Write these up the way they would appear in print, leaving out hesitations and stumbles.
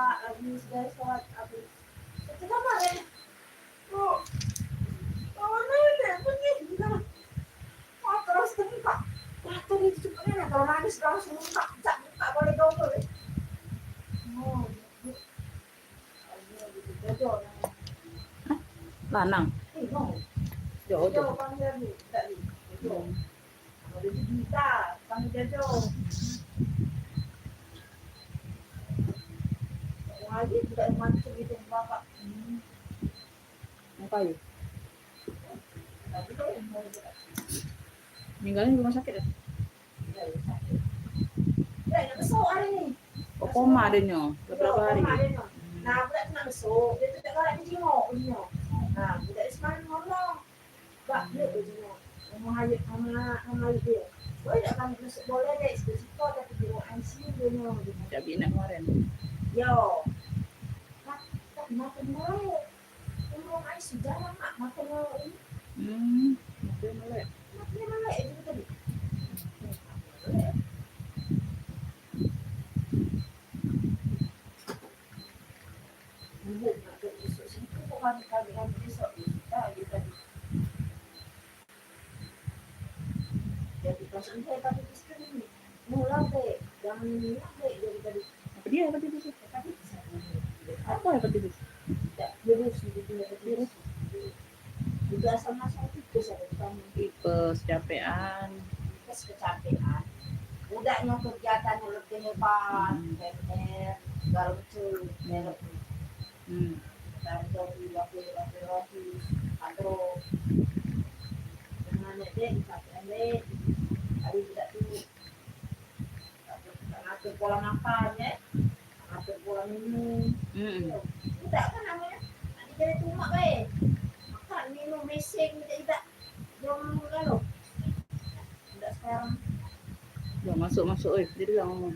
lagi sudah sholat habis. Itu kemarin. Oh, mana pergi juga. Oh, terus buka. Wah, tadi itu cepetnya kalau nangis langsung buka, tak boleh double. Oh, gitu. Lanang. Jauh. Panggil ni, tak ni. Ada kita, panggil jauh. Lagi tidak macam itu bapak. Apa ya? Tapi tu Meninggalnya di rumah sakit ya? nak besok hari ni. Koma adanya beberapa hari. Nah, budak tu nak besok. Dia tu tak kalah dia tengok punya. Nah, budak Ismail ngomong. Bak dia tu tengok. Mama dia. Boleh tak kami masuk boleh dek sikit-sikit tapi dia ICU dia ni. Tak bina kemarin. Yo. Tak makan boleh. Umur ICU jangan mak makan ini. Makan boleh. Makan boleh itu tadi. Bukan kami besok kita tadi. Jadi pasang saya tapi istri ini mulai deh, jangan minyak deh jadi tadi. Apa dia hepatitis? Apa hepatitis? Tidak virus gitu ya virus. Juga sama saya tipes ada kamu. Tipes, capean. Tipes kecapean. Udahnya kegiatannya lebih hebat, bener, segala macam, merek. Dan jadi waktu atau mana deh capean deh. Hari tidak tu. Atur pola makan ya, atur pola minum. Tidak kan namanya, nanti jadi tumak makan minum mesing tidak jom kalau. Tidak sekarang. Ya masuk, dia bilang ngomong.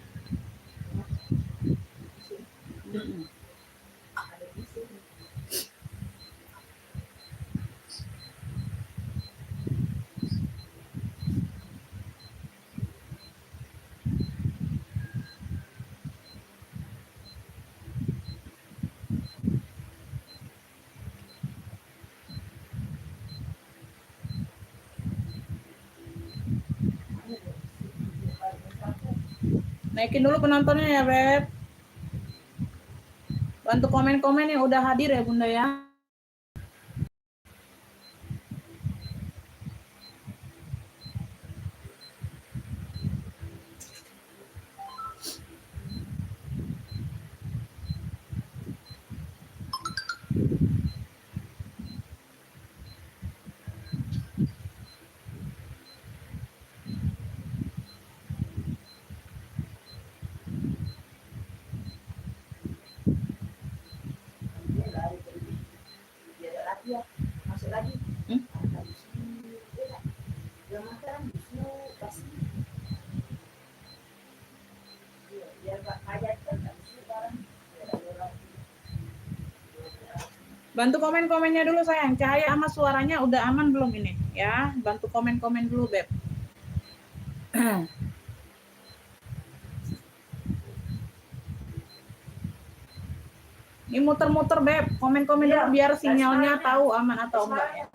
Ada mesing. Naikin dulu penontonnya ya, Beb. Bantu komen-komen yang udah hadir ya, Bunda ya. Ya, masuk lagi. Yang makan bisu kasih. Biar tak kaya kan bisu barang. Bantu komen-komennya dulu sayang. Cahaya sama suaranya udah aman belum ini? Ya, bantu komen-komen dulu, Beb. Ini muter-muter, Beb. Komen-komen dulu biar sinyalnya tahu aman atau enggak ya.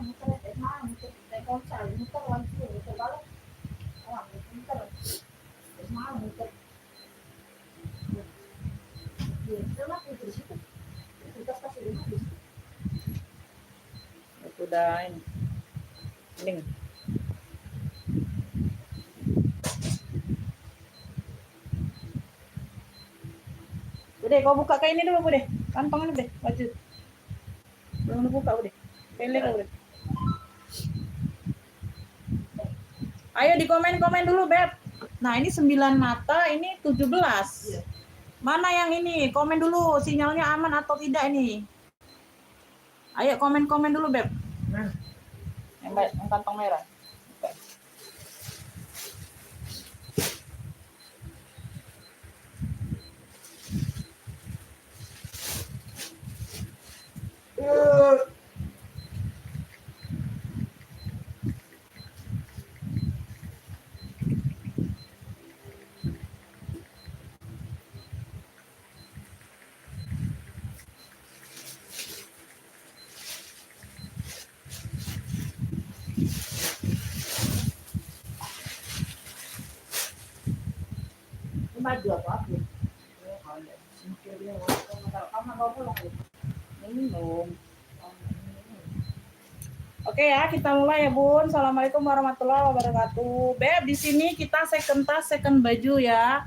Udah ini. Link. Udah, kau buka kayak ini dulu, Bu deh. Kantong ini, deh, baju. Belum buka, Bu deh. Pelek, Bu deh. Ayo di komen-komen dulu, Beb. Nah, ini 9 mata, ini 17. Mana yang ini? Komen dulu, sinyalnya aman atau tidak ini. Ayo komen-komen dulu, Beb. Yang kantong merah. baju apapun. Kalau ada mikir dia kamu mau pulang minum. Oke ya, kita mulai ya Bun. Assalamualaikum warahmatullahi wabarakatuh. Beb, di sini kita second tas, second baju ya.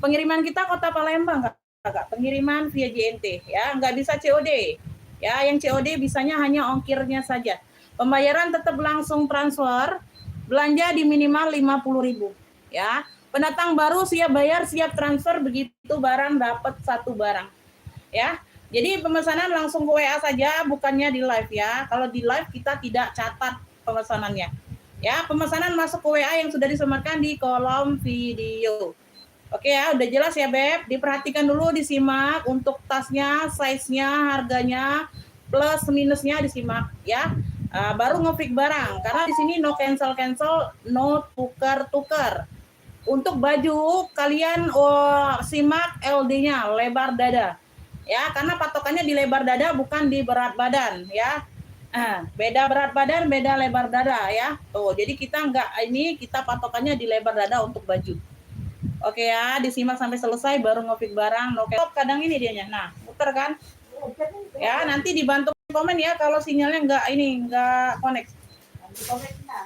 Pengiriman kita Kota Palembang, Kak. Pengiriman via JNT ya, nggak bisa COD. Ya, yang COD bisanya hanya ongkirnya saja. Pembayaran tetap langsung transfer. Belanja di minimal 50.000 ya. Pendatang baru siap bayar, siap transfer, begitu barang dapat satu barang. Ya. Jadi pemesanan langsung ke WA saja, bukannya di live ya. Kalau di live kita tidak catat pemesanannya. Ya, pemesanan masuk ke WA yang sudah disematkan di kolom video. Oke ya, udah jelas ya Beb. Diperhatikan dulu, disimak untuk tasnya, size-nya, harganya, plus minusnya disimak ya. Baru nge-fix barang. Karena di sini no cancel, no tukar-tukar. Untuk baju kalian simak LD-nya, lebar dada. Ya, karena patokannya di lebar dada bukan di berat badan ya. Beda berat badan, beda lebar dada ya. Tuh, jadi kita kita patokannya di lebar dada untuk baju. Oke ya, disimak sampai selesai baru ngopik barang. Oke, kadang ini dianya. Nah, muter kan? Ya, nanti dibantu komen ya kalau sinyalnya nggak connect.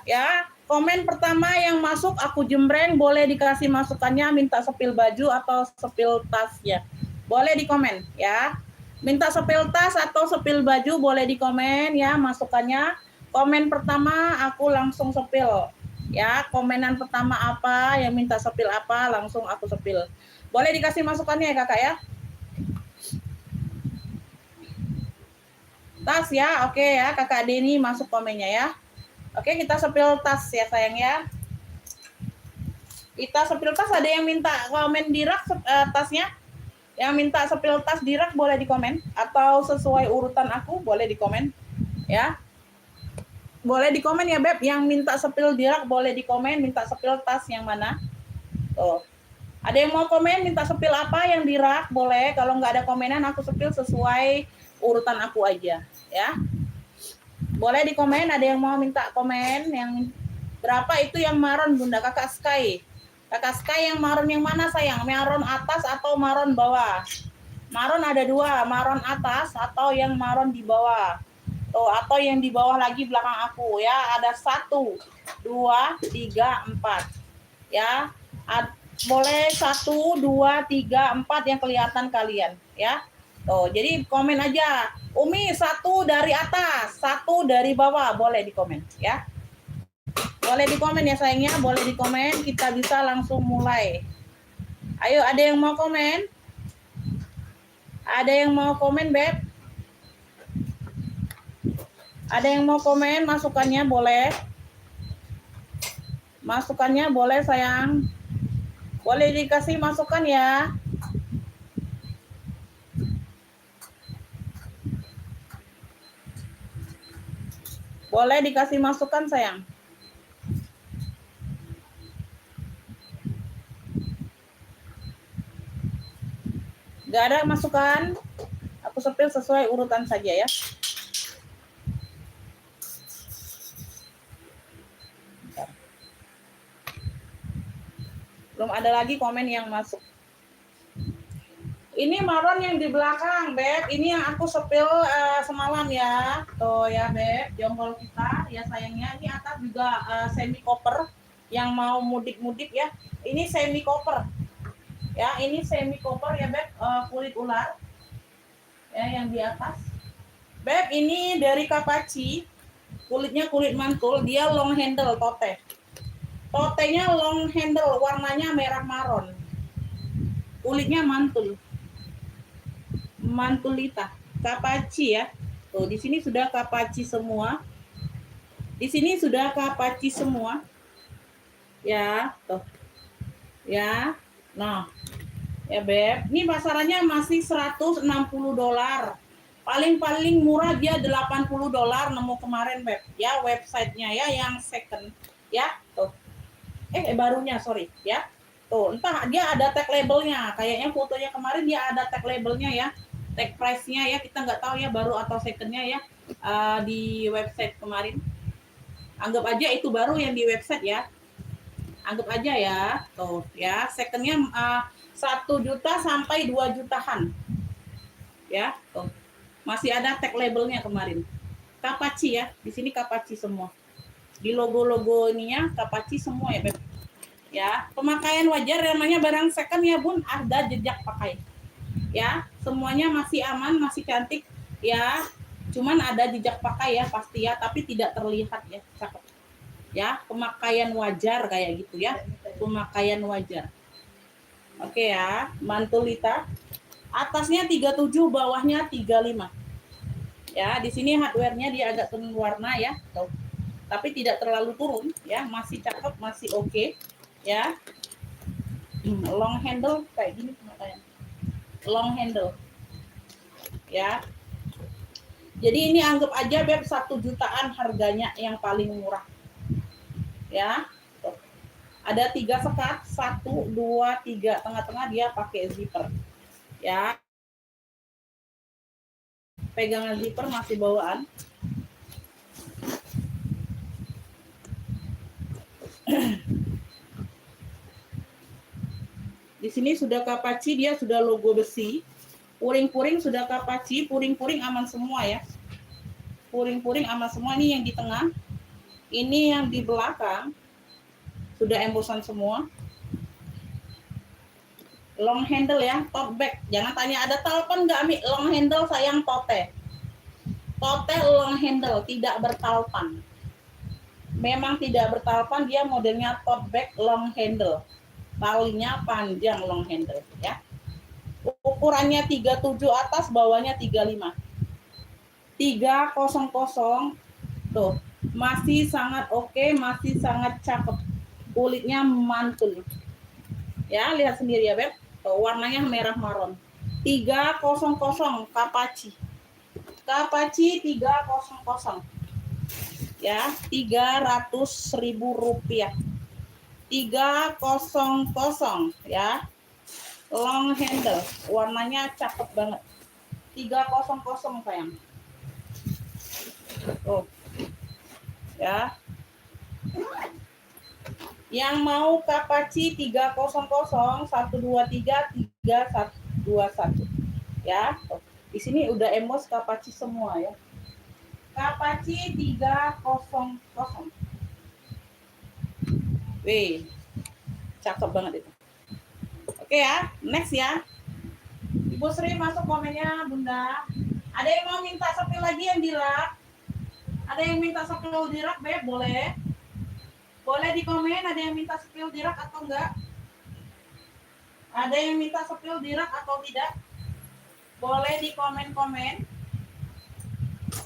Ya, komen pertama yang masuk aku jembreng boleh dikasih masukannya, minta sepil baju atau sepil tasnya. Boleh dikomen ya. Minta sepil tas atau sepil baju boleh dikomen ya masukannya. Komen pertama aku langsung sepil. Ya, komenan pertama apa yang minta sepil apa langsung aku sepil. Boleh dikasih masukannya ya Kakak ya. Tas ya, oke ya Kakak Deni masuk komennya ya. Oke, kita sepil tas ya sayang ya. Kita sepil tas, ada yang minta komen di rak tasnya? Yang minta sepil tas di rak boleh dikomen atau sesuai urutan aku boleh dikomen ya. Boleh dikomen ya Beb, yang minta sepil di rak boleh dikomen minta sepil tas yang mana. Tuh. Ada yang mau komen minta sepil apa yang di rak boleh, kalau nggak ada komenan aku sepil sesuai urutan aku aja ya. Boleh dikomen, ada yang mau minta komen yang berapa itu yang maron Bunda Kakak Sky. Kakak Sky yang maron yang mana sayang? Maron atas atau maron bawah? Maron ada dua, maron atas atau yang maron di bawah. Tuh, atau yang di bawah lagi belakang aku ya. Ada 1, 2, 3, 4. Ya. Boleh 1, 2, 3, 4 yang kelihatan kalian ya. Tuh, jadi komen aja. Umi 1 dari atas, 1 dari bawah, boleh dikomen ya. Boleh dikomen ya sayangnya, boleh dikomen, kita bisa langsung mulai. Ayo, ada yang mau komen? Ada yang mau komen, Beb? Ada yang mau komen, masukannya boleh. Masukannya boleh sayang. Boleh dikasih masukan ya. Boleh dikasih masukan sayang. Gak ada masukan, aku sepil sesuai urutan saja ya. Belum ada lagi komen yang masuk. Ini maron yang di belakang, Beb. Ini yang aku sepil semalam ya. Tuh ya, Beb. Jongkol kita ya sayangnya. Ini atas juga semi koper yang mau mudik-mudik ya. Ini semi koper. Ya, ini semi koper ya, Beb. Kulit ular. Ya, yang di atas. Beb, ini dari Kapaci. Kulitnya kulit mantul, dia long handle tote. Totenya long handle, warnanya merah maron. Kulitnya mantul. Mantulita, Kapaci ya. Tuh, di sini sudah Kapaci semua. Di sini sudah Kapaci semua. Ya, tuh. Ya. Nah. Ya, Beb. Ini pasarannya masih $160. Paling murah dia $80 nemu kemarin, Beb. Ya, websitenya ya yang second. Ya, tuh. Barunya, sorry, ya. Tuh, entah dia ada tag labelnya. Kayaknya fotonya kemarin dia ada tag labelnya ya. Tag price-nya ya, kita nggak tahu ya baru atau second-nya ya di website kemarin. Anggap aja itu baru yang di website ya. Anggap aja ya. Tuh, ya. Second-nya 1 juta sampai 2 jutaan. Ya, tuh. Masih ada tag labelnya kemarin. Kapaci ya, di sini Kapaci semua. Di logo-logo ininya Kapaci semua ya, Beb. Ya, pemakaian wajar namanya barang second ya, Bun, ada jejak pakai. Ya, semuanya masih aman, masih cantik ya. Cuman ada jejak pakai ya pasti ya, tapi tidak terlihat ya, cakep. Ya, pemakaian wajar kayak gitu ya. Pemakaian wajar. Oke ya, Mantulita. Atasnya 37, bawahnya 35. Ya, di sini hardware-nya dia agak turun warna ya. Tuh. Tapi tidak terlalu turun ya, masih cakep, masih oke. Ya. Long handle kayak gini pemakaian. Long handle. Ya. Jadi ini anggap aja Beb 1 jutaan harganya yang paling murah. Ya. Tuh. Ada 3 sekat, 1, 2, 3. Tengah-tengah dia pakai zipper. Ya. Pegangan zipper masih bawaan. Di sini sudah Kapaci, dia sudah logo besi. Puring-puring sudah Kapaci, puring-puring aman semua ya. Puring-puring aman semua. Ini yang di tengah. Ini yang di belakang. Sudah embosan semua. Long handle ya, tote bag. Jangan tanya ada talpen nggak, Mi? Long handle sayang tote. Tote long handle, tidak bertalpan. Memang tidak bertalpan, dia modelnya tote bag long handle. Talinya panjang long handle ya. Ukurannya 37 atas, bawahnya 35. 300 tuh. Masih sangat oke, masih sangat cakep. Kulitnya mantul. Ya, lihat sendiri ya, Beb. Tuh, warnanya merah maron. 300 Kapaci. Kapaci 300. Ya, 300.000 rupiah. 300 ya. Long handle, warnanya cakep banget. 300 sayang. Oh. Ya. Yang mau Kapaci 300 123 3121. Ya. Oh. Di sini udah emos Kapaci semua ya. Kapaci 300. Wih. Cakep banget itu. Oke ya, next ya. Ibu Sri masuk komennya, Bunda. Ada yang mau minta sepil lagi yang dirak? Ada yang minta sepil dirak, Beb? Boleh? Boleh di komen, ada yang minta sepil dirak atau enggak? Ada yang minta sepil dirak atau tidak? Boleh di komen-komen.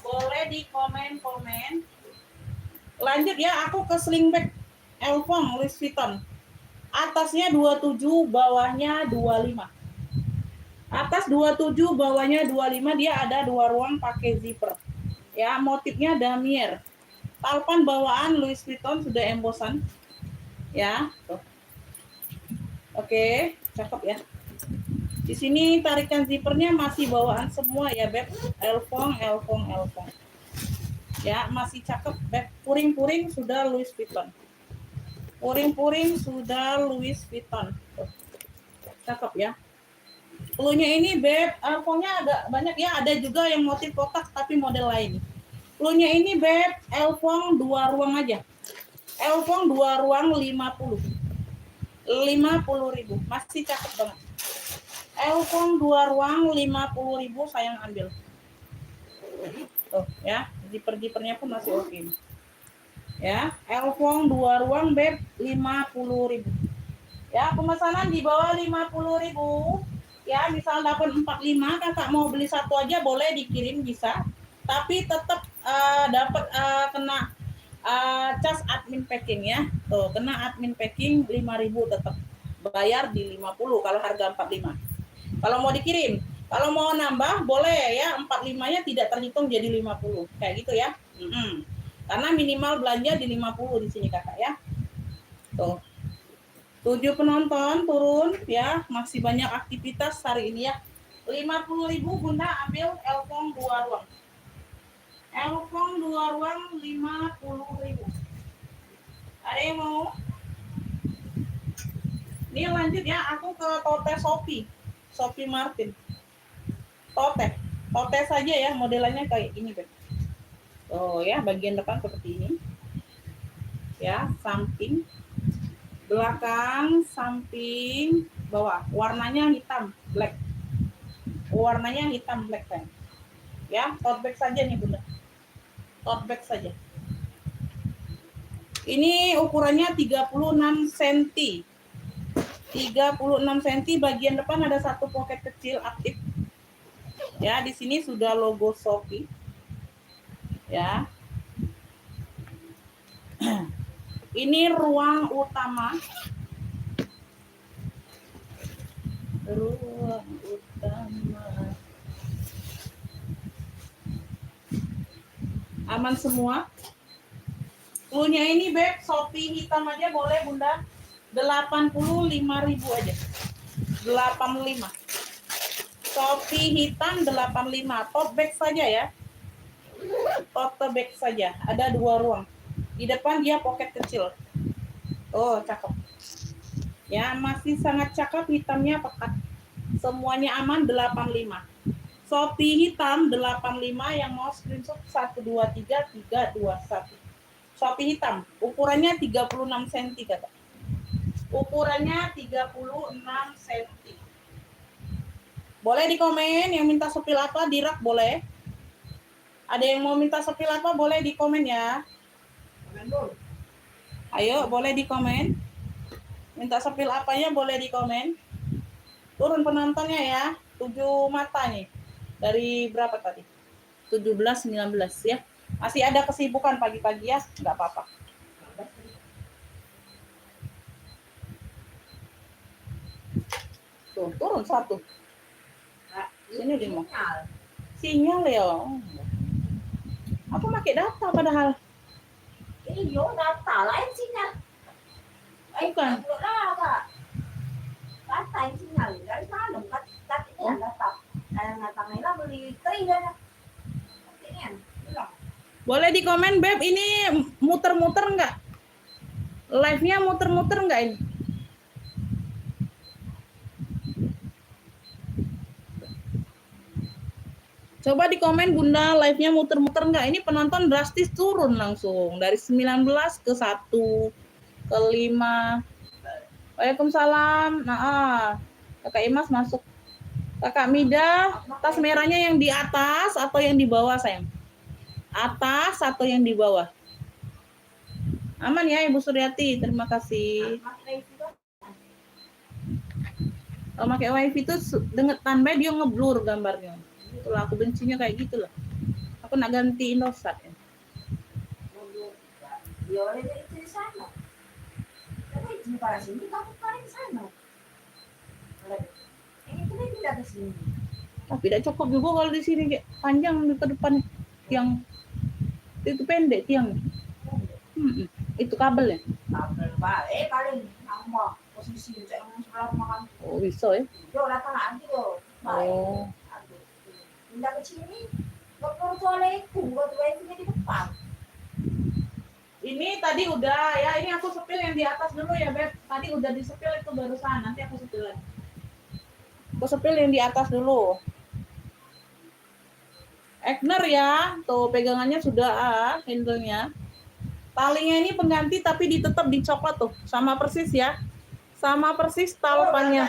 Boleh di komen-komen. Lanjut ya, aku ke sling bag Elfong Louis Vuitton. Atasnya 27, bawahnya 25. Atas 27, bawahnya 25, dia ada 2 ruang pakai zipper. Ya, motifnya damier. Talpan bawaan Louis Vuitton sudah embosan. Ya, tuh. Oke, cakep ya. Di sini tarikan zippernya masih bawaan semua ya, Beb. Elfong. Ya, masih cakep, Beb. Puring-puring sudah Louis Vuitton. Puring-puring sudah Louis Vuitton. Tuh. Cakep ya. Pelunya ini, Beb, Elfongnya agak banyak ya. Ada juga yang motif kotak tapi model lain. Pelunya ini, Beb, Elfong 2 ruang aja. Elfong 2 ruang 50. 50.000. Masih cakep banget. Elfong 2 ruang 50.000, sayang ambil. Tuh ya, zipper-zippernya pun masih oke. Ya, Elfong 2 ruang, Beb, 50.000. Ya, pemesanan di bawah 50.000. Ya, misal dapat 45, kakak mau beli satu aja boleh dikirim bisa. Tapi tetap dapat kena cas admin packing ya. Tuh, kena admin packing 5.000 tetap. Bayar di 50 kalau harga 45. Kalau mau dikirim, kalau mau nambah boleh ya, 45-nya tidak terhitung jadi 50. Kayak gitu ya. Karena minimal belanja di 50 di sini kakak ya. Tuh. 7 penonton turun ya, masih banyak aktivitas hari ini ya. 50.000 Bunda ambil Elfong 2 ruang. Elfong 2 ruang 50.000. Ada yang mau? Ini lanjut ya, aku ke Tote Sophie Martin. Tote saja ya, modelannya kayak gini, Beb. Oh ya, bagian depan seperti ini. Ya, samping, belakang, samping, bawah. Warnanya hitam, black. Warnanya hitam black kan. Ya, tote bag saja nih, Bunda. Tote bag saja. Ini ukurannya 36 cm. 36 cm, bagian depan ada satu pocket kecil aktif. Ya, di sini sudah logo Sophie. Ya. Ini ruang utama. Ruang utama. Aman semua. Punya ini, Beb, Sophie hitam aja boleh, Bunda. 85.000 aja. 85. Sophie hitam 85. Tote bag saja ya. Tote bag saja. Ada 2 ruang. Di depan dia pocket kecil. Oh, cakep. Ya, masih sangat cakep, hitamnya pekat. Semuanya aman 85. Sophie hitam 85, yang mau screenshot 123321. Sophie hitam, ukurannya 36 cm, kata. Ukurannya 36 cm. Boleh di komen yang minta sepil apa, di rak boleh. Ada yang mau minta sepil apa, boleh di komen ya. Ayo, boleh di komen. Minta sepil apanya boleh di komen. Turun penontonnya ya. 7 mata nih. Dari berapa tadi? 17, 19 ya. Masih ada kesibukan pagi-pagi ya, nggak apa-apa. Tuh, turun 1. Sini di mau. Sinyal ya. Aku pakai data padahal. Iyo, data lain sinyal. Bukan. Data yang sinyal. Dari mana? Katanya data. Ngatangnya beli kering ya. Boleh di komen, Beb, ini muter-muter nggak? Live-nya muter-muter nggak ini? Coba di komen, Bunda, live-nya muter-muter nggak? Ini penonton drastis turun langsung. Dari 19 ke 1, ke 5. Waalaikumsalam. Nah, Kakak Imas masuk. Kakak Mida, tas merahnya yang di atas atau yang di bawah, sayang? Atas atau yang di bawah? Aman ya, Ibu Suryati. Terima kasih. Kalau pakai wifi itu dengan tambah dia ngeblur gambarnya. Itulah aku bencinya kayak gitu lah. Aku nak ganti Indosat ya. Tapi tidak cukup juga kalau di sini kayak panjang ke depan tiang. Itu pendek tiang. Itu kabelnya. Kabel baik paling nambah posisi yang sebelah makan. Oh, bisa ya. Yo datang lagi yo. Oh. Pindah ke sini. Dokter soalnya buat wifi di depan. Ini tadi udah ya, ini aku sepil yang di atas dulu ya, Beb. Tadi udah disepil itu barusan, nanti aku sepil lagi. Aku sepil yang di atas dulu. Egner ya, tuh pegangannya sudah handle-nya. Talinya ini pengganti tapi tetap dicopot tuh, sama persis ya. Sama persis talpannya.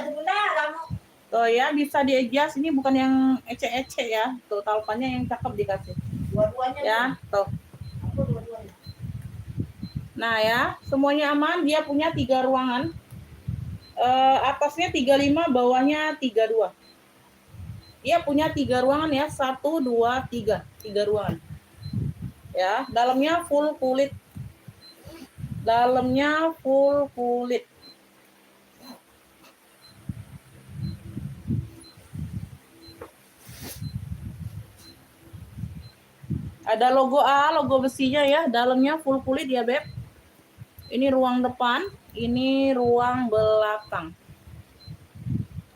Oh ya, bisa di-adjust, ini bukan yang ece-ece ya. Tuh talpannya yang cakep dikasih. Dua-duanya ya, tuh. Dua-duanya. Nah ya, semuanya aman. Dia punya 3 ruangan. Atasnya 35, bawahnya 32. Dia punya 3 ruangan ya, 1, 2, 3. 3 ruangan. Ya, dalamnya full kulit. Dalamnya full kulit. Ada logo A, logo besinya ya. Dalamnya full kulit ya, Beb. Ini ruang depan, ini ruang belakang.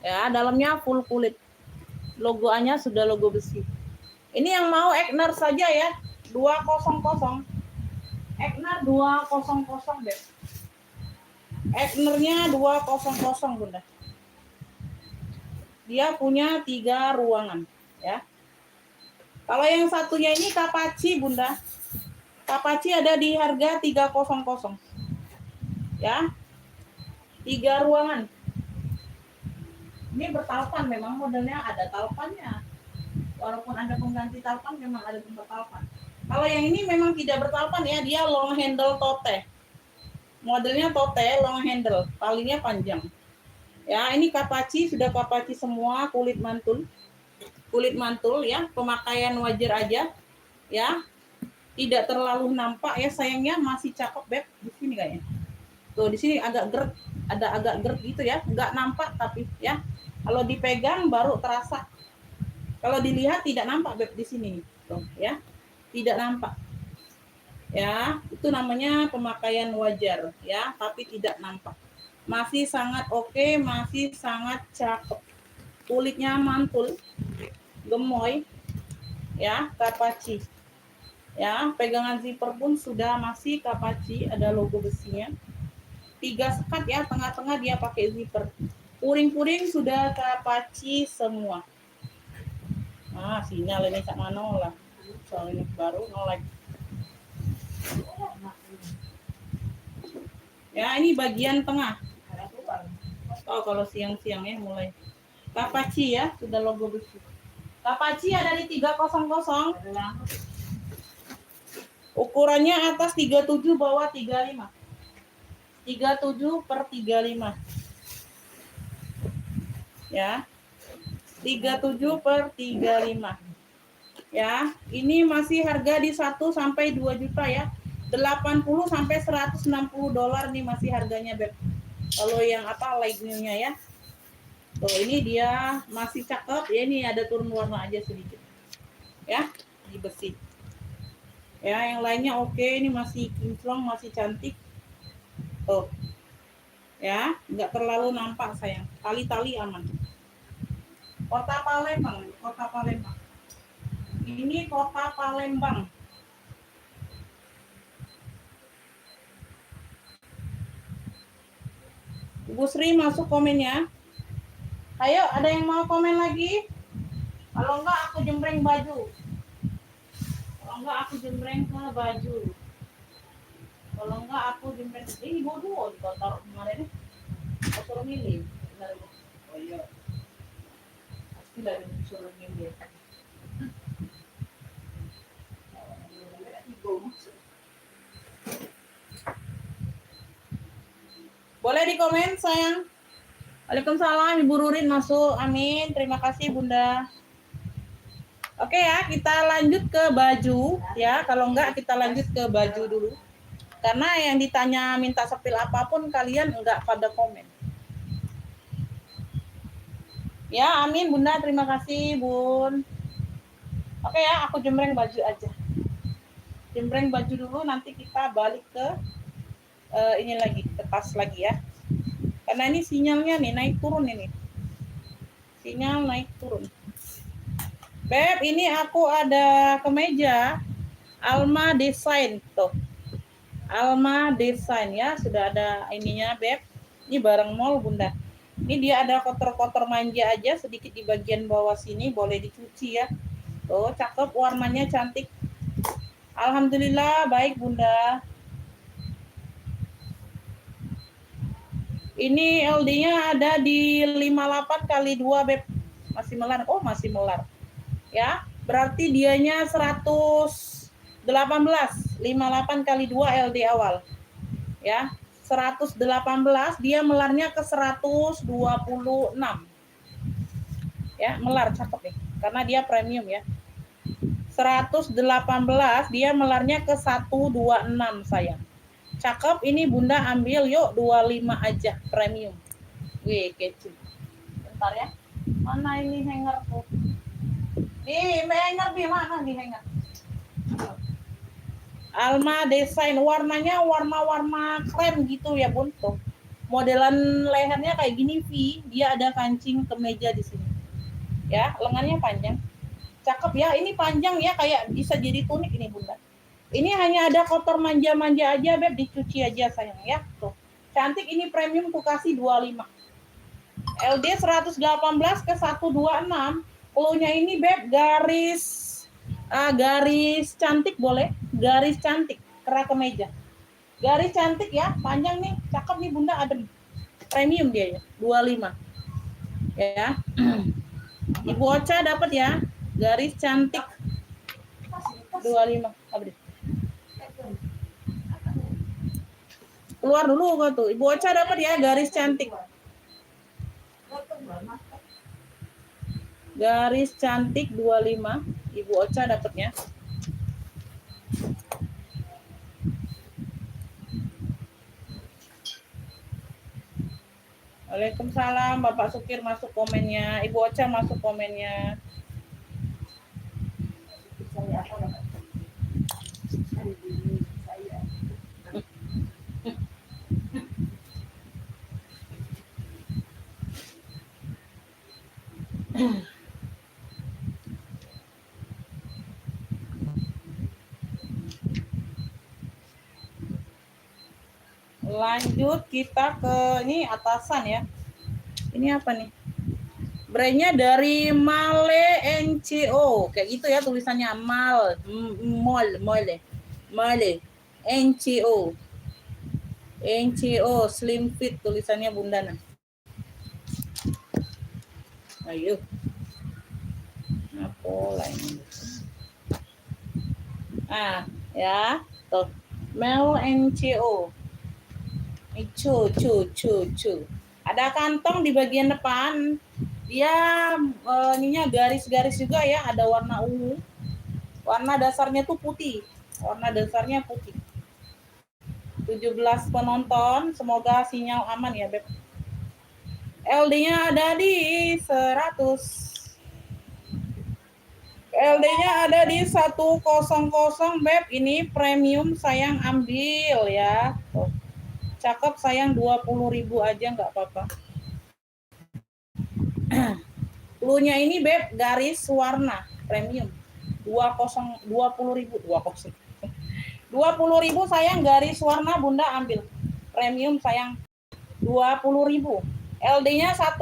Ya, dalamnya full kulit. Logo A-nya sudah logo besi. Ini yang mau Egner saja ya. 200. Egner 200, Beb. Egnernya 200 Bunda. Dia punya 3 ruangan ya. Kalau yang satunya ini Kapachi Bunda. Kapachi ada di harga 300 ya. 3 ruangan. Ini bertalpan, memang modelnya ada talpannya. Walaupun ada pengganti talpan, memang ada tempat talpan. Kalau yang ini memang tidak bertalpan ya, dia long handle tote. Modelnya tote, long handle, talinya panjang. Ya, ini Kapachi, sudah Kapachi semua, kulit mantul. Kulit mantul ya, pemakaian wajar aja ya. Tidak terlalu nampak ya, sayangnya masih cakep Beb di sini kayaknya. Tuh di sini agak gerd, ada agak gerd gitu ya, nggak nampak tapi ya. Kalau dipegang baru terasa. Kalau dilihat tidak nampak Beb di sini tuh ya. Tidak nampak. Ya, itu namanya pemakaian wajar ya, tapi tidak nampak. Masih sangat oke, masih sangat cakep. Kulitnya mantul, gemoy ya, Kapachi. Ya, pegangan zipper pun sudah masih Kapachi, ada logo besinya. 3 sekat ya, tengah-tengah dia pakai zipper. Puring-puring sudah Kapachi semua. Nah, sinyal ini sak mano lah. Soalnya ini baru nge-lag. Ya, ini bagian tengah. Oh, kalau siang-siang ya mulai. Kapachi ya, sudah logo besi. Kapachi ada di 300. Ukurannya atas 37, bawah 35. 37/35. Ya. 37/35. Ya, ini masih harga di 1 sampai 2 juta ya. 80 sampai 160 dolar nih masih harganya Beb. Kalau yang apa light new-nya ya. Tuh, ini dia masih cakep ya, ini ada turun warna aja sedikit. Ya, di besi. Ya, yang lainnya oke, ini masih kinclong, masih cantik. Tuh. Ya, nggak terlalu nampak sayang. Tali-tali aman. Kota Palembang, Kota Palembang. Ini Kota Palembang. Bu Sri masuk komennya. Ayo, ada yang mau komen lagi? Kalau enggak aku jembreng baju. Kalau enggak aku jembreng ke baju. Kalau enggak aku jembreng. Ini bodoh di kotor kemarin. Kotor milih. Oh iya. Pasti dari suruh milih. Boleh di komen sayang. Waalaikumsalam, Ibu Rurin masuk. Amin. Terima kasih Bunda. Oke ya, kita lanjut ke baju ya. Kalau enggak kita lanjut ke baju dulu. Karena yang ditanya minta sepil apapun kalian enggak pada komen. Ya, amin Bunda. Terima kasih Bun. Oke ya, aku jembreng baju aja. Jembreng baju dulu, nanti kita balik ke ini lagi, ke tas lagi ya. Karena ini sinyalnya nih naik turun ini. Sinyal naik turun. Beb, ini aku ada kemeja Alma Design tuh. Alma Design ya, sudah ada ininya Beb. Ini barang mall Bunda. Ini dia ada kotor-kotor manja aja sedikit di bagian bawah sini, boleh dicuci ya. Tuh, cakep, warnanya cantik. Alhamdulillah baik Bunda. Ini LD-nya ada di 58 kali 2 Beb. Masih melar. Oh, masih melar. Ya, berarti dianya 118. 58 kali 2 LD awal. Ya, 118 dia melarnya ke 126. Ya, melar cakep nih. Karena dia premium ya. 118 dia melarnya ke 126 sayang. Cakep, ini Bunda ambil yuk 25 aja premium. Wih, kece. Bentar ya. Mana ini hanger tuh? Nih, hanger di mana nih hanger? Alma Design, warnanya warna-warna krem gitu ya Bun. Tuh. Modelan lehernya kayak gini V, dia ada kancing kemeja di sini. Ya, lengannya panjang. Cakep ya, ini panjang ya, kayak bisa jadi tunik ini Bunda. Ini hanya ada kotor manja-manja aja Beb, dicuci aja sayang ya. Tuh. Cantik ini premium ku kasih 25. LD 118 ke 126. Cluenya ini beb garis cantik boleh, garis cantik kerak kemeja. Garis cantik ya, panjang nih, cakep nih Bunda, adem. Premium dia ya, 25. Ya. Ibu Ocha dapat ya, garis cantik 25. Apa deh? Keluar dulu kok tuh. Ibu Ocha dapat ya, garis cantik. Garis cantik 25. Ibu Ocha dapatnya. Waalaikumsalam, Bapak Sukir masuk komennya, Ibu Ocha masuk komennya. Lanjut kita ke ini atasan ya. Ini apa nih? Brandnya dari Male NCO, kayak gitu ya tulisannya Male NCO Slim Fit tulisannya Bunda. Ayo. Apa lain? Ya, tuh. Male NCO. Cu. Ada kantong di bagian depan. Dia ininya garis-garis juga ya, ada warna ungu. Warna dasarnya tuh putih. 17 penonton, semoga sinyal aman ya, Beb. LD-nya ada di 100. LD-nya ada di 100, Beb. Ini premium sayang ambil ya. Tuh. Cakep sayang 20.000 aja nggak apa-apa. Cluenya ini Beb garis warna premium 20.000 sayang garis warna Bunda ambil premium sayang 20.000. LD-nya 100.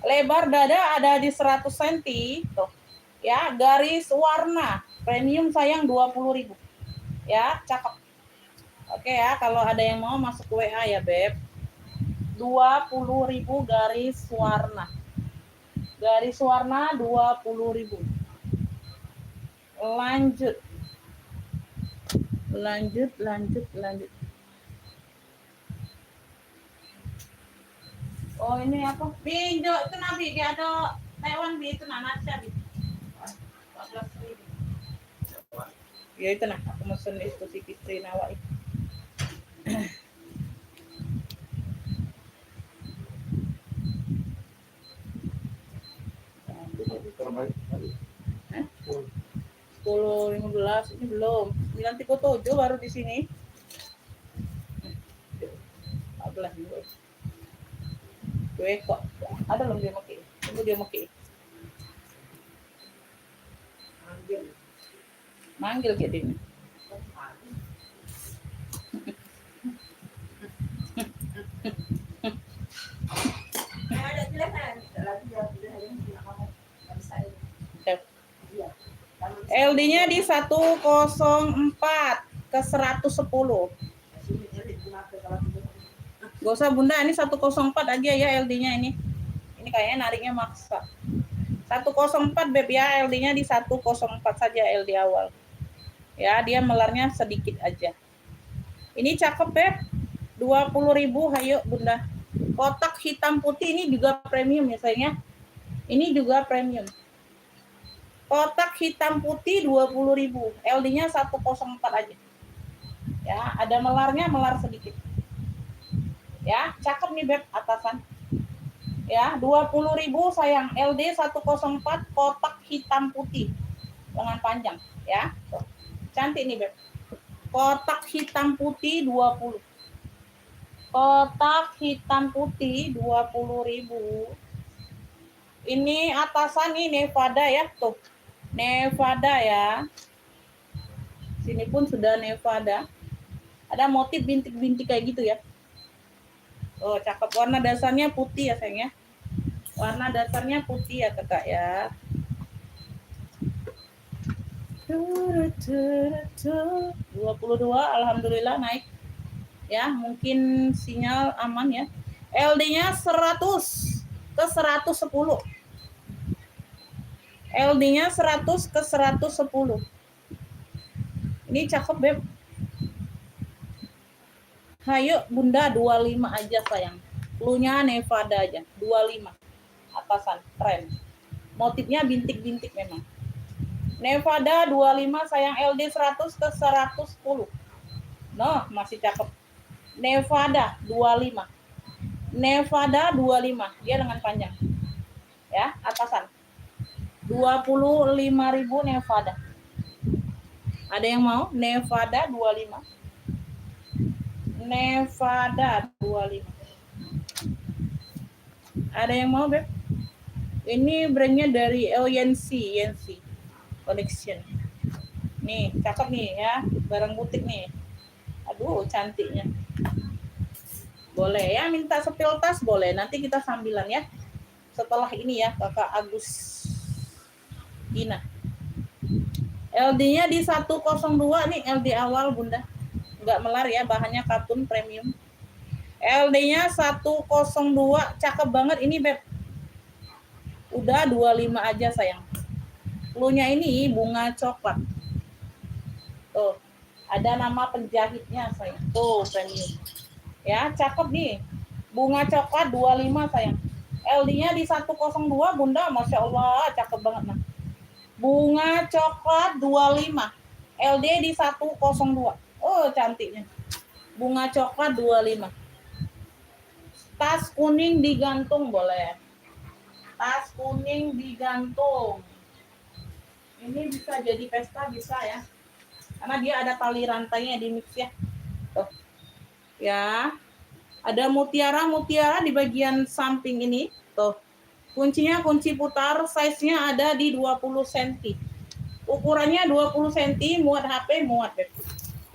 Lebar dada ada di 100 cm tuh. Ya, garis warna premium sayang 20.000. Ya, cakep. Oke ya, kalau ada yang mau masuk WA ya, Beb. 20.000 garis warna. Garis warna 20.000. Lanjut. Oh, ini apa? Binjo itu Nabi, kayak ada Taiwan bi itu Nasya bi. 14.000. Ya itu nah, aku mesen itu si Fitri Nawai. Hah? 10.15 ini belum. 9.7 baru di sini. 14 gue kok ada belum dia pakai? Tunggu dia pakai. Manggil kayak dia. LD-nya di 104 ke 110. Gak usah Bunda, ini 104 aja ya LD-nya ini. Ini kayaknya nariknya maksa. 104 Beb ya, LD-nya di 104 saja LD awal. Ya, dia melarnya sedikit aja. Ini cakep Beb. 20.000, hayo Bunda. Kotak hitam putih ini juga premium ya sayangnya. Ini juga premium. Kotak hitam putih 20.000. LD-nya 104 aja. Ya, ada melarnya, melar sedikit. Ya, cakep nih Beb atasan. Ya, 20.000 sayang. LD 104 kotak hitam putih. Lengan panjang, ya. Tuh. Cantik nih Beb. Kotak hitam putih 20. Kotak hitam putih 20.000. Ini atasan nih Nevada ya, tuh. Nevada ya. Sini pun sudah Nevada. Ada motif bintik-bintik kayak gitu ya. Oh, cakep. Warna dasarnya putih ya, sayang ya. Warna dasarnya putih ya, Kakak ya. 22, alhamdulillah naik. Ya, mungkin sinyal aman ya. LD-nya 100 ke 110. LD-nya 100 ke 110. Ini cakep, Beb. Hayo, Bunda 25 aja, sayang. Cluenya Nevada aja, 25. Atasan, keren. Motifnya bintik-bintik memang. Nevada 25, sayang, LD 100 ke 110. Noh, masih cakep. Nevada 25. Nevada 25, dia dengan panjang. Ya, atasan. 25.000 Nevada. Ada yang mau? Nevada 25. Nevada 25. Ada yang mau, Beb? Ini brandnya dari YNC Collection. Nih, cakep nih ya, barang butik nih. Aduh, cantiknya. Boleh ya, minta sepil tas boleh. Nanti kita sambilan ya. Setelah ini ya, Kakak Agus Gina. LD-nya di 102 nih, LD awal, Bunda. Enggak melar ya, bahannya katun premium. LD-nya 102, cakep banget ini, Beb. Udah 25 aja, sayang. Cluenya ini bunga coklat. Tuh, ada nama penjahitnya, sayang. Tuh, premium. Ya, cakep nih. Bunga coklat 25, sayang. LD-nya di 102, Bunda. Masya Allah, cakep banget, nah. Bunga coklat 25. LD di 102. Oh, cantiknya. Bunga coklat 25. Tas kuning digantung boleh. Tas kuning digantung. Ini bisa jadi pesta, bisa ya. Karena dia ada tali rantainya di mix ya. Tuh. Ya. Ada mutiara di bagian samping ini. Tuh. Kuncinya kunci putar, size-nya ada di 20 cm. Ukurannya 20 cm, muat HP, muat bag.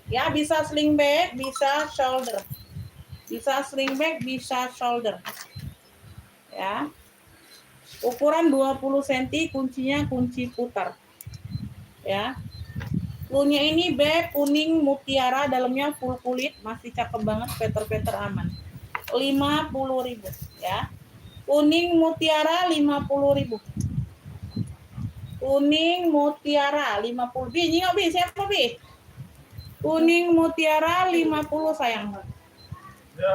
Ya, bisa sling bag, bisa shoulder. Bisa sling bag, bisa shoulder. Ya. Ukuran 20 cm, kuncinya kunci putar. Ya. Cluenya ini bag kuning mutiara, dalamnya full kulit, masih cakep banget, peter-peter aman. 50.000 ya. Kuning mutiara 50.000. Kuning mutiara 50. Bi, nyingok Bi, siapa Bi? Kuning mutiara 50, sayang.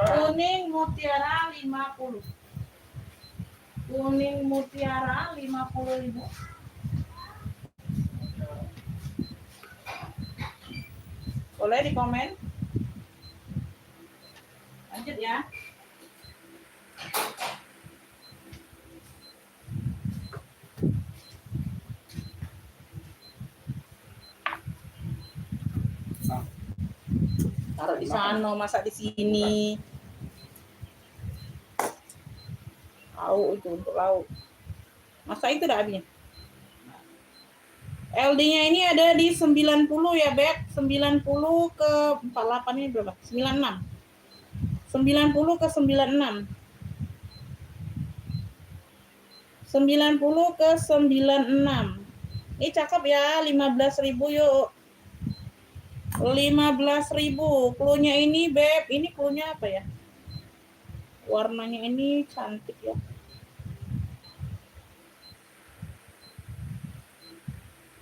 Kuning mutiara 50. Kuning mutiara 50.000. Boleh di komen. Lanjut ya. Taruh di sana, masa di sini. Lauk itu untuk lauk. Masa itu dah habisnya. LD-nya ini ada di 90 ya, Beb. 90 ke 48 ini berapa? 96. 90 ke 96. 90 ke 96. Ini cakep ya, 15.000 yuk. 15.000. Cluenya ini, Beb. Ini cluenya apa ya? Warnanya ini cantik ya.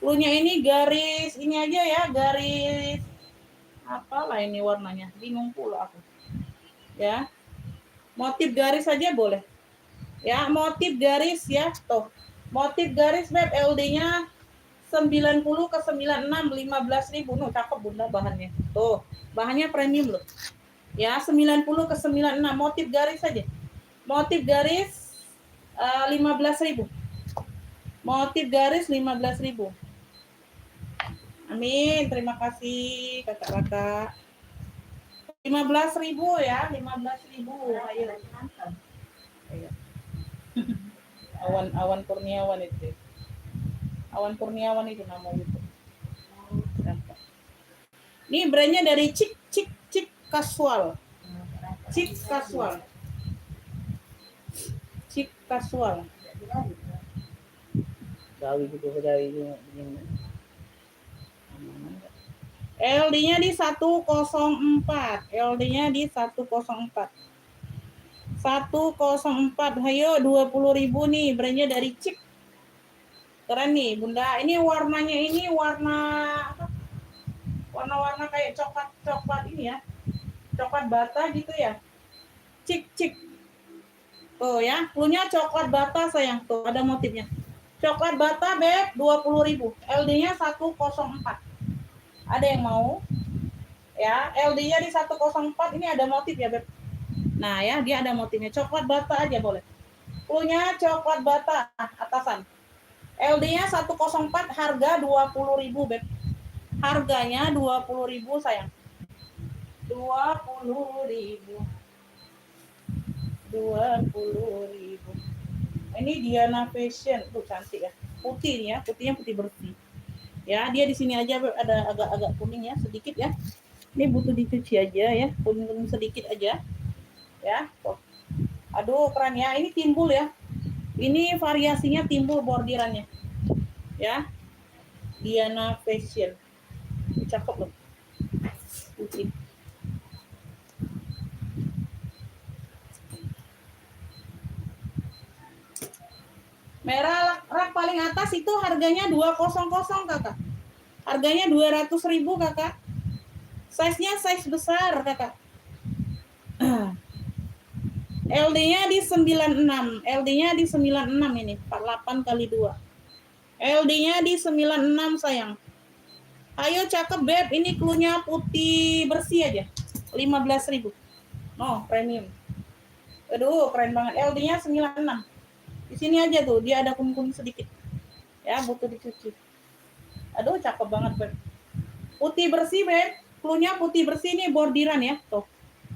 Cluenya ini garis, ini aja ya, garis. Apalah ini warnanya? Bingung pula aku. Ya. Motif garis saja boleh. Ya, motif garis ya, tuh. Motif garis, Beb, LD-nya 90 ke 96, 15.000. Nuh, cakep Bunda bahannya. Tuh, bahannya premium loh. Ya, 90 ke 96, motif garis saja. Motif garis 15.000. Motif garis 15.000. Amin, terima kasih kakak-kakak. 15.000 ya, 15.000. Ayo. Ayo. Awan Kurniawan itu. Awan Kurniawan itu nama itu. Ini brandnya dari Cik Casual. Cik Casual. Chic casual. Gawi juga begini. LD-nya di 104. LD-nya di 104. 104. Hayo 20.000 nih, brandnya dari Chic. Keren nih, Bunda. Ini warnanya ini warna apa? Warna-warna kayak coklat ini ya. Coklat bata gitu ya. Chic. Tuh ya, punya coklat bata sayang. Tuh ada motifnya. Coklat bata beb 20.000. LD-nya 104. Ada yang mau? Ya, LD-nya di 104 ini ada motif ya, Beb. Nah, ya, dia ada motifnya. Coklat bata aja boleh. Punya coklat bata atasan. LD-nya 104, harga 20.000, Beb. Harganya 20.000 sayang. 20.000. 20.000. Ini Diana Fashion. Tuh cantik ya. Putih nih ya, putihnya putih bersih. Ya, dia di sini aja Beb, ada agak-agak kuning ya, sedikit ya. Ini butuh dicuci aja ya, kuning sedikit aja. Ya. Oh. Aduh, keren ya. Ini timbul ya. Ini variasinya timbul bordirannya. Ya. Diana Fashion. Cakep loh. Putih. Merah rak paling atas itu harganya 200 Kakak. Harganya 200.000 Kakak. Size-nya size besar Kakak. LD-nya di 96. LD-nya di 96 ini. 48 kali 2. LD-nya di 96 sayang. Ayo cakep Beb. Ini cluenya putih bersih aja. 15.000. Oh, premium. Aduh, keren banget. LD-nya 96. Di sini aja tuh, dia ada kuning-kuning sedikit. Ya, butuh dicuci. Aduh, cakep banget Beb. Putih bersih Beb. Cluenya putih bersih nih bordiran ya. Tuh.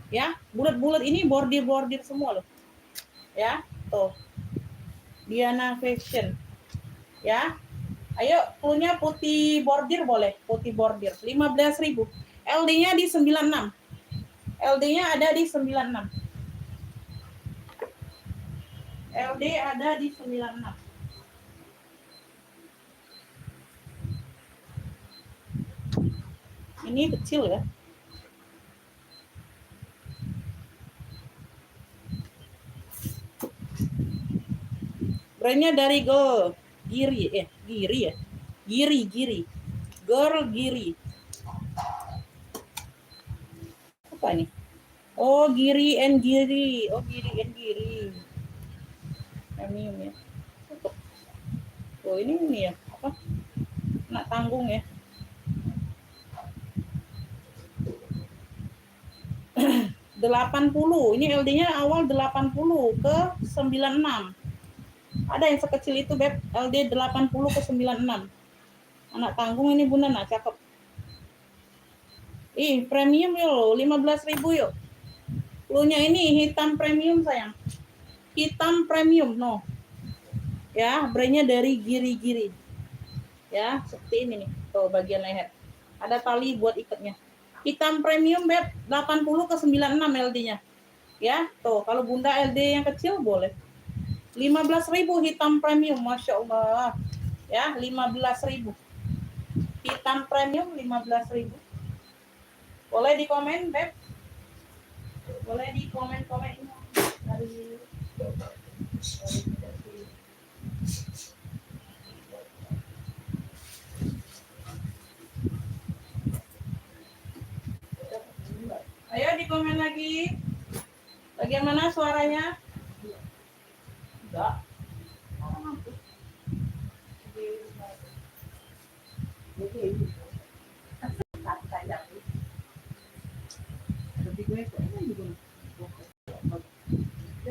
Ya, bulat-bulat ini bordir-bordir semua loh. Ya, tuh. Diana Fashion. Ya. Ayo, cluenya putih bordir boleh, putih bordir. 15.000. LD-nya di 96. LD-nya ada di 96. LD ada di 96. Ini kecil ya. Brandnya dari Giri ya. Giri. Girl Giri. Apa ini? Oh, Giri and Giri. Premium ya. Oh, ini ya. Apa? Nak tanggung ya. 80. Ini LD-nya awal 80 ke 96. Ada yang sekecil itu Beb, LD 80 ke 96. Anak tanggung ini Bunda, nak cakep. Ih, premium yo, 15.000 yuk. Cluenya ini hitam premium sayang. Hitam premium, no. Ya, brandnya dari Giri. Ya, seperti ini nih. Tuh bagian leher. Ada tali buat ikatnya. Hitam premium Beb, 80 ke 96 LD-nya. Ya, tuh kalau Bunda LD yang kecil boleh. 15.000 hitam premium, Masya Allah. Ya, 15.000. Hitam premium 15.000. Boleh di komen, Beb. Boleh di komen dari ayo di komen lagi. Bagaimana suaranya? Enggak.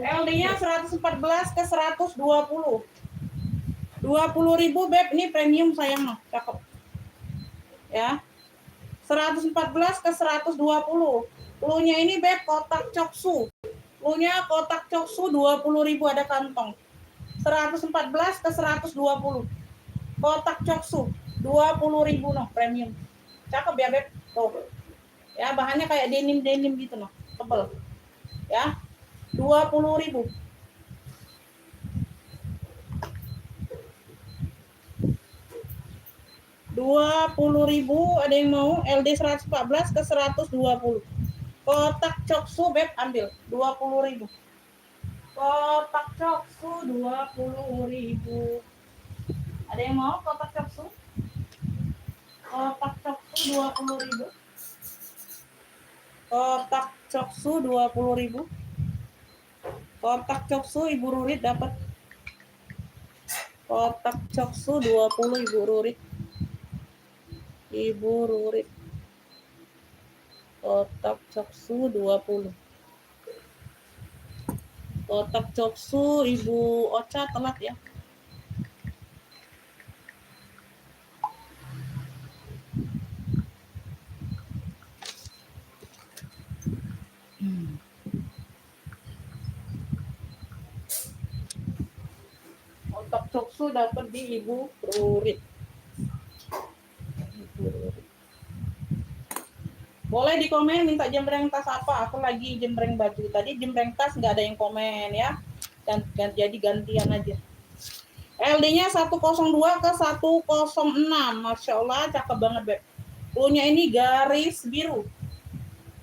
LD-nya 114 ke 120. 20.000 Beb, ini premium sayang, cakep. Ya. 114 ke 120. Cluenya ini Beb kotak coksu. Cluenya kotak coksu 20.000 ada kantong. 114 ke 120. Kotak coksu 20.000 noh, premium. Cakep ya Beb. Tuh. Ya, bahannya kayak denim gitu noh, tebel. Ya. 20.000. 20.000, ada yang mau LD 114 ke 120. Kotak coksu beb ambil 20.000. Kotak coksu 20.000. Ada yang mau kotak coksu? Kotak coksu 20.000. Kotak coksu 20.000. Kotak coksu Ibu Rurit dapat. Kotak coksu 20 Ibu Rurit. Ibu Rurit. Kotak coksu 20. Kotak coksu Ibu Ocha telat ya. Kotak coksu dapat di Ibu Rurit. Boleh di komen minta jembreng tas apa? Aku lagi jembreng baju. Tadi jembreng tas nggak ada yang komen ya. Dan jadi gantian aja. LD-nya 102 ke 106. Masya Allah, cakep banget, Beb. Cluenya ini garis biru.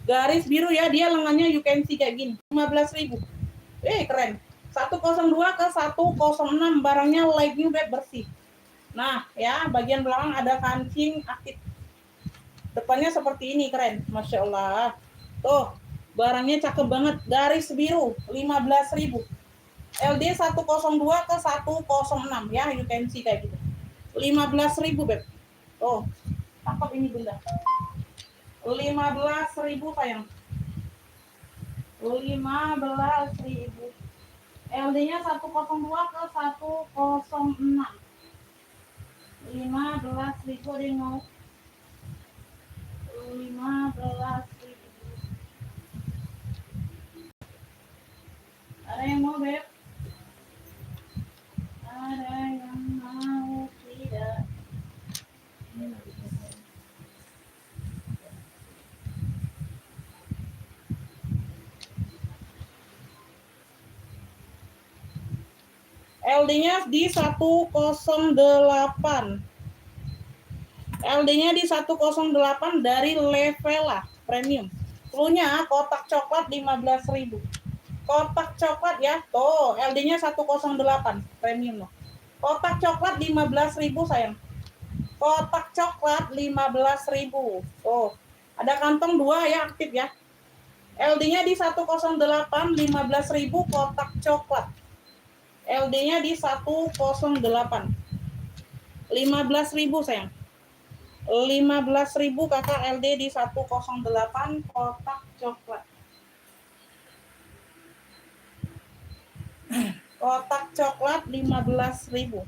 Garis biru ya, dia lengannya you can see kayak gini. 15.000. Keren. 102 ke 106, barangnya light new, Beb, bersih. Nah, ya, bagian belakang ada kancing aktif. Depannya seperti ini, keren. Masya Allah. Tuh, barangnya cakep banget. Garis biru, 15.000. LD 102 ke 106 ya, you can see kayak gitu. 15.000, Beb. Tuh, cakep ini bunda. 15.000 sayang. 15.000. LD-nya 102 ke 106. 15.000 ada yang mau? 15.000. Ada yang mau, Beb? Ada yang mau tidak? LD-nya di 108. LD-nya di 108 dari Levela Premium. Cluenya kotak coklat 15.000. Kotak coklat ya. Tuh, LD-nya 108 Premium loh. Kotak coklat 15.000 sayang. Kotak coklat 15.000. Tuh, ada kantong 2 ya aktif ya. LD-nya di 108 15.000 kotak coklat. LD-nya di 108. 15.000 sayang. 15.000 kakak LD di 108 kotak coklat. Kotak coklat 15.000.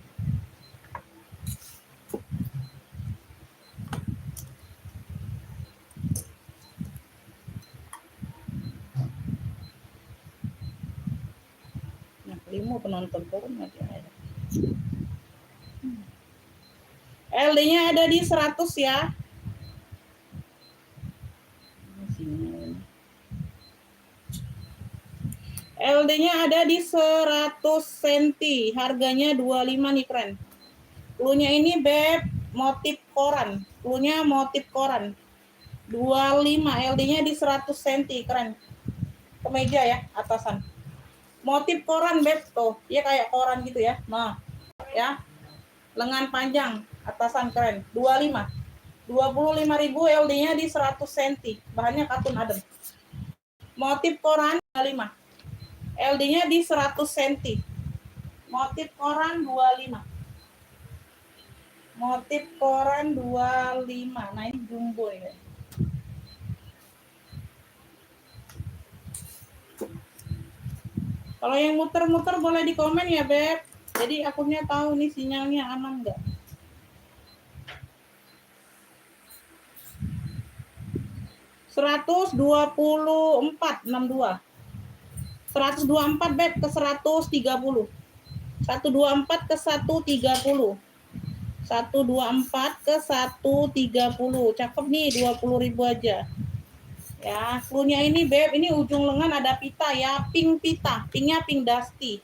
Nah, 5 penonton turun aja ada. LD-nya ada di 100 ya. LD-nya ada di 100 cm. Harganya 25 nih, keren. Cluenya ini Beb motif koran. Cluenya motif koran. 25, LD-nya di 100 cm, keren. Kemeja ya, atasan. Motif koran, Beb, tuh. Dia kayak koran gitu ya. Nah, ya. Lengan panjang, atasan keren. 25. 25.000, LD-nya di 100 cm. Bahannya katun adem. Motif koran 25. LD-nya di 100 cm. Motif koran 25. Motif koran 25. Nah, ini jumbo ya. Kalau yang muter-muter boleh di komen ya, Beb. Jadi akunnya tahu nih sinyalnya aman enggak. Seratus 24 62. 124 Beb ke 130. 124 ke 130. 124 ke 130. Cakep nih, 20.000 aja. Ya, cluenya ini Beb, ini ujung lengan ada pita ya, pink pita. Pinknya pink dusty.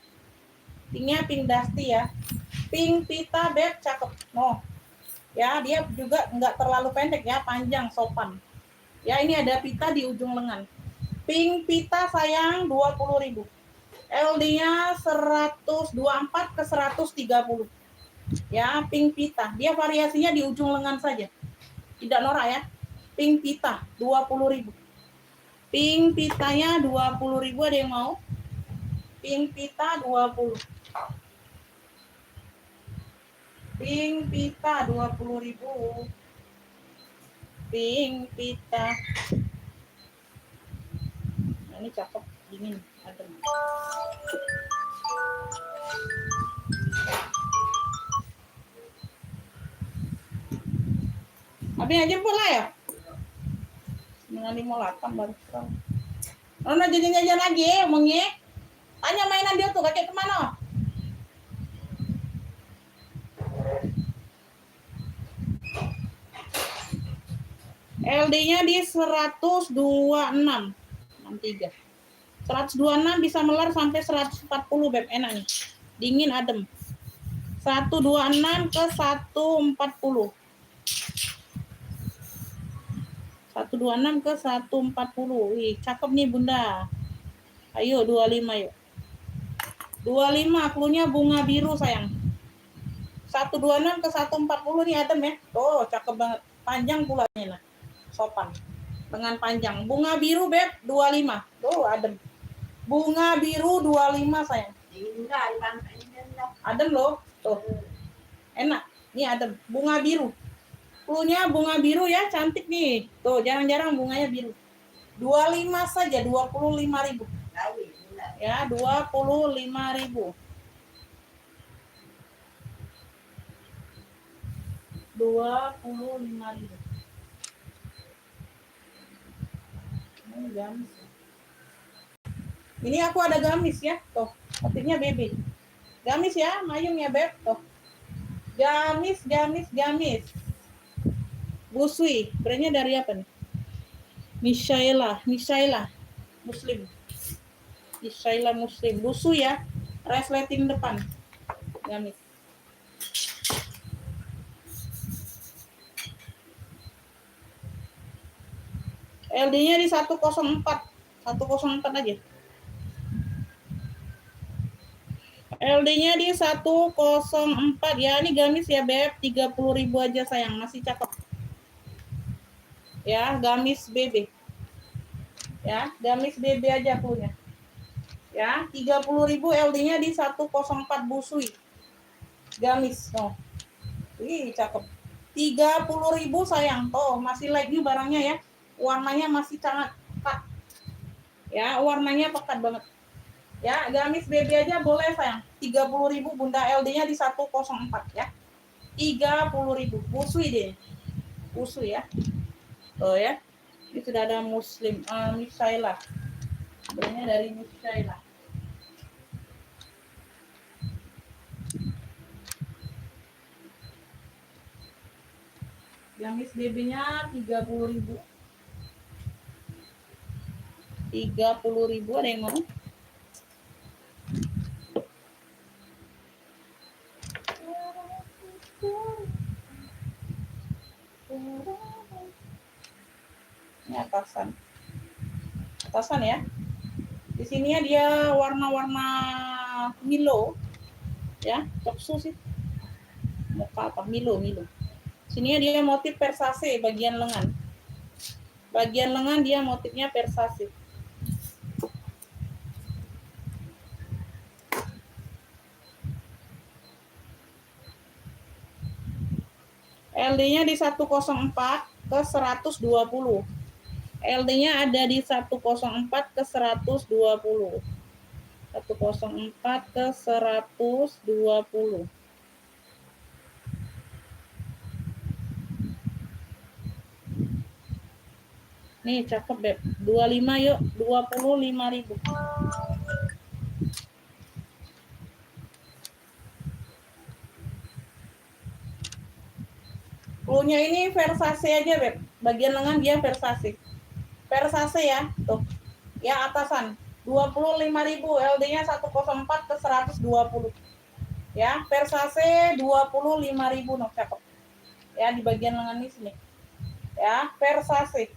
Pinknya pink dusty ya. Pink pita Beb, cakep. Oh. Ya, dia juga nggak terlalu pendek ya, panjang, sopan. Ya, ini ada pita di ujung lengan. Pink pita sayang 20.000. LD-nya 124 ke 130. Ya, pink pita. Dia variasinya di ujung lengan saja. Tidak norak ya. Pink pita 20.000. Pink pitanya 20.000, ada yang mau? Pink pita 20. Pink pita 20.000. Pink pita. Nah, ini cakep, dingin, adem. Abis aja pula ya? 9.58 baru. Nona jajan-jajan lagi, omongnya. Tanya mainan dia tuh, kakek kemana? LD-nya di 126. 63. 126 bisa melar sampai 140, Beb. Enak nih. Dingin, adem. 126 ke 140. 126 ke 140. Wih, cakep nih, Bunda. Ayo 25 yuk. 25 cluenya bunga biru sayang. 126 ke 140 nih adem ya. Tuh, cakep banget. Panjang pula nih nah. Sopan. Dengan panjang. Bunga biru Beb 25. Tuh, adem. Bunga biru 25 sayang. Adem loh. Tuh. Enak. Nih adem. Bunga biru. Cluenya bunga biru ya, cantik nih. Tuh, jarang-jarang bunganya biru. 25 saja, 25.000. Ya, 25.000. 25.000. Ini gamis. Ini aku ada gamis ya, tuh. Motifnya bebe. Gamis ya, mayung ya Beb, tuh. Gamis, gamis, gamis. Busui, brandnya dari apa nih? Misaela Muslim. Misaela Muslim. Busui ya, resleting depan. Gamis. LD-nya di 104. 104 aja. LD-nya di 104 ya, ini gamis ya Beb, 30.000 aja sayang, masih cakep. Ya, gamis BB. Ya, gamis BB aja punya. Ya, 30.000 LD-nya di 104 busui. Gamis, oh. Ih, cakep. 30.000 sayang. Oh, masih lagi barangnya ya. Warnanya masih sangat pekat. Ya, warnanya pekat banget. Ya, gamis baby aja boleh sayang. 30.000 Bunda, LD-nya di 104 ya. 30.000. Busui deh. Busui ya. Oh ya. Ini sudah ada Muslim Misaela. Sebenarnya dari Misaela. Gamis baby-nya 30.000. 30.000 ada yang mau? Ini atasan ya. Di sini ya dia warna-warna Milo ya, coksu sih. Muka apa? Milo. Sini ya dia motif persase bagian lengan. Bagian lengan dia motifnya persase. LD-nya di 104 ke 120. LD-nya ada di 104 ke 120. 104 ke 120. Nih cakep Beb. 25 yuk, 25.000. Cluenya ini Versace aja Beb. Bagian lengan dia Versace. Versace ya, tuh. Ya atasan. 25.000, LD-nya 104 ke 120. Ya, Versace 25.000 noh, cakep. Ya, di bagian lengan ini sini. Ya, Versace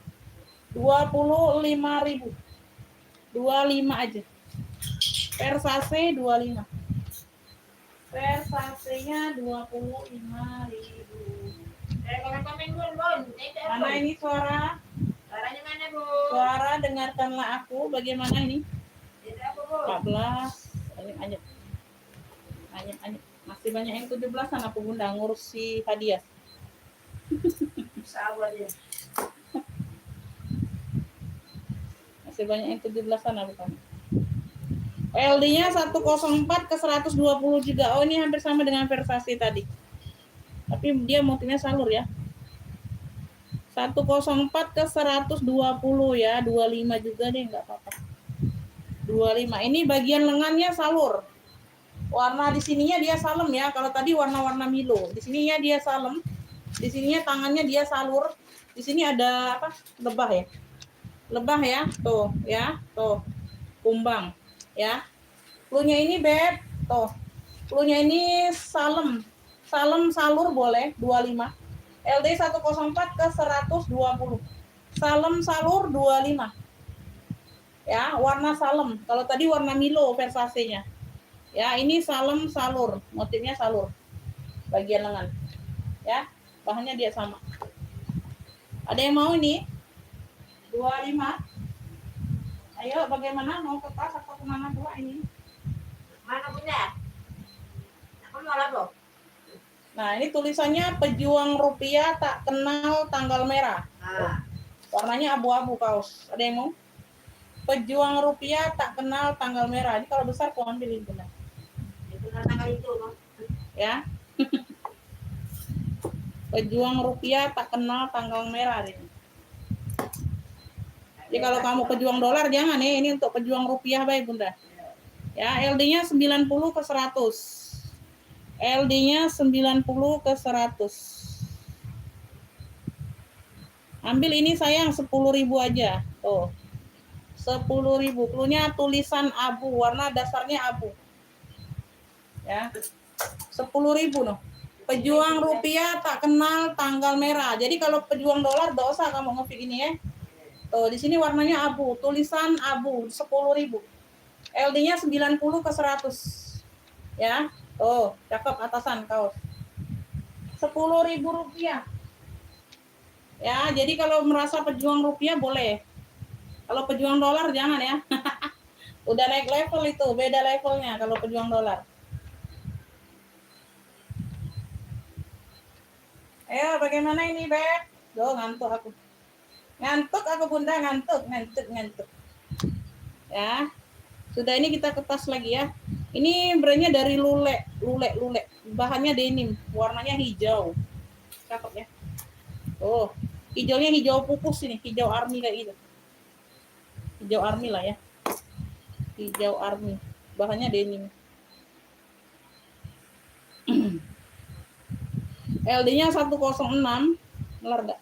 25.000. 25 aja. Versace 25. Versace-nya 25.000. Komen dulu, Bun. Mana ini suara? Suaranya mana, Bu? Suara dengarkanlah aku. Bagaimana ini? Itu apa, Bu? 14. Anyep. Masih banyak yang 17-an aku Bunda ngurus si hadiah. Sabar ya. Masih banyak yang 17-an aku kan. LD-nya 104 ke 120 juga. Oh, ini hampir sama dengan Versace tadi. Tapi dia motifnya salur ya. 104 ke 120 ya. 25 juga deh, enggak apa-apa. 25. Ini bagian lengannya salur. Warna di sininya dia salem ya. Kalau tadi warna-warna Milo. Di sininya dia salem. Di sininya tangannya dia salur. Di sini ada apa? Lebah ya. Lebah ya. Tuh, ya. Tuh. Kumbang, ya. Cluenya ini beb. Tuh. Cluenya ini salem. Salem salur boleh 25. LD 104 ke 120. Salem salur 25. Ya, warna salem. Kalau tadi warna Milo Versace-nya. Ya, ini salem salur, motifnya salur. Bagian lengan. Ya, bahannya dia sama. Ada yang mau ini? 25. Ayo, bagaimana? Mau ke tas atau kemana pula ini? Mana, Bunda? Aku mau lah, Bu. Nah, ini tulisannya pejuang rupiah tak kenal tanggal merah. Nah, Warnanya abu-abu kaos. Ada yang mau? Pejuang rupiah tak kenal tanggal merah. Ini kalau besar aku ambil ini benar. itu tanggal itu, Bu. Ya. Pejuang rupiah tak kenal tanggal merah ini. Jadi kalau kamu pejuang dolar jangan ya, ini untuk pejuang rupiah baik Bunda. Ya, LD-nya 90 ke 100. LD-nya 90 ke 100. Ambil ini sayang 10.000 aja. Tuh. 10.000. Cluenya tulisan abu, warna dasarnya abu. Ya. 10.000 noh. Pejuang rupiah tak kenal tanggal merah. Jadi kalau pejuang dolar dosa kamu ngepik ini ya. Tuh, di sini warnanya abu, tulisan abu 10.000. LD-nya 90 ke 100. Ya. Tuh, cakep atasan kaos. 10.000 rupiah. Ya, jadi kalau merasa pejuang rupiah boleh. Kalau pejuang dolar jangan ya. Udah naik level itu, beda levelnya kalau pejuang dolar. Ayo, bagaimana ini, Beb? Duh, ngantuk aku. Ngantuk aku, Bunda, ngantuk. Ya. Sudah, ini kita ke tas lagi ya. Ini brandnya dari Lule. Bahannya denim, warnanya hijau. Cakep ya. Oh, hijaunya hijau pupus ini, hijau army kayak gitu. Hijau army lah ya. Hijau army. Bahannya denim. LD-nya 106, melar enggak?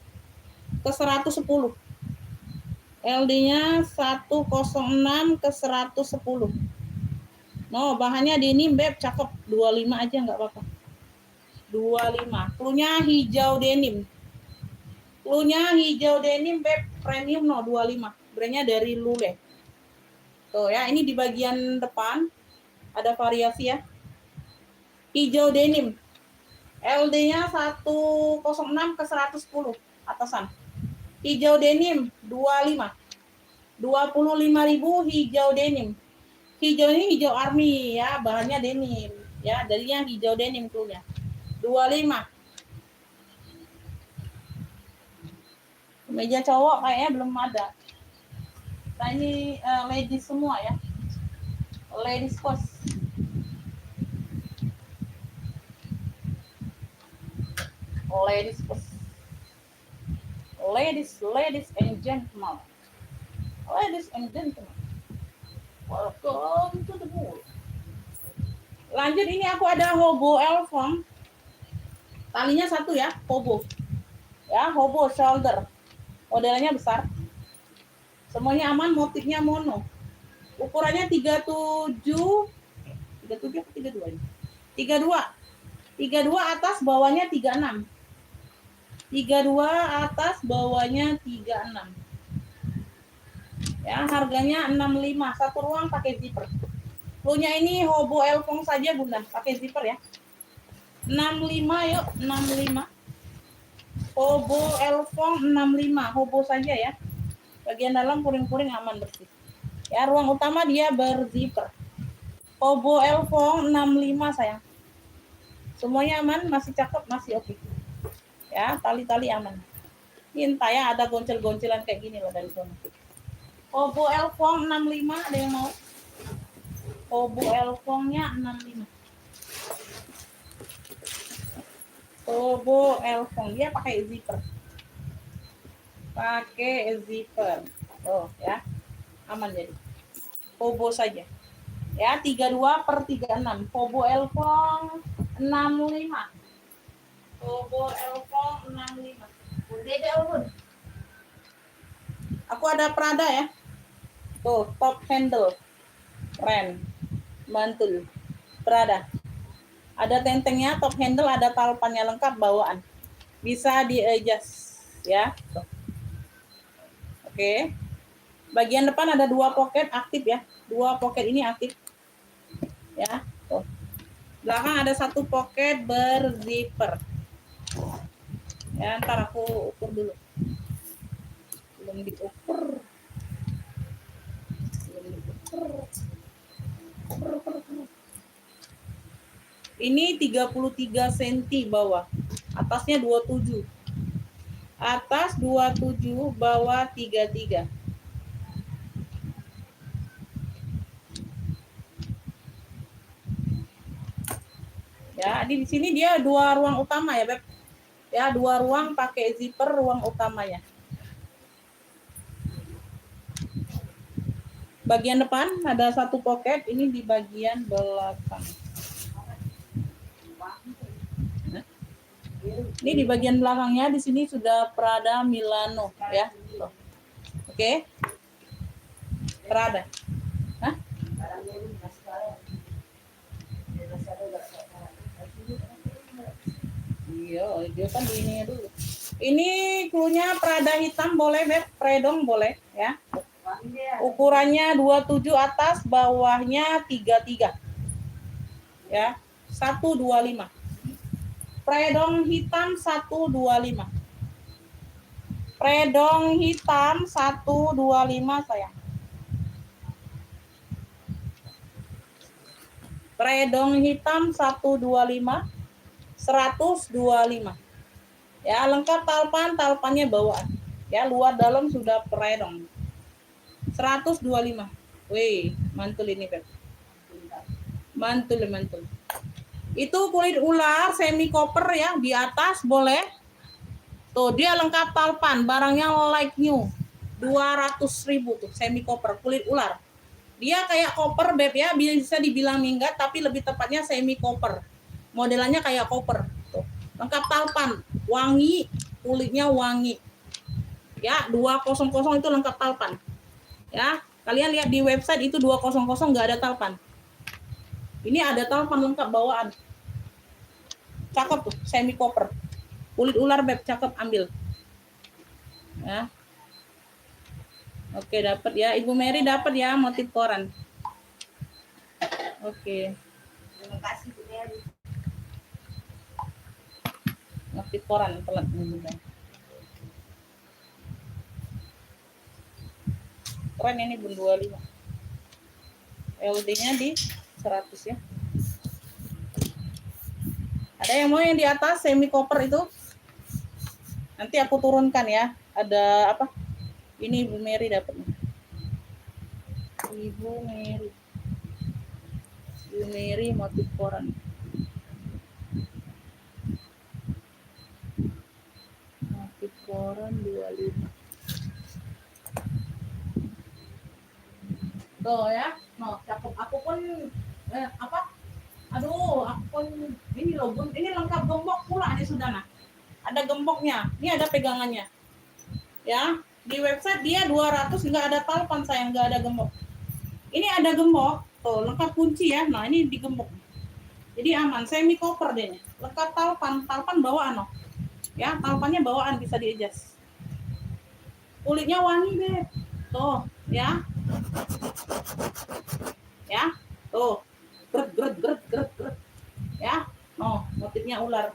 Ke 110. LD-nya 106 ke 110. No, bahannya denim, Beb, cakep. 25 aja enggak apa-apa. 25. Cluenya hijau denim. Cluenya hijau denim, Beb, premium no 25. Brandnya dari Lule. Tuh ya, ini di bagian depan ada variasi ya. Hijau denim. LD-nya 106 ke 110 atasan. Hijau denim 25. 25.000 hijau denim. Hijau ini hijau army ya, bahannya denim. Ya, jadinya hijau denim cluenya. 25. Meja cowok kayaknya belum ada. Nah, ini ladies semua ya. Ladies first. Ladies first. Ladies and gentlemen. Ladies and gentlemen. Welcome to the world. Lanjut, ini aku ada hobo elfon. Talinya satu ya, hobo. Ya, hobo shoulder. Modelnya besar. Semuanya aman, motifnya mono. Ukurannya 37 apa 32 ini? 32 atas, bawahnya 36. 32 atas, bawahnya 36. Ya, harganya 65. Satu ruang pakai zipper. Punya ini Hobo Elfong saja Bunda, pakai zipper ya. 65 yuk, 65. Hobo Elfong 65, Hobo saja ya. Bagian dalam puring-puring aman bersih. Ya, ruang utama dia berzipper. Hobo Elfong 65 sayang. Semuanya aman, masih cakep, masih oke. Ya, tali-tali aman. Ini entah ya, ada goncel-goncelan kayak gini loh dari sana. Hobo Elfong 65, ada yang mau? Hobo Elfongnya 65. Hobo Elfong, dia pakai zipper. Pakai zipper. Oh ya, aman jadi. Hobo saja. Ya, 32/36. Hobo Elfong 65. Hobo Elfong 65. Beda Bun. Aku ada Prada ya. Tuh, top handle. Keren. Mantul. Prada. Ada tentengnya, top handle, ada talpannya lengkap bawaan. Bisa di-adjust ya. Tuh. Oke. Bagian depan ada 2 pocket aktif ya. 2 pocket ini aktif. Ya. Tuh. Belakang ada 1 pocket berzipper. Ya, ntar aku ukur dulu. Belum diukur. Ini 33 cm bawah. Atasnya 27. Atas 27, bawah 33. Ya, di sini dia 2 ruang utama ya, Beb. Ya, 2 ruang pakai zipper ruang utamanya. Bagian depan ada 1 pocket, ini di bagian belakang. Ini di bagian belakangnya, di sini sudah Prada Milano ya. Tuh. Oke. Prada. Hah? Iya, dia kan ini dulu. Ini cluenya Prada hitam boleh, Beb. Predong boleh ya. Ukurannya 27 atas, bawahnya 33. Ya, 125. Predong hitam 125. Predong hitam 125 sayang. Predong hitam 125. 125. Ya, lengkap talpannya bawaan. Ya, luar dalam sudah predong. 125. Wih, mantul ini, Beb. Mantul. Itu kulit ular semi koper ya, di atas boleh. Tuh, dia lengkap talpan, barangnya like new. 200.000 tuh, semi koper, kulit ular. Dia kayak koper, Beb ya, bisa dibilang minggat, tapi lebih tepatnya semi koper. Modelannya kayak koper. Tuh, lengkap talpan, wangi, kulitnya wangi. Ya, 200 itu lengkap talpan. Ya, kalian lihat di website itu 200 nggak ada talpan. Ini ada talpan lengkap bawaan. Cakep tuh, semi koper. Kulit ular, Beb, cakep, ambil. Ya. Oke, dapat ya. Ibu Mary dapat ya motif koran. Oke. Terima kasih Bu Mary. Motif koran telat Bunda. Keren ini Bun 25. LD-nya di 100 ya. Ada yang mau yang di atas semi koper itu? Nanti aku turunkan ya. Ada apa? Ini Ibu Mary dapat. Ibu Mary motif koran. Motif koran 25. Tuh ya. No, cakep. Aku pun apa? Aduh, aku pun ini loh Bun, ini lengkap gembok pula nih Sudana. Ada gemboknya, ini ada pegangannya. Ya, di website dia 200 nggak ada talpan sayang, nggak ada gembok. Ini ada gembok, tuh lengkap kunci ya. Nah ini digembok. Jadi aman, semi koper deh. Lengkap talpan bawaan loh. Ya, talpannya bawaan bisa di-adjust. Kulitnya wangi, Beb. Tuh, ya. Ya. Tuh. Gret gret gret gret gret. Ya. Oh, motifnya ular.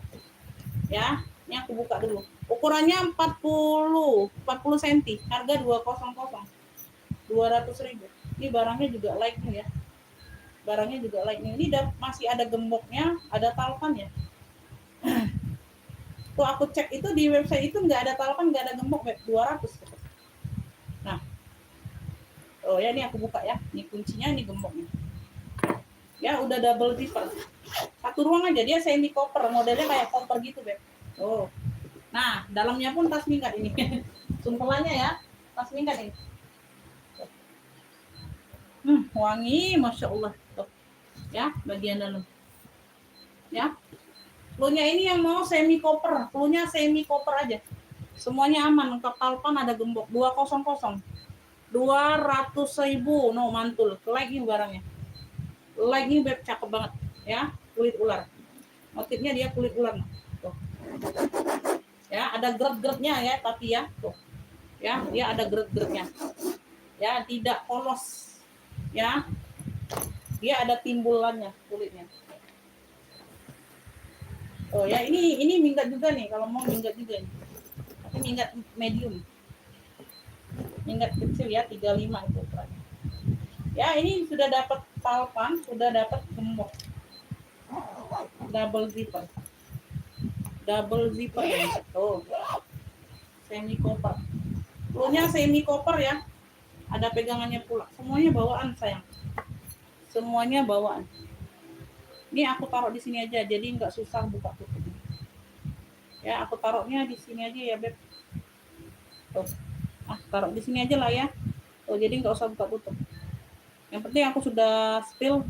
Ya. Ini aku buka dulu. Ukurannya 40 cm, harga 200. 200.000. Ini barangnya juga lightning ya. Barangnya juga lightning. Ini masih ada gemboknya, ada talpannya. Tuh aku cek itu di website itu nggak ada talpan, nggak ada gembok, 200. Nah, oh ya ini aku buka ya. Ini kuncinya, ini gemboknya. Ya udah double zipper. Satu ruang aja, dia semi koper, modelnya kayak koper gitu, Beb. Oh. Nah, dalamnya pun tas minggat ini. Sumpelannya ya, tas minggat ini. Wangi, masya Allah. Tuh. Ya, bagian dalam. Ya. Cluenya ini yang mau semi koper, cluenya semi koper aja. Semuanya aman, lengkap talpan, ada gembok 200. 200.000, no mantul. Like ini barangnya. Like ini Beb, cakep banget ya, kulit ular. Motifnya dia kulit ular. Tuh. Ya, ada gret-gretnya ya, tapi ya, tuh. Ya, dia ada gret-gretnya. Ya, tidak polos. Ya. Dia ada timbulannya kulitnya. Oh ya, ini minggat juga nih, kalau mau minggat juga nih. Tapi minggat medium. Minggat kecil ya, 35 itu ukurannya. Ya, ini sudah dapat talpan, sudah dapat gembok. Double zipper. Double zipper ya. Oh. Semi koper. Cluenya semi koper ya. Ada pegangannya pula. Semuanya bawaan sayang. Semuanya bawaan. Ini aku taruh di sini aja, jadi nggak susah buka tutup. Ya, aku taruhnya di sini aja ya, Beb. Tuh. Taruh di sini aja lah ya. Tuh, jadi nggak usah buka tutup. Yang penting aku sudah spill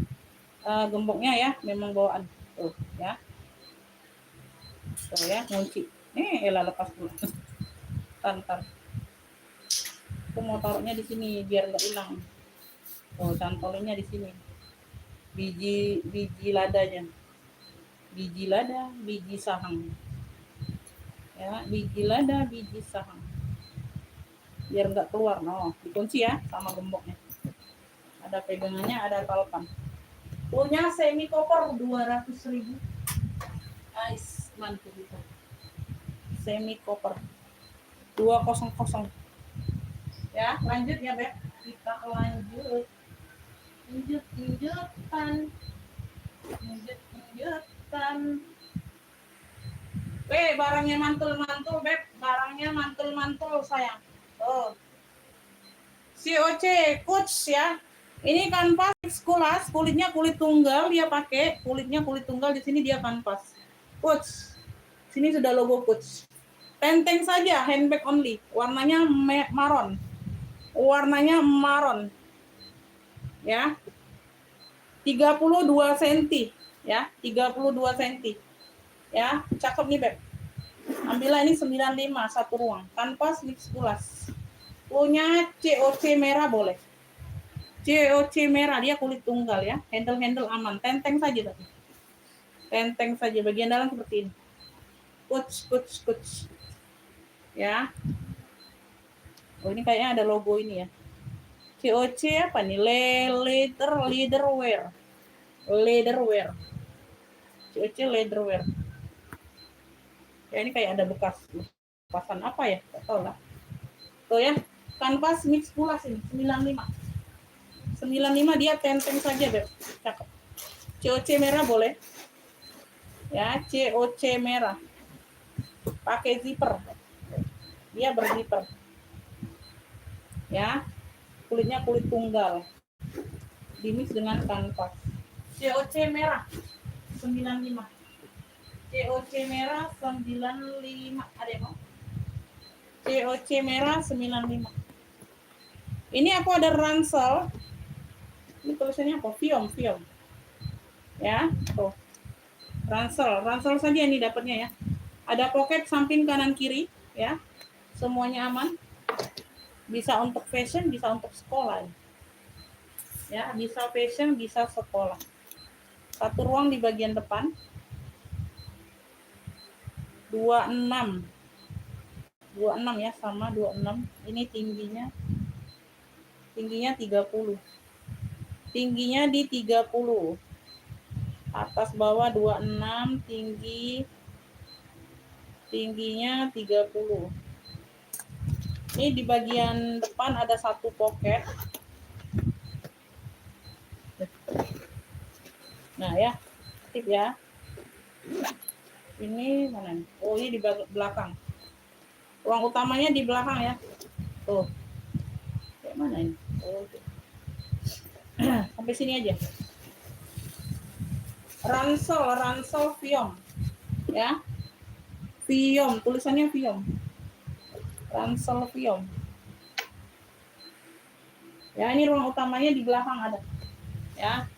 gemboknya ya, memang bawaan. Tuh, ya. Tuh ya, kunci. Elah lepas pula. Tantar. Aku mau taruhnya di sini biar nggak hilang. Oh, cantolnya di sini. Biji ladanya. Biji lada, biji sahang. Ya, biji lada, biji sahang. Biar nggak keluar, no. Dikunci ya sama gemboknya. Ada pegangannya, ada talpan. Punya semi koper 200.000. Nice, mantap itu. Semi koper 200. Ya, lanjut ya, Beb. Kita lanjut. Lanjutan. Barangnya mantul-mantul, Beb. Barangnya mantul-mantul, sayang. Oh. COC Coach ya. Ini kanvas Skulas, kulitnya kulit tunggal dia pakai, kulitnya kulit tunggal, di sini dia kanvas. Coach. Sini sudah logo Coach. Tenteng saja, handbag only. Warnanya maron. Warnanya maron. Ya. 32 cm ya, 32 cm. Ya, cakep nih, Beb. Ambillah ini 95 satu ruang. Kanvas mix Skulas. Punya COC merah boleh. COC merah, dia kulit tunggal ya. Handle aman, tenteng saja tadi. Tenteng saja, bagian dalam seperti ini. Coach. Ya. Oh, ini kayaknya ada logo ini ya. COC apa nih? Leatherwear. COC leatherwear. Ya, ini kayak ada bekasan apa ya? Enggak tahu lah. Tuh ya. Kanvas mix Skulas ini 95. 95 dia tenteng saja, Beb. Cakep. COC merah boleh. Ya, COC merah. Pakai zipper. Dia berzipper. Ya. Kulitnya kulit tunggal. Dimix dengan kanvas. COC merah 95. COC merah 95. Ada yang mau? COC merah 95. Ini aku ada ransel. Ini tulisannya apa? Fiom. Ya, tuh. Ransel saja ini dapatnya ya. Ada pocket samping kanan kiri ya. Semuanya aman. Bisa untuk fashion, bisa untuk sekolah. Ya, bisa fashion, bisa sekolah. Satu ruang di bagian depan. 26 ya, sama 26. Ini tingginya 30. Tingginya di 30. Atas bawah 26, tingginya 30. Ini di bagian depan ada satu pocket. Nah ya, tip ya. Ini mana nih? Oh, ini di belakang. Ruang utamanya di belakang ya. Tuh. Kayak mana ini? Oh, sampai sini aja. Ransel Viom. Ya. Viom, tulisannya Viom. Ransel Viom. Ya, ini ruang utamanya di belakang ada. Ya.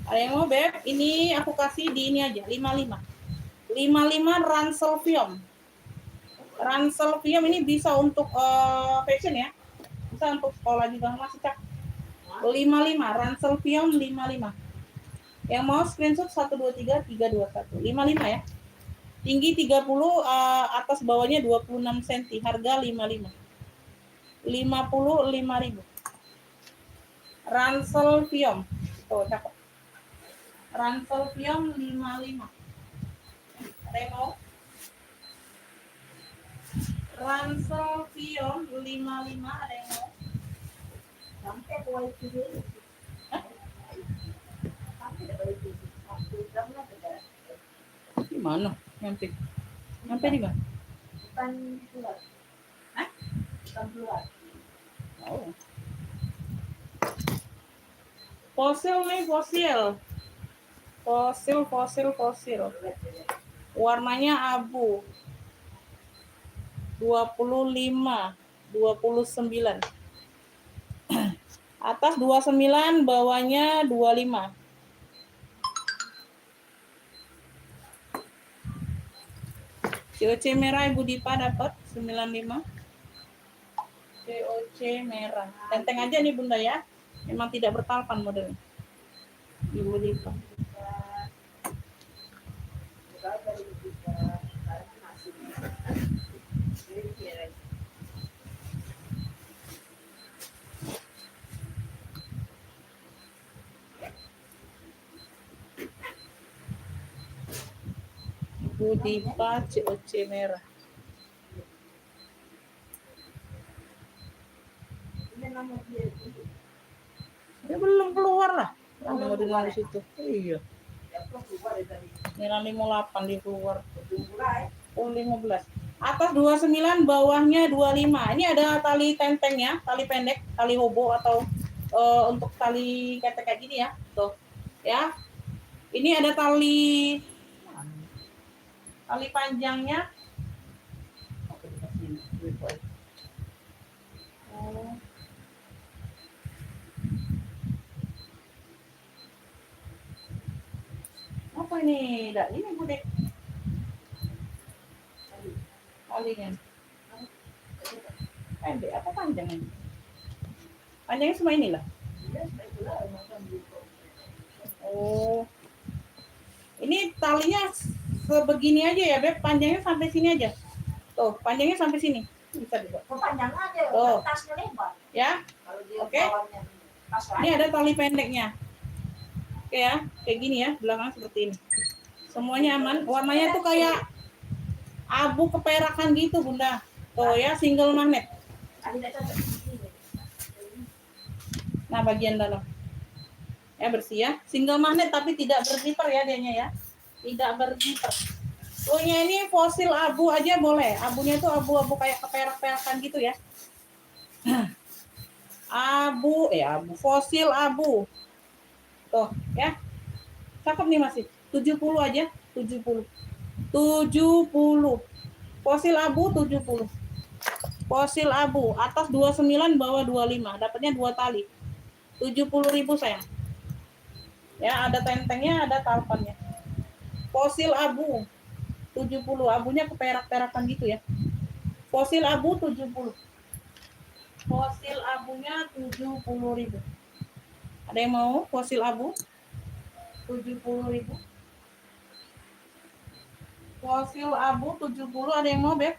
Ada yang mau, Beb? Ini aku kasih di ini aja, 55. 55 Ransel Viom. Ransel Viom ini bisa untuk fashion ya. Bisa untuk sekolah juga masih cak. 55 Ransel Viom 55. Yang mau screenshot 123 321. 55 ya. Tinggi 30, atas bawahnya 26 cm, harga 55. 55.000. Ransel Viom. Tuh, cakep. Ransel Viom 55. Ada yang mau? Ransel Viom 55, ada yang mau? Sampai kuali TV. Sampai dah kuali TV. Aku jam lah tidak. Di mana? Nyampe di mana? Bukan keluar. Hah? Bukan keluar. Oh. Fosil nih, fosil. Warnanya abu. 25, 29. Atas 29, bawahnya 25. COC merah Ibu Dipa dapat 95. COC merah. Tenteng aja nih Bunda ya. Memang tidak bertalpan modelnya. Ibu Dipa. Ibu Dipa COC merah. Ya belum keluar lah. Mau dengar di situ. Iya. Merah 58 di keluar. Oh 15. Atas 29, bawahnya 25. Ini ada tali tentengnya, tali pendek, tali hobo atau untuk tali ketek kayak gini ya. Tuh. Ya. Ini ada tali panjangnya. Oh. Apa ini? Ini Budek. Talinya. Pendek apa panjangnya? Panjangnya semua inilah. Oh. Ini talinya sebegini aja ya, Beb. Panjangnya sampai sini aja. Tuh, panjangnya sampai sini. Bisa juga. Panjang aja, tuh. tasnya lebar. Ya. Oke. Ini ada tali pendeknya. Oke ya, kayak gini ya, belakang seperti ini. Semuanya aman. Warnanya tuh kayak abu keperakan gitu, Bunda. Tuh ya, single magnet. Nah, bagian dalam. Ya, bersih ya. Single magnet tapi tidak berzipper ya dianya ya. Tidak berzipper. Tuhnya ini fosil abu aja boleh. Abunya tuh abu-abu kayak keperak-perakan gitu ya. Abu fosil abu. Tuh, ya. Cakep nih masih. 70 aja, 70. 70. Fosil abu 70. Fosil abu atas 29, bawah 25. Dapatnya 2 tali. 70.000 sayang. Ya, ada tentengnya, ada talpannya. Fosil abu 70. Abunya keperak-perakan gitu ya. Fosil abu 70. Fosil abunya 70.000. Ada yang mau fosil abu? 70.000. Fosil abu 70, ada yang mau, Beb?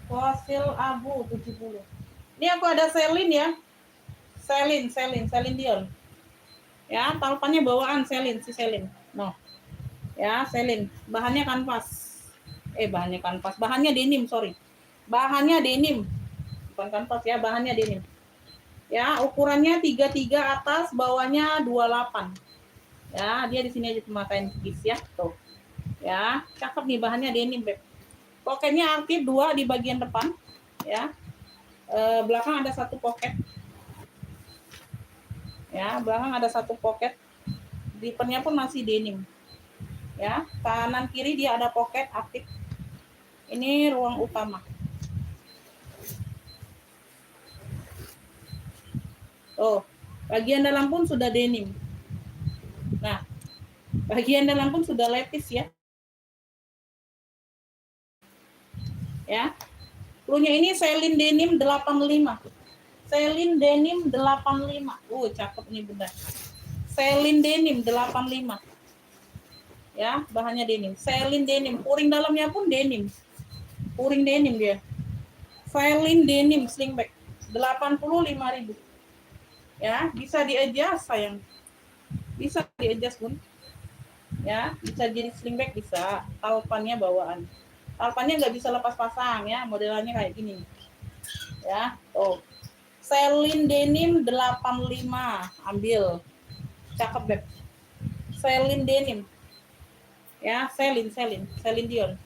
Fosil abu 70. Ini aku ada Selin ya. Selin Dion. Ya, talpannya bawaan Selin, si Selin. No. Ya, Selin. Bahannya kanvas. Bahannya denim, sorry. Bahannya denim. Bukan kanvas ya, bahannya denim. Ya, ukurannya 33 atas, bawahnya 28. Ya, dia di sini aja pematain gis ya, tuh. Ya, cakep nih, bahannya denim, Beb. Poketnya aktif 2 di bagian depan, ya. Belakang ada 1 poket. Ya, belakang ada 1 poket. Zippernya pun masih denim. Ya, kanan kiri dia ada poket aktif. Ini ruang utama. Oh, bagian dalam pun sudah denim. Nah, bagian dalam pun sudah lepis ya. Ya. Krunya ini Selin denim 85. Selin denim 85. Cakep nih Bunda. Selin denim 85. Ya, bahannya denim. Selin denim, puring dalamnya pun denim. Puring denim dia. Selin denim slingback 85.000. Ya, bisa di-adjust sayang. Bisa di-adjust Bun. Ya, bisa jadi slingback bisa. Talpannya bawaan. Talpannya nggak bisa lepas pasang ya, modelannya kayak gini. Ya, tuh. Selin denim 85, ambil. Cakep, Beb. Selin denim. Ya, Selin Dion.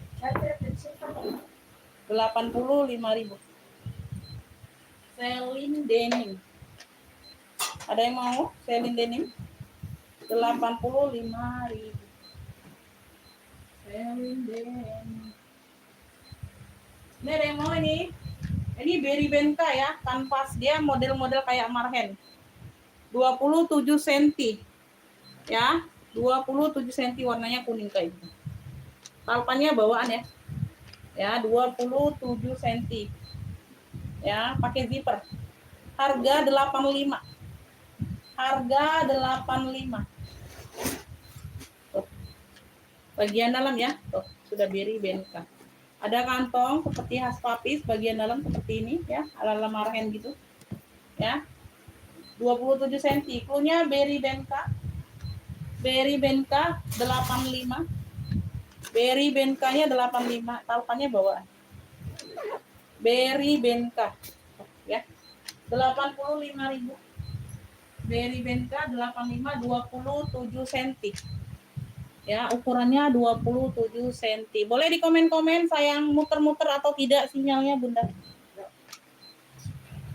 85.000. Selin denim. Ada yang mau Selin denim? 85.000. Selin denim. Ini ada yang mau ini? Ini Berry Benka ya, kanvas dia model-model kayak Marhen. 27 cm. Ya, 27 cm warnanya kuning kayak gitu. Talpannya bawaan ya. Ya, 27 cm. Ya, pakai zipper. Harga 85. Harga 85. Tuh. Bagian dalam ya. Tuh, sudah Berry Benka. Ada kantong seperti khas papis, bagian dalam seperti ini ya, ala-ala Marhen gitu. Ya. 27 cm. Klunya Berry Benka. Berry Benka 85. Berry Benka-nya 85, talpannya bawaan. Berry Benka. Ya. 85.000. Berry Benka 85 27 cm. Ya, ukurannya 27 cm. Boleh di komen-komen sayang muter-muter atau tidak sinyalnya, Bunda.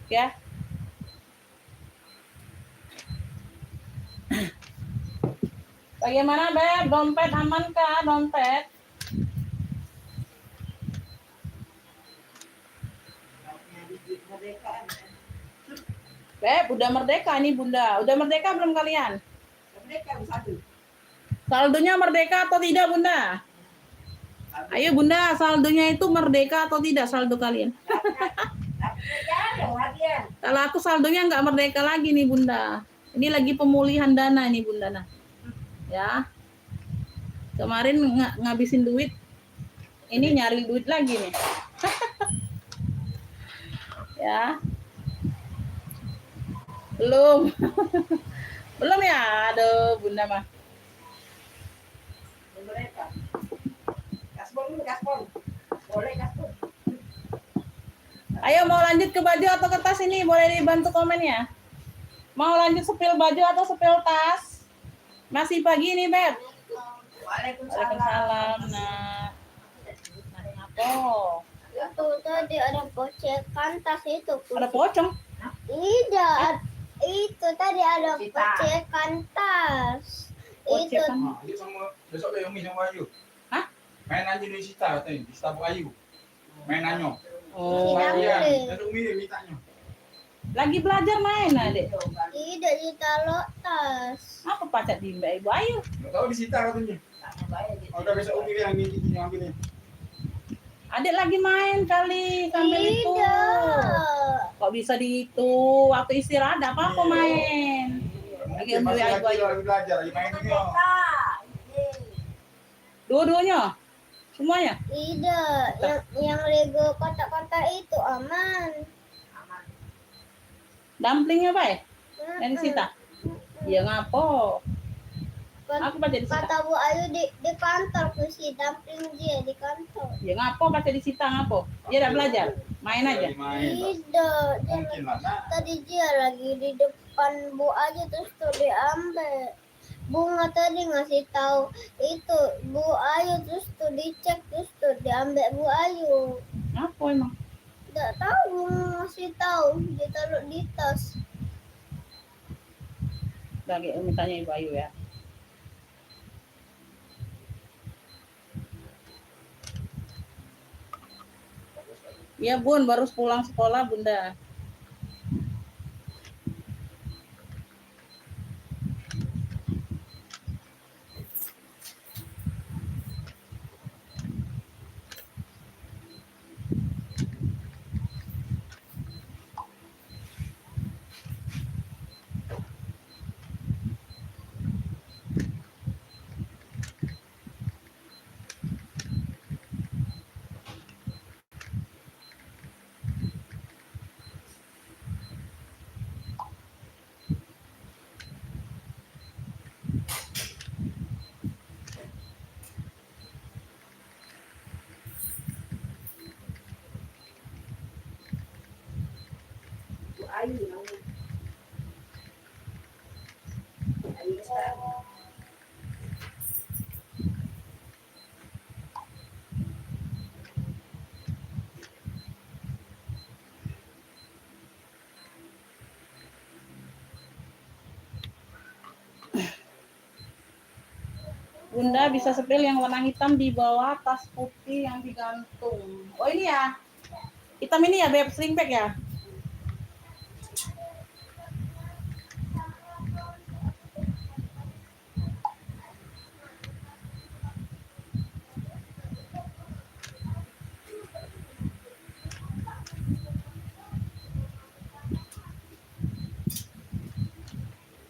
Ya. Bagaimana, Beb? Dompet aman kah? Dompet? Beb, udah merdeka nih, Bunda. Udah merdeka belum kalian? Merdeka satu. Saldonya merdeka atau tidak, Bunda? Ayo, Bunda, saldonya itu merdeka atau tidak saldo kalian? Kalau aku saldonya nggak merdeka lagi nih, Bunda. Ini lagi pemulihan dana nih, Bunda. Nah, ya. Kemarin ngabisin duit. Ini nyari duit lagi nih. Ya. Belum. Belum ya? Aduh, Bunda mah. Gaspol. Boleh gaspol. Ayo mau lanjut ke baju atau ke tas ini? Boleh dibantu komen ya. Mau lanjut sepil baju atau sepil tas? Masih pagi nih, Beb. Waalaikumsalam. Nah, apa? Itu tadi ada pocekan tas itu. Ada pocong? Tidak. Itu tadi ada pocekan tas. Itu. Pocekan. Besok kayak Umi sama Ayu. Hah? Main aja di Sita katanya, di Sita Bu Ayu. Main anyo. Oh, Tidak. Iya, dan Umi mintanya. lagi belajar main, Adek. Tidak ditaruh tas. Apa pacat di Mbak Ibu Ayu? Enggak tahu di Sita katanya. Oh, udah besok Umi yang ngambilnya. Adek lagi main kali sambil itu. Tidak. Kok bisa di itu waktu istirahat apa main? Lagi Masih Mbak Ibu Ayu. lagi belajar, lagi main ini. Dua-duanya? Semuanya? Tidak, yang Lego kotak-kotak itu aman. Aman. Dumplingnya Pak? Yang disita? Ya ngapo? Aku baca disita. Kata Bu Ayu di kantor tuh si dumpling dia di kantor. Ya ngapo baca disita ngapo? Dia tidak belajar, main aja. Tidak, tadi dia lagi di depan Bu Ayu terus tuh diambil. Bunga tadi ngasih tahu itu Bu Ayu terus tuh dicek terus tuh diambil Bu Ayu. Ngapo emang? Tidak tahu Bunga ngasih tahu ditaruh di tas. Lagi Umi tanya Ibu Ayu ya. Iya Bun, baru pulang sekolah Bunda. Bu Ayu namanya. Ayu sekarang. Bunda bisa sepil yang warna hitam di bawah tas putih yang digantung. Oh ini ya? Hitam ini ya Beb, sling bag ya?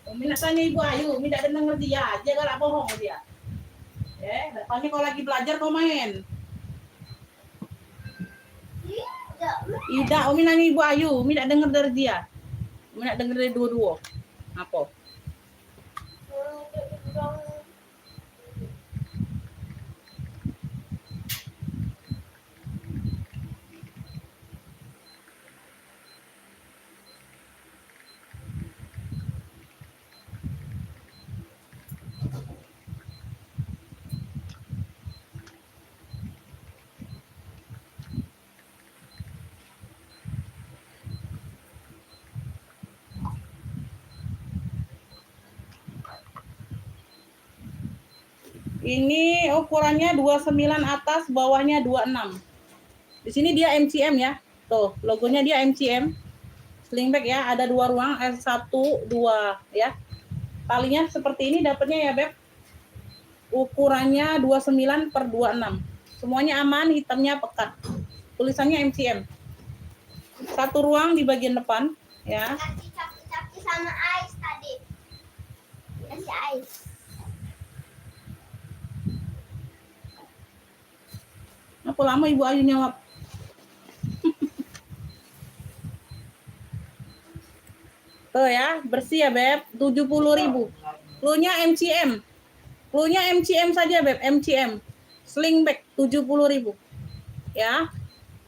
Umi nak tanya Ibu Ayu, Umi tak dengar dia, aja galak bohong dia. Datangnya kalau lagi belajar kau main. Tidak, Umi nanya Ibu Ayu, Umi tak dengar dari dia. Umi tak dengar dari dua-dua. Apa? Ini ukurannya 29 atas, bawahnya 26. Di sini dia MCM ya. Tuh, logonya dia MCM. Sling bag ya, ada 2 ruang, S1, 2 ya. Talinya seperti ini dapatnya ya, Beb. Ukurannya 29 per 26. Semuanya aman, hitamnya pekat. Tulisannya MCM. 1 ruang di bagian depan ya. Kaki sama ais tadi. Kasih ais. Apa lama Ibu Ayu jawab? Tuh ya, bersih ya Beb, 70.000. Cluenya MCM. Cluenya MCM saja Beb, MCM. Sling bag 70.000. Ya.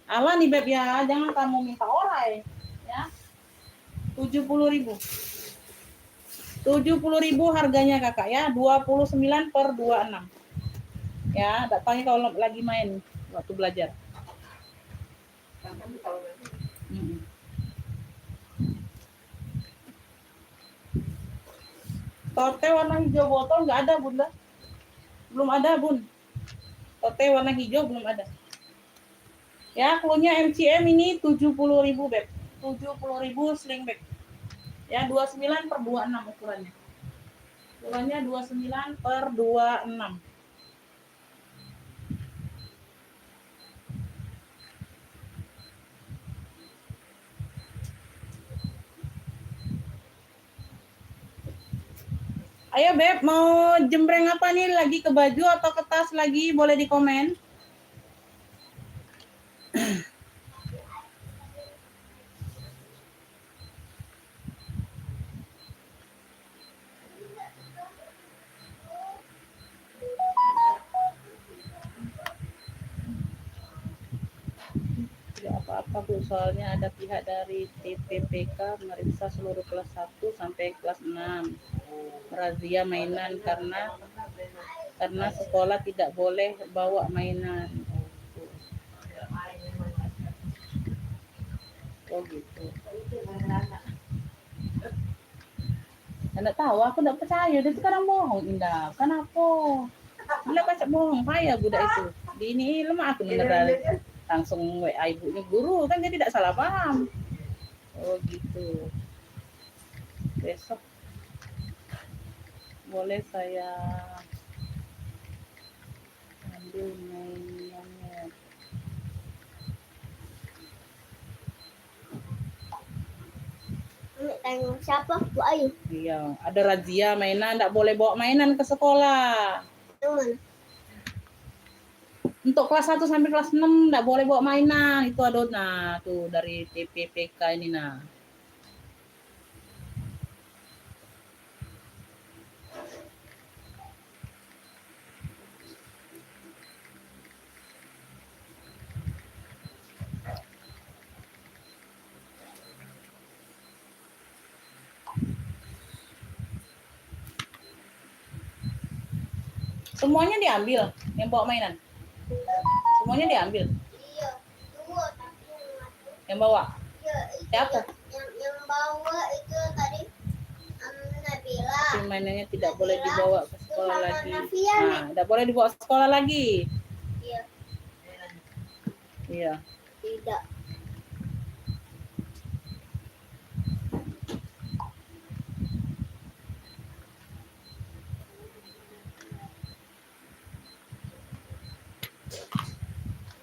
Alah nih Beb ya, jangan kamu minta orai. Ya. 70.000. 70.000 harganya Kakak ya, 29 per 26. Ya, datangnya kalau lagi main waktu belajar. Tote warna hijau botol nggak ada Bunda. Belum ada Bun. Tote warna hijau belum ada. Ya, cluenya MCM ini 70.000 Beb. 70.000 sling bag. Ya, 29 per 26 ukurannya. Ukurannya 29 per 26. Ayo Beb, mau jembreng apa nih? Lagi ke baju atau ke tas lagi? Boleh di komen. Tidak apa-apa Bu, soalnya ada pihak dari TPPK meriksa seluruh kelas 1 sampai kelas 6. Merazia mainan karena sekolah tidak boleh bawa mainan. Oh gitu. Anda tahu, aku tidak percaya. Dia sekarang bohong, Indah. Kenapa? Anda baca bohong, payah budak itu. Di ini lemah aku beneran. Langsung WA ibunya guru, kan dia tidak salah paham. Oh gitu. Besok boleh saya ambil mainannya. Tanya siapa? Bu Ayu. Iya, ada razia mainan, tidak boleh bawa mainan ke sekolah. Yang mana? Untuk kelas 1 sampai kelas 6 tidak boleh bawa mainan. Itu ada nah tuh dari TPPK ini nah. Semuanya diambil yang bawa mainan. Semuanya diambil. Iya, dua tapi Yang bawa. iya, itu Siapa? yang bawa itu tadi Nabila. Si mainannya tidak boleh dibawa ke sekolah Sama lagi. Navia, Nah, tidak boleh dibawa ke sekolah lagi. Iya, Iya. tidak.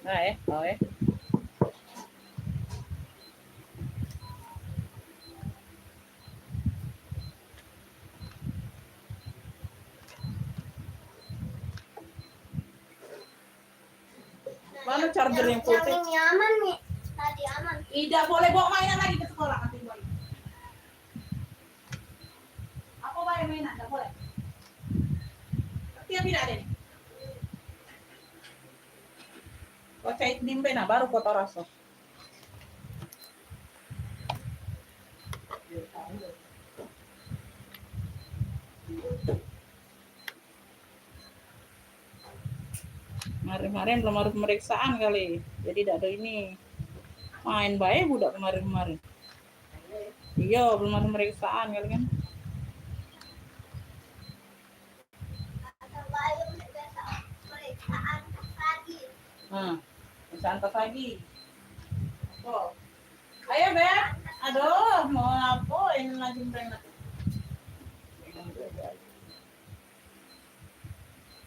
Nah, oh Mana charger yang putih? Yang ini aman nih. Tadi aman. Tidak boleh bawa mainan lagi ke sekolah nanti boy. Apa bawa mainan? Tidak boleh. Tidak ada nih. Kau cait dimpe nah baru kau tahu rasa. Kemarin belum harus pemeriksaan kali, jadi tidak ada ini. Main baik budak kemarin. Iya, belum ada pemeriksaan kali kan. Bisa antar lagi. Oh. Ayo, Beb. Aduh, mau apa? Ini lagi berenang.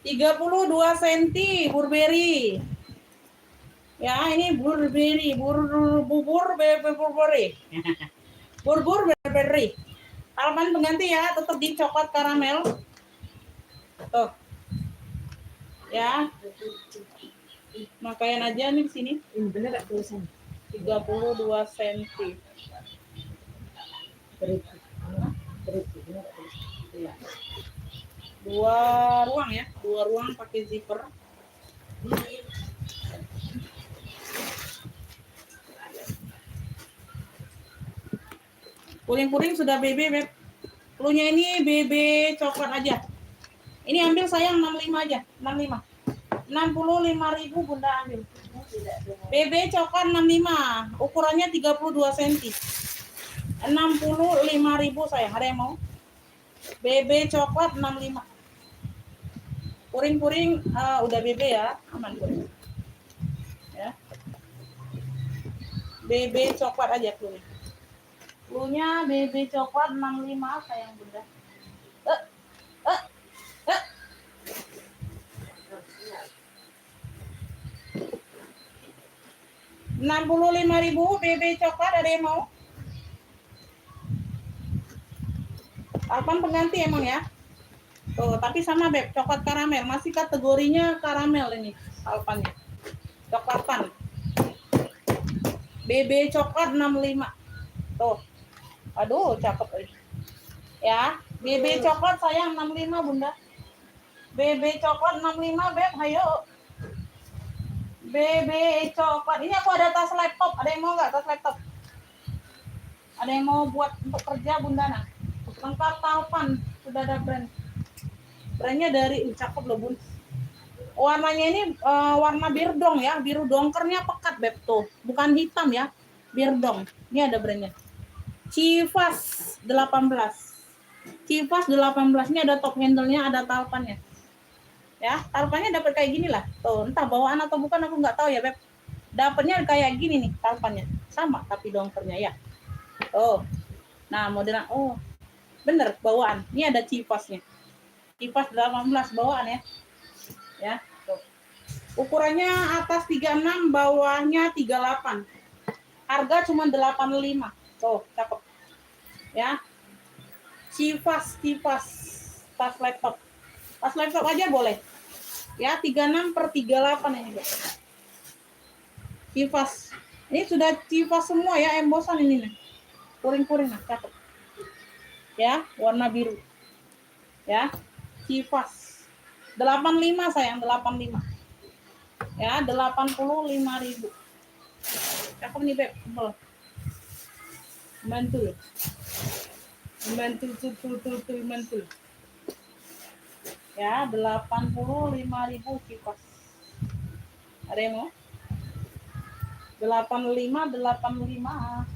32 cm Burberry. Ya, ini Burberry, bubur Burberry. Burberry. Halaman pengganti ya, tetap di coklat karamel. Tuh. Ya. Makain aja nih di sini. Ini bener gak tulisan? 32 cm. Iya. Dua ruang pakai zipper. Puring-puring sudah BB, Beb. Klunya ini BB coklat aja. Ini ambil sayang 65 aja, 65. 65.000 Bunda ambil. BB coklat 65, ukurannya 32 cm. 65.000 sayang. Ada yang mau? BB coklat 65. Puring-puring udah BB ya, aman puring. Ya. BB coklat aja klunya. Klunya BB coklat 65 sayang Bunda. 65.000 BB coklat, ada yang mau? Alpan pengganti emang ya? Tuh, tapi sama Beb, coklat karamel. Masih kategorinya karamel ini talpannya. Coklatan. BB coklat 65. Tuh. Aduh, cakep ini. Ya, BB coklat sayang 65 Bunda. BB coklat 65 Beb, ayo. BB coklat. Ini aku ada tas laptop. Ada yang mau nggak tas laptop? Ada yang mau buat untuk kerja Bunda nah? Lengkap talpan. Sudah ada brand. Brandnya dari cakep loh Bun. Warnanya ini warna birdong ya. Biru dongkernya pekat Beb tuh. Bukan hitam ya. Birdong. Ini ada brandnya. Civas 18. Civas 18 ini ada top handle-nya, ada talpannya. Ya, talpannya dapat kayak gini lah. Tuh, entah bawaan atau bukan aku nggak tahu ya, Beb. Dapatnya kayak gini nih talpannya. Sama tapi dongkernya ya. Oh. Nah, modelnya bener bawaan. Ini ada Civasnya. Civas 18 bawaan ya. Ya, tuh. Ukurannya atas 36, bawahnya 38. Harga cuma 85. Tuh, cakep. Ya. Civas tas laptop. Tas laptop aja boleh. Ya, 36/38 ini, Beb. Civas. Ini sudah Civas semua ya, embosan ini nih. Kuring-kuring nah, cakep. Ya, warna biru. Ya, Civas. 85 sayang, 85. Ya, 85.000. Cakep nih, Beb. Mantul. Mantul. Ya, 85.000 Civas. Ada yang mau? 85.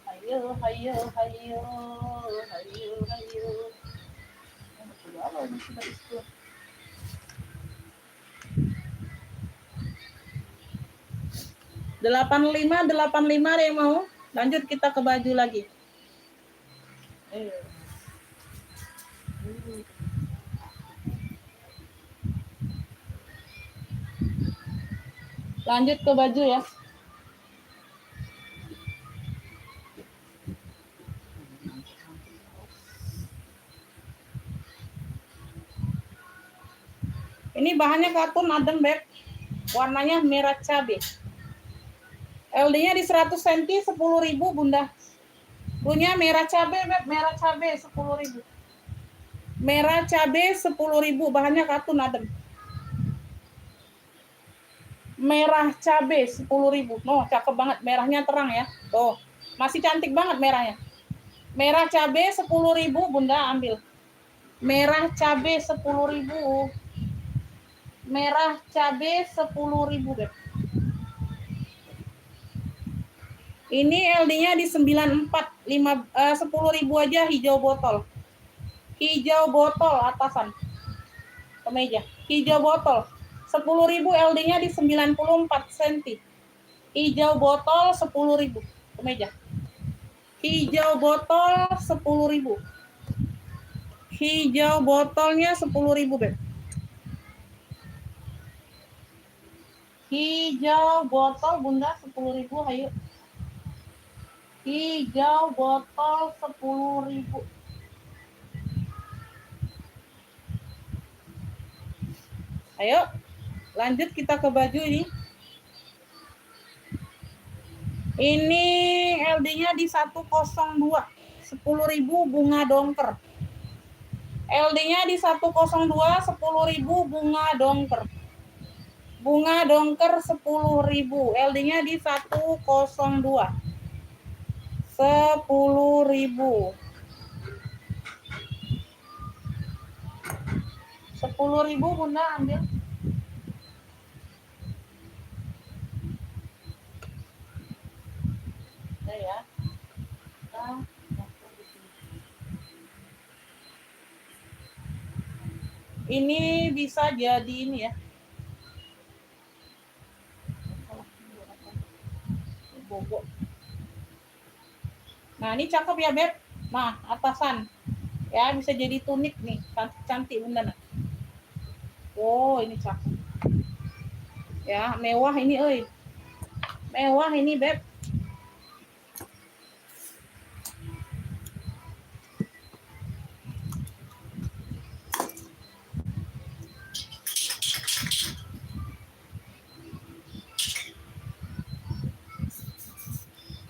Hayo. Delapan lima ada yang mau? Lanjut kita ke baju lagi. Lanjut ke baju ya. Ini bahannya katun adem, Beb. Warnanya merah cabai. LD-nya di 100 cm 10.000 Bunda. Punya merah cabai, Beb. Merah cabai 10.000. Merah cabai 10.000. Bahannya katun adem. Merah cabai 10.000. Oh, cakep banget. Merahnya terang ya. Tuh. Masih cantik banget merahnya. Merah cabai 10.000 Bunda ambil. Merah cabai 10.000. Merah cabai 10.000, Beb. Ini LD-nya di 94, 10.000 aja hijau botol. Hijau botol atasan. Kemeja. Hijau botol. 10.000 LD-nya di 94 cm. Hijau botol 10.000. Kemeja. Hijau botol 10.000. Hijau botolnya 10.000, Beb. Hijau botol Bunda 10.000, ayo. Hijau botol 10.000. Ayo, lanjut kita ke baju ini. Ini LD-nya di 102. 10.000 bunga dongker. LD-nya di 102, 10.000 bunga dongker. Bunga dongker 10.000. LD-nya di 102. 10.000. 10.000 Bunda ambil. Ya. Ini bisa jadi ini ya. Bobo. Nah, ini cakep ya, Beb. Nah, atasan. Ya, bisa jadi tunik nih. Cantik Bunda. Nah. Oh, ini cakep. Ya, mewah ini, euy. Mewah ini, Beb.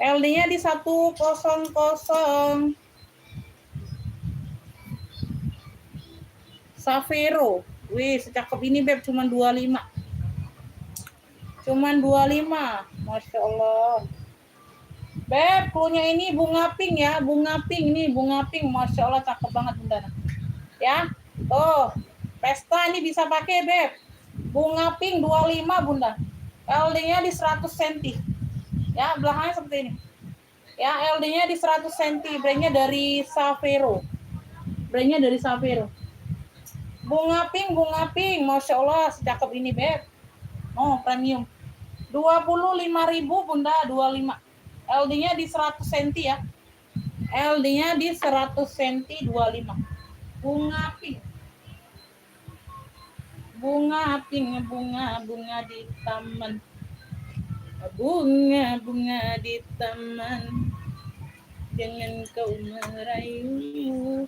LD-nya di 100. Savero. Wih, secakep ini Beb, cuman 25. Cuman 25. Masya Allah. Beb, cluenya ini bunga pink ya, bunga pink ini, bunga pink. Masya Allah, cakep banget Bunda. Ya, tuh. Pesta ini bisa pakai Beb. Bunga pink 25 Bunda. LD-nya di 100 cm. Ya, belakangnya seperti ini. Ya, LD-nya di 100 cm. Brandnya dari Savero. Brandnya dari Savero. Bunga pink, Masya Allah, secakep ini Beb. Oh, premium. 25.000 Bunda, 25. LD-nya di 100 cm ya. LD-nya di 100 cm 25. Bunga pink. Bunga pink, bunga di taman. Bunga di taman. Jangan kau merayu.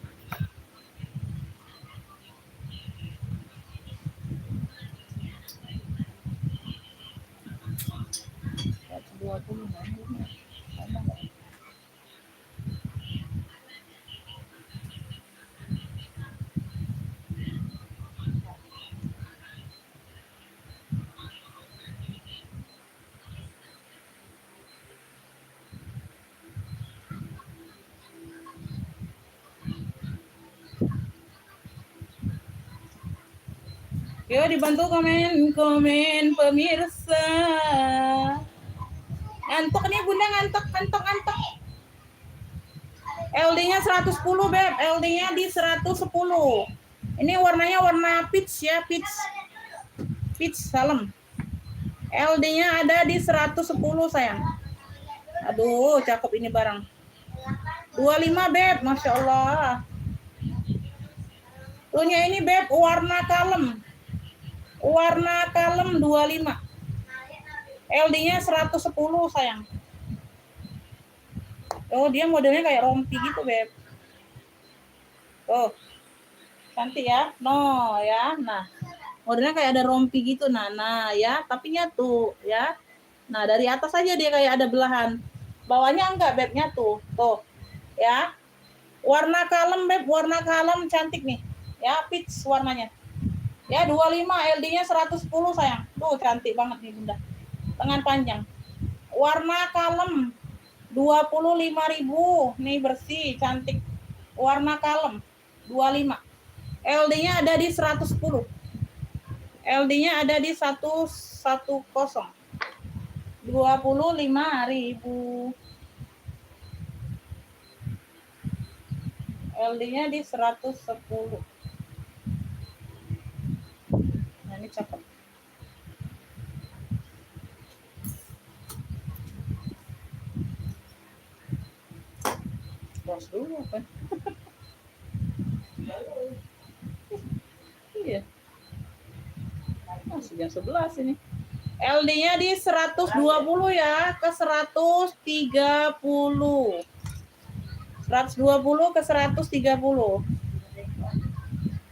Yuk dibantu komen pemirsa. Ngantuk nih Bunda, ngantuk. LD-nya 110 Beb, LD-nya di 110. Ini warnanya warna peach ya, peach salem. LD-nya ada di 110 sayang. Aduh, cakep ini barang. 25 Beb, Masya Allah. Punya ini Beb, warna kalem 25. LD-nya 110 sayang. Oh, dia modelnya kayak rompi gitu Beb. Oh, cantik ya. No ya. Nah, modelnya kayak ada rompi gitu. Nah ya, tapi nyatu ya. Nah, dari atas aja dia kayak ada belahan. Bawahnya enggak Beb, nyatu. Tuh. Ya. Warna kalem Beb, warna kalem cantik nih. Ya, peach warnanya. Ya, 25, LD-nya 110 sayang. Tuh, cantik banget nih Bunda. Lengan panjang. Warna kalem 25.000. Nih bersih, cantik. Warna kalem 25. LD-nya ada di 110. LD-nya ada di 110. 25.000. LD-nya di 110. Nah, ini cakep. Bos dulu apa? Iya. Masih jam 11 ini. LD-nya di 120 ya, ke 130. 120 ke 130.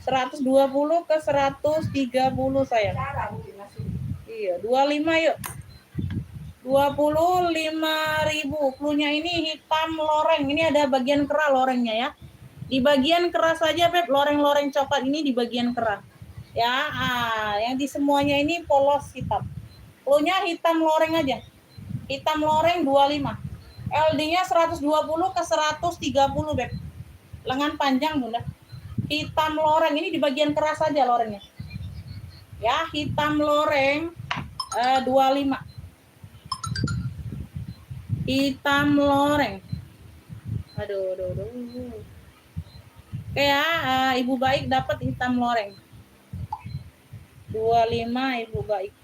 120 ke 130 sayang. Iya, 25 yuk. 25.000. Cluenya ini hitam loreng. Ini ada bagian kera lorengnya ya. Di bagian kera saja Beb, loreng-loreng coklat ini di bagian kera. Ya, yang di semuanya ini polos hitam. Cluenya hitam loreng aja. Hitam loreng 25. LD-nya 120 ke 130 Beb. Lengan panjang Bunda. Hitam loreng ini di bagian keras saja lorengnya. Ya, hitam loreng 25. Hitam loreng. Aduh. Oke ya, Ibu Baik dapat hitam loreng. 25 Ibu Baik.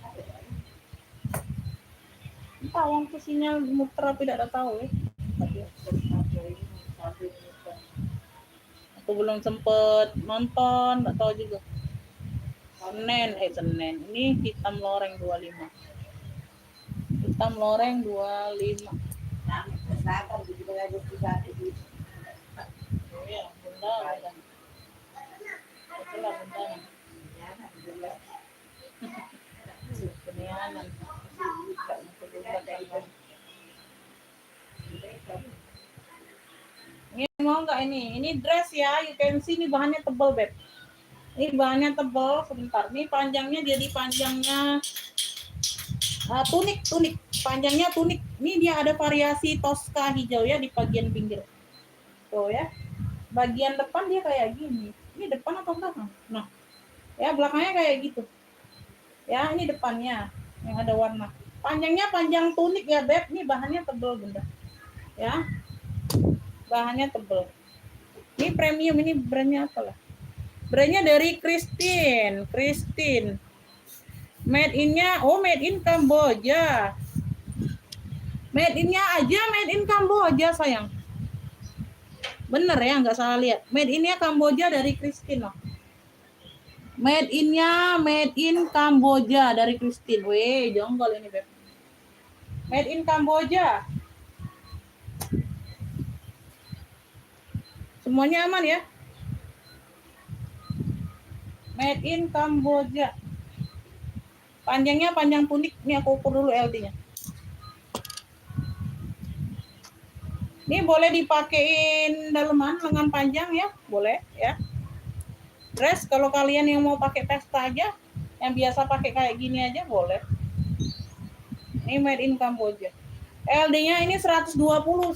Entah yang sinyal muter tidak ada tahu ya. Aku belum sempet nonton, enggak tahu juga. Senin. Ini hitam loreng 25. Hitam loreng 25. Iya, Bunda. Itulah Bunda. Kenianan. mau nggak ini? Ini dress ya, you can see ini bahannya tebal, Beb. Ini bahannya tebal, sebentar. Ini panjangnya jadi panjangnya tunik. Panjangnya tunik. Ini dia ada variasi Tosca hijau ya di bagian pinggir. Tuh ya. Bagian depan dia kayak gini. Ini depan atau belakang? Nah, ya belakangnya kayak gitu. Ya, ini depannya yang ada warna. Panjangnya panjang tunik ya, Beb. Ini bahannya tebal, Bunda. Ya. Bahannya tebal. Ini premium, ini brandnya apa lah? Brandnya dari Christine. Made in-nya, made in Kamboja. Made in-nya aja made in Kamboja, sayang. Bener ya, nggak salah lihat. Made in-nya Kamboja dari Christine loh. Made in-nya made in Kamboja dari Christine. Weh, jonggol ini, Beb. Made in Kamboja. Semuanya aman ya. Made in Kamboja. Panjangnya panjang tunik. Ini aku ukur dulu LD-nya. Ini boleh dipakein daleman lengan panjang ya, boleh ya. Dress kalau kalian yang mau pakai pesta aja, yang biasa pakai kayak gini aja boleh. Ini made in Kamboja. LD-nya ini 120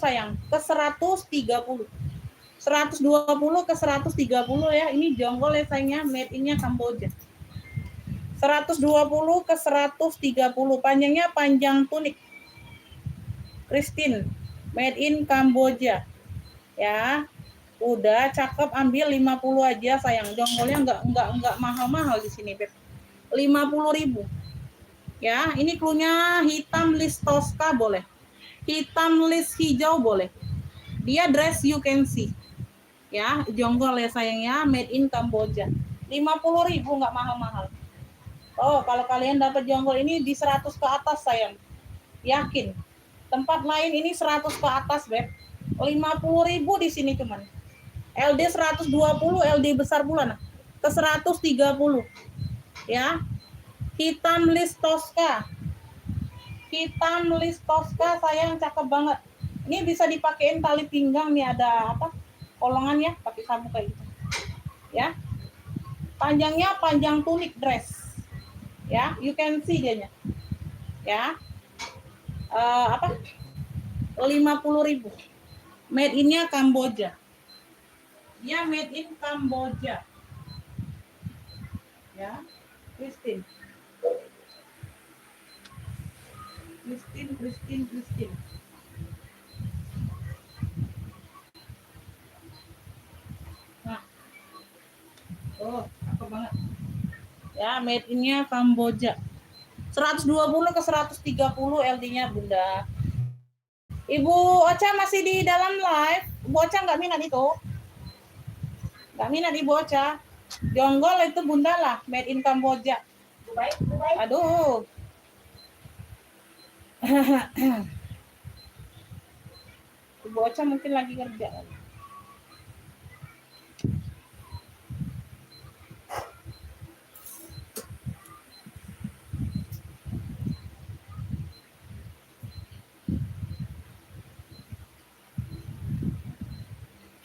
sayang, ke 130. 120 ke 130 ya. Ini jonggol ya sayangnya, made in-nya Kamboja. 120 ke 130. Panjangnya panjang tunik. Christine, made in Kamboja. Ya. Udah cakep, ambil 50 aja sayang. Jonggolnya enggak mahal-mahal di sini, Beb. 50.000. Ya, ini cluenya hitam list Tosca boleh. Hitam list hijau boleh. Dia dress you can see. Ya, jonggol ya sayangnya, made in Kamboja. 50.000 nggak mahal-mahal. Oh, kalau kalian dapat jonggol ini di 100 ke atas sayang. Yakin. Tempat lain ini 100 ke atas, Beb. 50.000 di sini cuman. LD 120, LD besar pula nah. Ke 130. Ya. Hitam list Tosca. Hitam list Tosca sayang, cakep banget. Ini bisa dipakein tali pinggang nih, ada apa? Kolongan ya, pakai sabuk kayak gitu. Ya. Panjangnya panjang tunik dress. Ya, you can see dianya. Ya. 50.000. Made in-nya Kamboja. Ya, made in Kamboja. Ya. Christine. Nah. Oh, cakep banget. Ya, made in-nya Kamboja. 120 ke 130 LD-nya, Bunda. Ibu Ocha masih di dalam live. Ibu Ocha nggak minat itu. Nggak minat Ibu Ocha. Jonggol itu Bunda lah, made in Kamboja. Baik. Aduh. Ibu Ocha mungkin lagi kerja.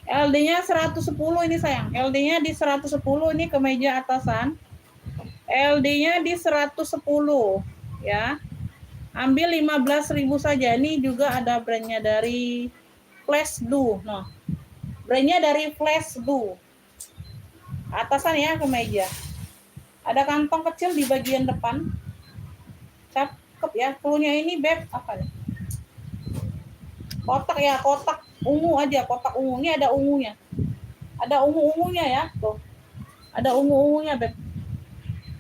LD-nya 110 ini sayang. LD-nya di 110 ini kemeja atasan. LD-nya di 110 ya. Ambil 15.000 saja. Ini juga ada brandnya dari Flash Blue. Nah, brandnya dari Flash Blue. Atasan ya kemeja. Ada kantong kecil di bagian depan. Cakep ya. Cluenya ini Beb apa nih? Kotak ya, kotak ungu aja, kotak ungu. Ini ada ungunya. Ada ungu-ungunya ya, tuh. Ada ungu-ungunya, Beb.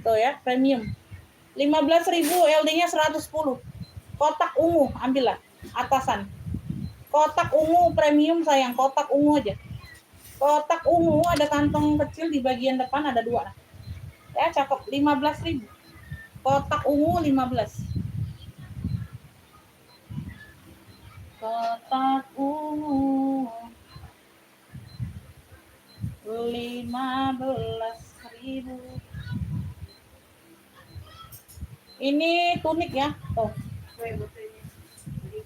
Tuh ya, premium. 15.000, LD-nya 110. Kotak ungu, ambillah. Atasan. Kotak ungu premium sayang, kotak ungu aja. Kotak ungu ada kantong kecil di bagian depan, ada 2. Ya, cakep. 15.000. Kotak ungu 15. Kotak ungu 15.000. Ini tunik ya, tuh.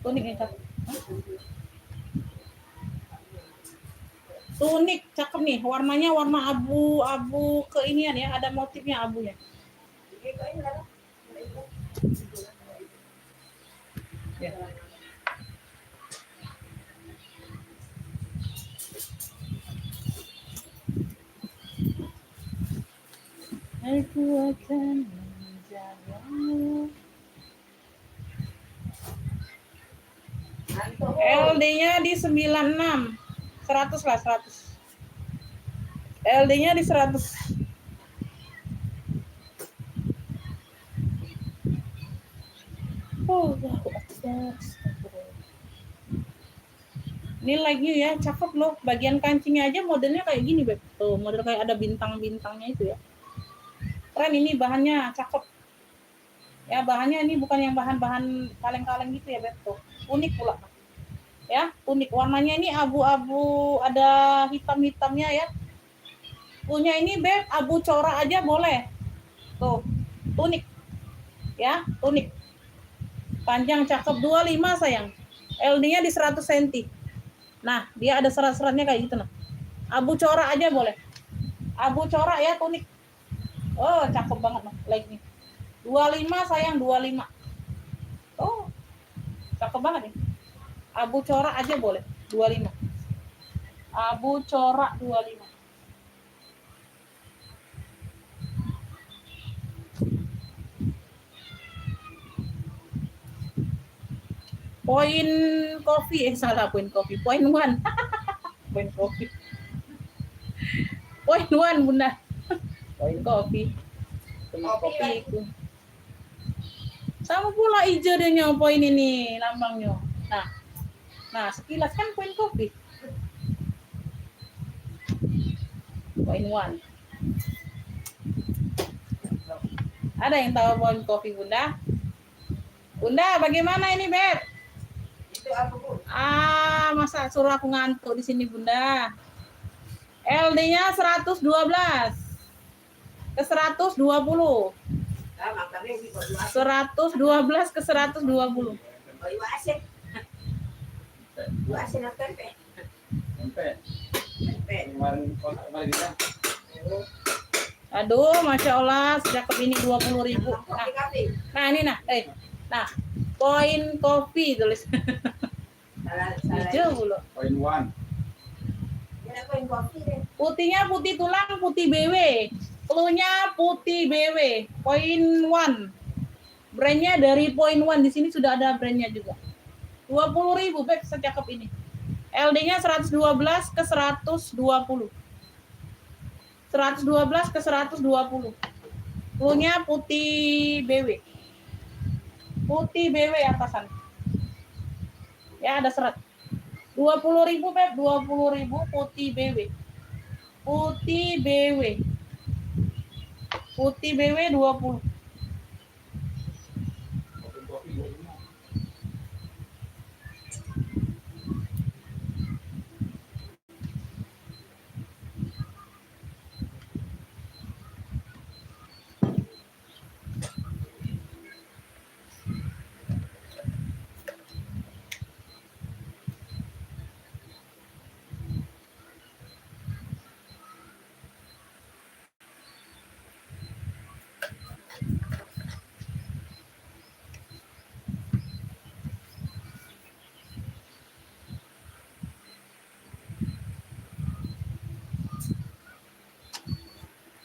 Tunik ini. Tunik cakep nih, warnanya warna abu-abu keinian ya, ada motifnya abunya. Ya. Aku akan menjagamu. LD-nya di 96. 100 lah, 100. LD-nya di 100. Oh, ini lagi ya, cakep loh. Bagian kancingnya aja modelnya kayak gini, Beb. Tuh, model kayak ada bintang-bintangnya itu ya. Keren ini bahannya, cakep. Ya, bahannya ini bukan yang bahan-bahan kaleng-kaleng gitu ya, Beb. Tuh, unik pula. Ya, unik. Warnanya ini abu-abu, ada hitam-hitamnya ya. Punya ini, Beb, abu corak aja boleh. Tuh, unik. Ya, unik. Panjang cakep 25 sayang. LD-nya di 100 cm. Nah, dia ada serat-seratnya kayak gitu nah. Abu corak aja boleh. Abu corak ya, tunik. Oh, cakep banget nah, like nih. 25 sayang, 25. Oh, cakep banget nih. Abu corak aja boleh, 25. Abu corak 25. Poin kopi, salah poin kopi. Poin one. Poin kopi. Poin one, Bunda. Poin kopi. Poin kopi itu. Sama pula hijau dia poin ini lambangnya. Nah, sekilas kan poin kopi. Poin one. Ada yang tahu poin kopi, Bunda? Bunda, bagaimana ini, Beb? Masa suruh aku ngantuk di sini, Bunda. LD-nya 112 ke 120. 112 ke 120. Aduh, Masya Allah, cakep ini 20.000. Nah, ini nah, poin kopi tulis. Hijau dulu. Poin one. Putihnya putih tulang, putih BW. Cluenya putih BW. Poin one. Brandnya dari poin one. Di sini sudah ada brandnya juga. 20.000, Beb, secakep ini. LD-nya 112 ke 120. 112 ke 120. Cluenya putih BW. Putih BW atasan. Ya, ada serat. 20.000, Beb, 20.000 putih BW. Putih BW. Putih BW 20.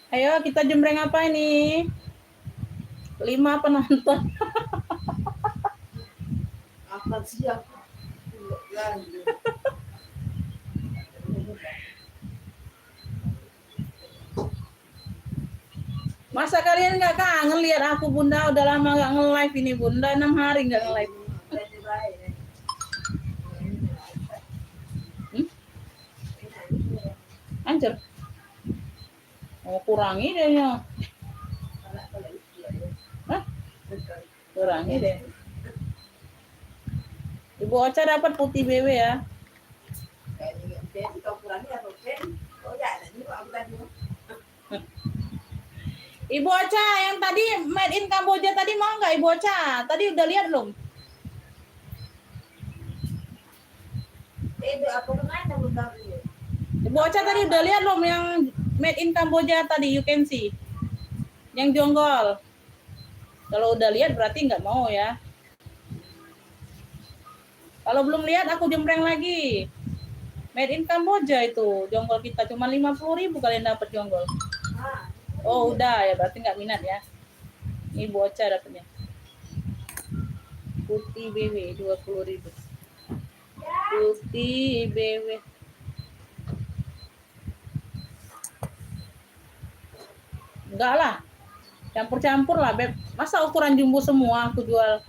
Ayo kita jembreng apa ini? 5 penonton. Akan siap. Masa kalian nggak kangen lihat aku, Bunda? Udah lama nggak nge-live ini, Bunda. 6 hari nggak nge-live. Hancur. Oh, kurangi deh ya. Hah? Kurangi deh. Ibu Ocha dapat putih BW ya. Ibu Ocha yang tadi made in Kamboja tadi mau nggak Ibu Ocha? Tadi udah lihat belum? Ibu Ocha tadi udah lihat belum yang made in Kamboja tadi, you can see. Yang jonggol. Kalau udah lihat berarti nggak mau ya. Kalau belum lihat aku jembreng lagi. Made in Kamboja itu. Jonggol kita cuma 50.000 kalian dapat jonggol. Oh, udah ya, berarti nggak minat ya. Ini Bu Ocha dapatnya. Putih BW 20.000. Putih BW. Enggak lah. Campur-campur lah, Beb. Masa ukuran jumbo semua aku jual?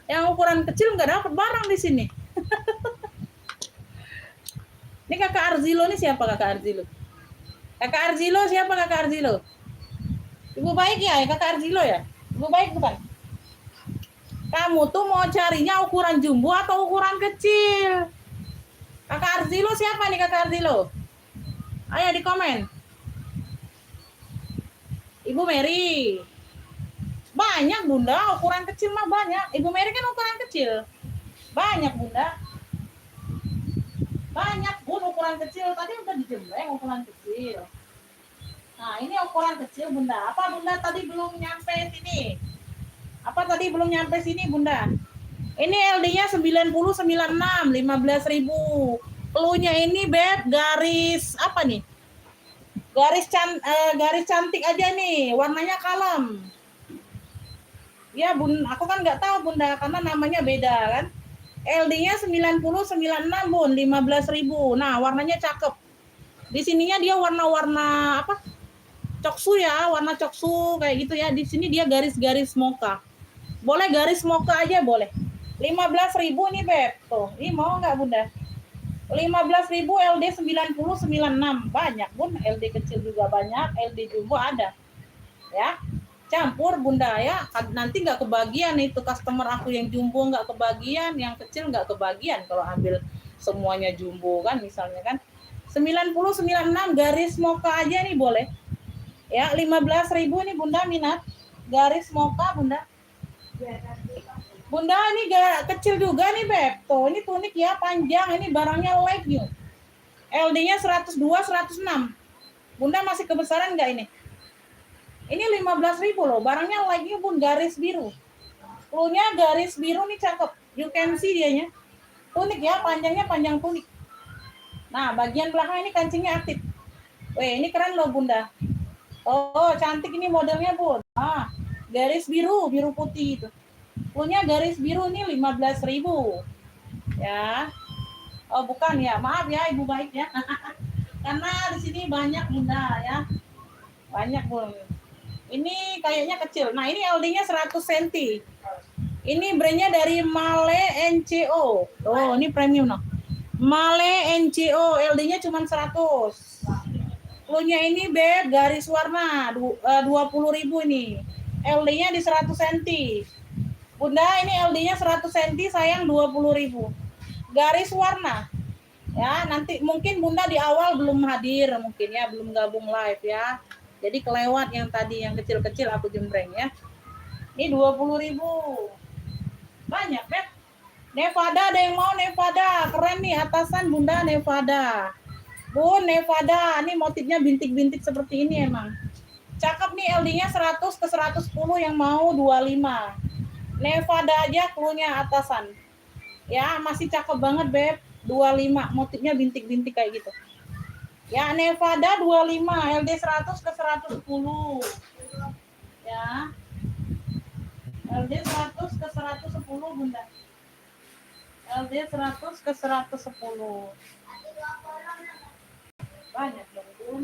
Yang ukuran kecil nggak dapat barang di sini. Ini kakak Arzilo nih siapa kakak Arzilo? Kakak Arzilo siapa kakak Arzilo? Ibu baik ya kakak Arzilo ya? Ibu baik bukan? Kamu tuh mau carinya ukuran jumbo atau ukuran kecil? Kakak Arzilo siapa nih kakak Arzilo? Ayo di komen. Ibu Mary. Banyak bunda, ukuran kecil mah banyak. Ibu Mary kan ukuran kecil. Banyak bunda. Banyak bun ukuran kecil. Tadi udah dijembreng ukuran kecil. Nah ini ukuran kecil bunda. Apa bunda tadi belum nyampe sini? Apa tadi belum nyampe sini bunda? Ini LD-nya 9096, 15.000. Cluenya ini beb garis apa nih? Garis cantik aja nih, warnanya kalem. Ya bun, aku kan nggak tahu bunda karena namanya beda kan. LD-nya 9096 bun, 15.000. Nah warnanya cakep. Di sininya dia warna-warna apa? Coksu ya, warna coksu kayak gitu ya. Di sini dia garis-garis mocha. Boleh garis mocha aja boleh. 15.000 nih beb. Tuh, ini mau nggak bunda? 15.000 LD 9096 banyak bun, LD kecil juga banyak, LD jumbo ada ya, campur bunda ya, nanti nggak kebagian itu customer aku yang jumbo nggak kebagian, yang kecil nggak kebagian kalau ambil semuanya jumbo kan misalnya kan. 9096 garis mocha aja nih boleh ya, 15.000 nih bunda minat garis mocha bunda. Bunda ini gak kecil juga nih beb. Tuh ini tunik ya panjang. Ini barangnya light new. LD-nya 102, 106. Bunda masih kebesaran nggak ini? Ini 15.000 loh. Barangnya light new bun, garis biru. Cluenya garis biru nih cakep. You can see dianya. Tunik ya, panjangnya panjang tunik. Nah bagian belakang ini kancingnya aktif. Weh ini keren loh bunda. Oh cantik ini modelnya bun. Ah garis biru, biru putih itu. Punya garis biru nih 15.000 ya. Oh bukan ya, maaf ya ibu baik ya. Karena di sini banyak bunda ya, banyak bun. Ini kayaknya kecil. Nah ini LD-nya 100 cm. Ini brandnya dari Male NCO. Oh ini premium no. Male NCO, LD-nya cuma 100. Cluenya ini beb garis warna 20.000 ini. LD-nya di 100 cm. Bunda ini LD-nya 100 cm sayang 20.000. Garis warna. Ya, nanti mungkin Bunda di awal belum hadir mungkin ya, belum gabung live ya. Jadi kelewat yang tadi yang kecil-kecil aku jembreng ya. Ini 20.000. Banyak, Beb. Nevada ada yang mau Nevada. Keren nih atasan Bunda Nevada. Bun, Nevada. Ini motifnya bintik-bintik seperti ini emang. Cakep nih LD-nya 100 ke 110 yang mau 25. Nevada aja cluenya atasan. Ya, masih cakep banget, Beb. 25, motifnya bintik-bintik kayak gitu. Ya, Nevada 25, LD 100 ke 110. Ya. LD 100 ke 110, Bunda. LD 100 ke 110. Banyak dong, Bun.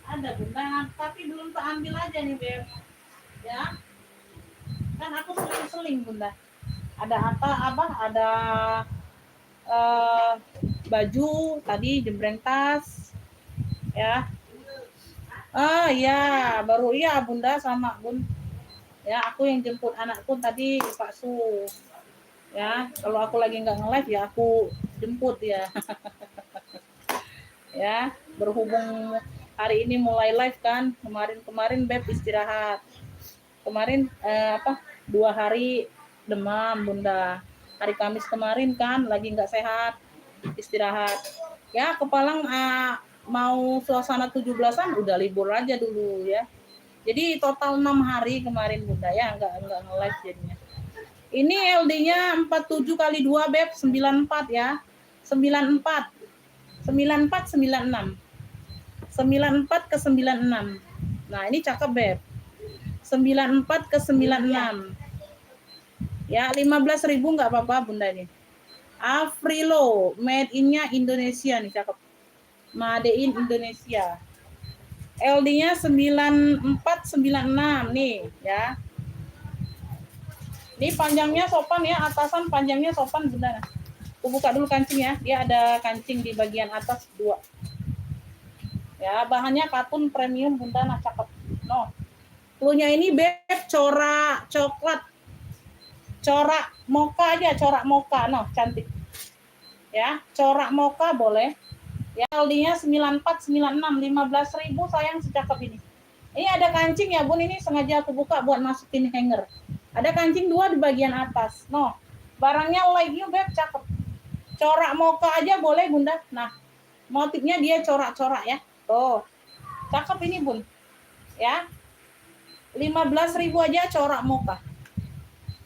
Ada, Bunda, tapi belum terambil aja nih, Beb. Ya. Kan aku seling-seling Bunda. Ada apa ada baju tadi jembreng tas ya. Iya baru iya Bunda sama Bun ya, aku yang jemput anakku tadi Pak Su ya, kalau aku lagi nggak nge-live ya aku jemput ya. Ya berhubung hari ini mulai live kan, kemarin Beb istirahat. Kemarin 2 hari demam Bunda. Hari Kamis kemarin kan lagi nggak sehat. istirahat. Ya, ke Palang mau suasana 17-an udah libur aja dulu ya. Jadi total 6 hari kemarin Bunda ya, enggak nge-live jadinya. Ini LD-nya 47 kali 2 Beb, 94 ya. 94. 94 96. 94 ke 96. Nah, ini cakep Beb. 94 ke 96. Ya, 15.000 enggak apa-apa Bunda ini. Afrilo, made in-nya Indonesia nih, cakep. Made in Indonesia. LD-nya 9496 nih ya. Ini panjangnya sopan ya, atasan panjangnya sopan Bunda. Aku buka dulu kancing ya. Dia ada kancing di bagian atas 2. Ya, bahannya katun premium Bunda, nah cakep. No. Cluenya ini Beb corak coklat. Corak mocha aja, corak mocha. No, cantik. Ya, corak mocha boleh. Ya, LD-nya 9496, 15.000 sayang secakep ini. Ini ada kancing ya Bun, ini sengaja aku buka buat masukin hanger. Ada kancing 2 di bagian atas. No, barangnya like you Beb, cakep. Corak mocha aja boleh Bunda. Nah, motifnya dia corak-corak ya. Tuh, cakep ini Bun. Ya, 15.000 aja corak mocha.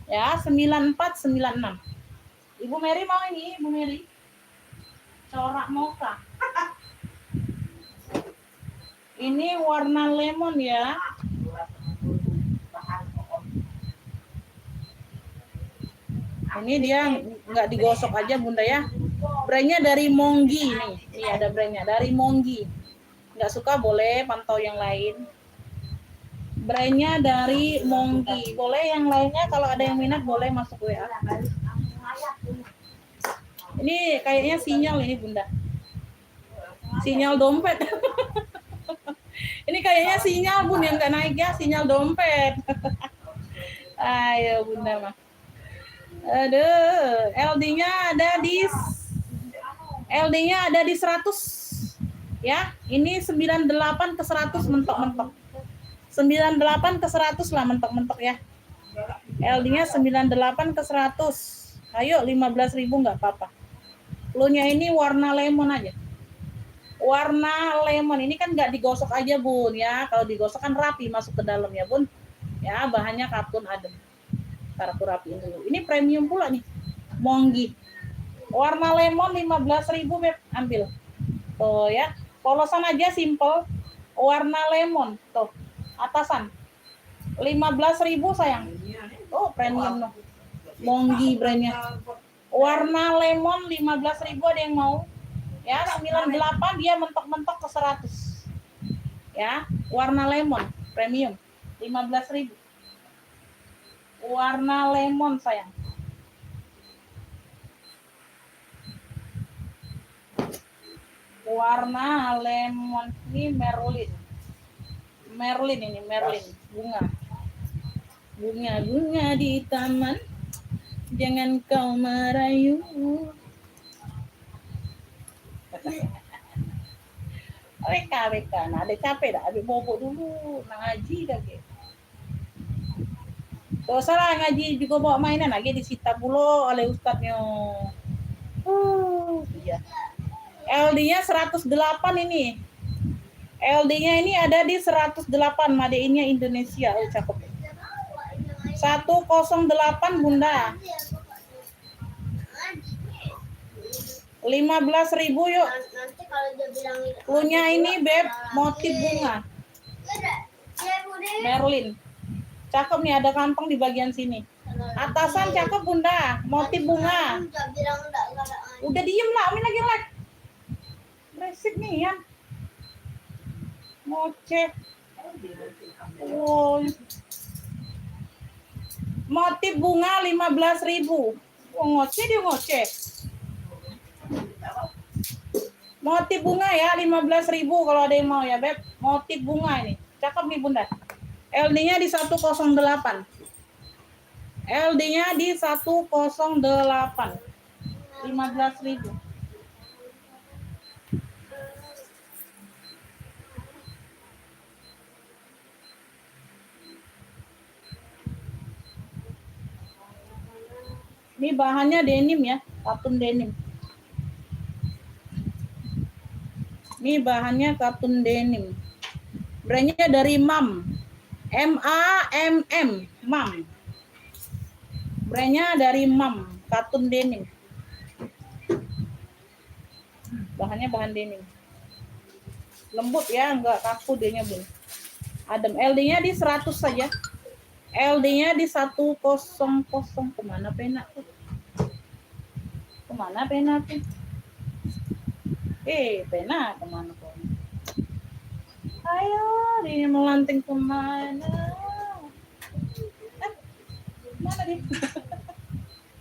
Ya, 9496. Ibu Mary mau ini, Ibu Mary? Corak mocha. Ini warna lemon ya. Ini dia nggak digosok aja Bunda ya. Brandnya dari Monggi nih. Ini ada brandnya dari Monggi. Nggak suka boleh pantau yang lain. Brandnya dari Monggi. Boleh yang lainnya kalau ada yang minat boleh masuk WA. Ini kayaknya sinyal ini Bunda. Sinyal dompet. Ini kayaknya sinyal Bun yang nggak naik ya, sinyal dompet. Ayo Bunda mah. Aduh, LD-nya ada di 100. Ya, ini 98 ke 100 mentok-mentok. 98 ke 100 lah mentok-mentok ya. LD-nya 98 ke 100. Ayo 15.000 nggak apa-apa. Cluenya ini warna lemon aja. Warna lemon ini kan nggak digosok aja Bun ya. Kalau digosok kan rapi masuk ke dalam ya Bun. Ya, bahannya katun adem. Ntar aku rapiin dulu. Ini premium pula nih. Monggi. Warna lemon 15.000 Beb, ambil. Tuh ya. Polosan aja simple. Warna lemon. Tuh. Atasan. 15.000 sayang. Oh, premium loh. Monggi brandnya. Warna lemon 15.000 ada yang mau? Ya, 98 dia mentok-mentok ke 100. Ya, warna lemon premium 15.000. Warna lemon sayang. Warna lemon ini Merlin. Merlin ini Merlin bunga. Bunga-bunga di taman. Jangan kau merayu. WK. Nah, ada capek dah. Habis bobok dulu. Nak ngaji dah ke. Tuh salah ngaji juga bawa mainan lagi disita pula oleh ustadznya. Iya. LD-nya 108 ini. LD-nya ini ada di 108, made in-nya Indonesia. Oh, cakep. 108 Bunda. 15.000 yuk. Cluenya ini Beb, motif bunga. Merlin. Cakep nih, ada kantong di bagian sini. Atasan cakep Bunda, motif bunga. Udah diem lah, Umi lagi like. Berisik nih ya. Ngoceh. Oh. Motif bunga 15.000. Oh, ngoceh dia ngoceh. Motif bunga ya 15.000 kalau ada yang mau ya Beb. Motif bunga ini. Cakep nih Bunda. LD-nya di 108. LD-nya di 108. 15.000. Ini bahannya denim ya, katun denim. Ini bahannya katun denim. Brandnya dari MAM. MAMM. MAM. Brandnya dari MAM. Katun denim. Bahannya bahan denim. Lembut ya, enggak kaku dianya, Bun. Adem. LD-nya di 100 saja. LD-nya di 100. Kemana pena tuh? Kemana pena tuh? Pena kemana kok? Ayo, dia melanting kemana? Mana dia?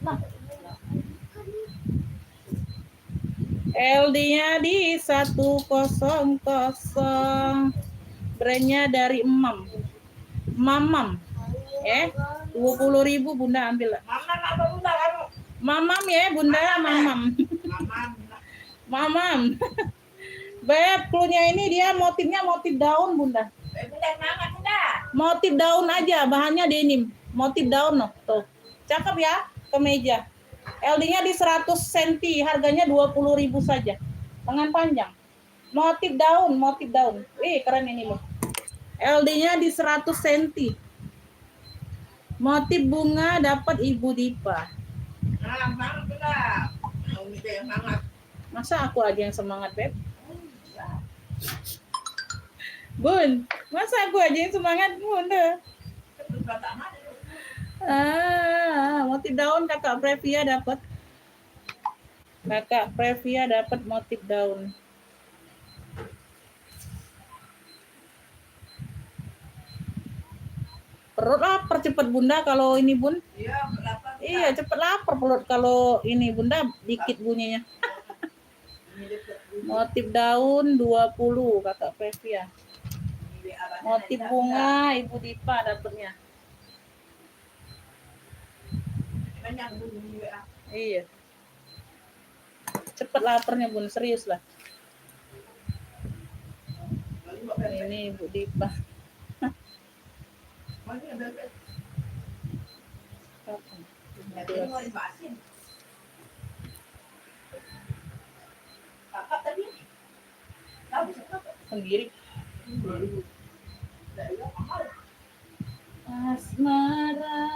Nah. LD-nya di 100. Brandnya dari MAM. Mamam. 20.000 Bunda ambil. Mama apa Bunda kamu? Mamam ya Bunda, Mamam. Mamam. Beb, cluenya ini dia motifnya motif daun Bunda. Bunda semangat Bunda. Motif daun aja, bahannya denim. Motif daun loh, tuh. Cakep ya, kemeja. LD-nya di 100 cm, harganya 20.000 saja. Lengan panjang. Motif daun, motif daun. Keren ini loh. LD-nya di 100 cm. Motif bunga dapat Ibu Dipa. Semangat Bunda. Mau minta yang semangat. Masa aku aja yang semangat, Beb? Bun, masa aku aja yang semangat, Bunda? Motif daun Kakak Previa dapat. Kakak Previa dapat motif daun. Perut lapar cepet Bunda kalau ini Bun. Iya, lapar. Iya, cepet lapar perut kalau ini Bunda dikit bunyinya. Motif daun 20 Kakak Previa. Motif bunga Ibu Dipa dapatnya. Banyak bunyi WA. Iya. Cepet laparnya Bun, serius lah. Ini Ibu Dipa. Kakak tadi. Tahu bisa kakak. Sendiri. 2000. Asmara.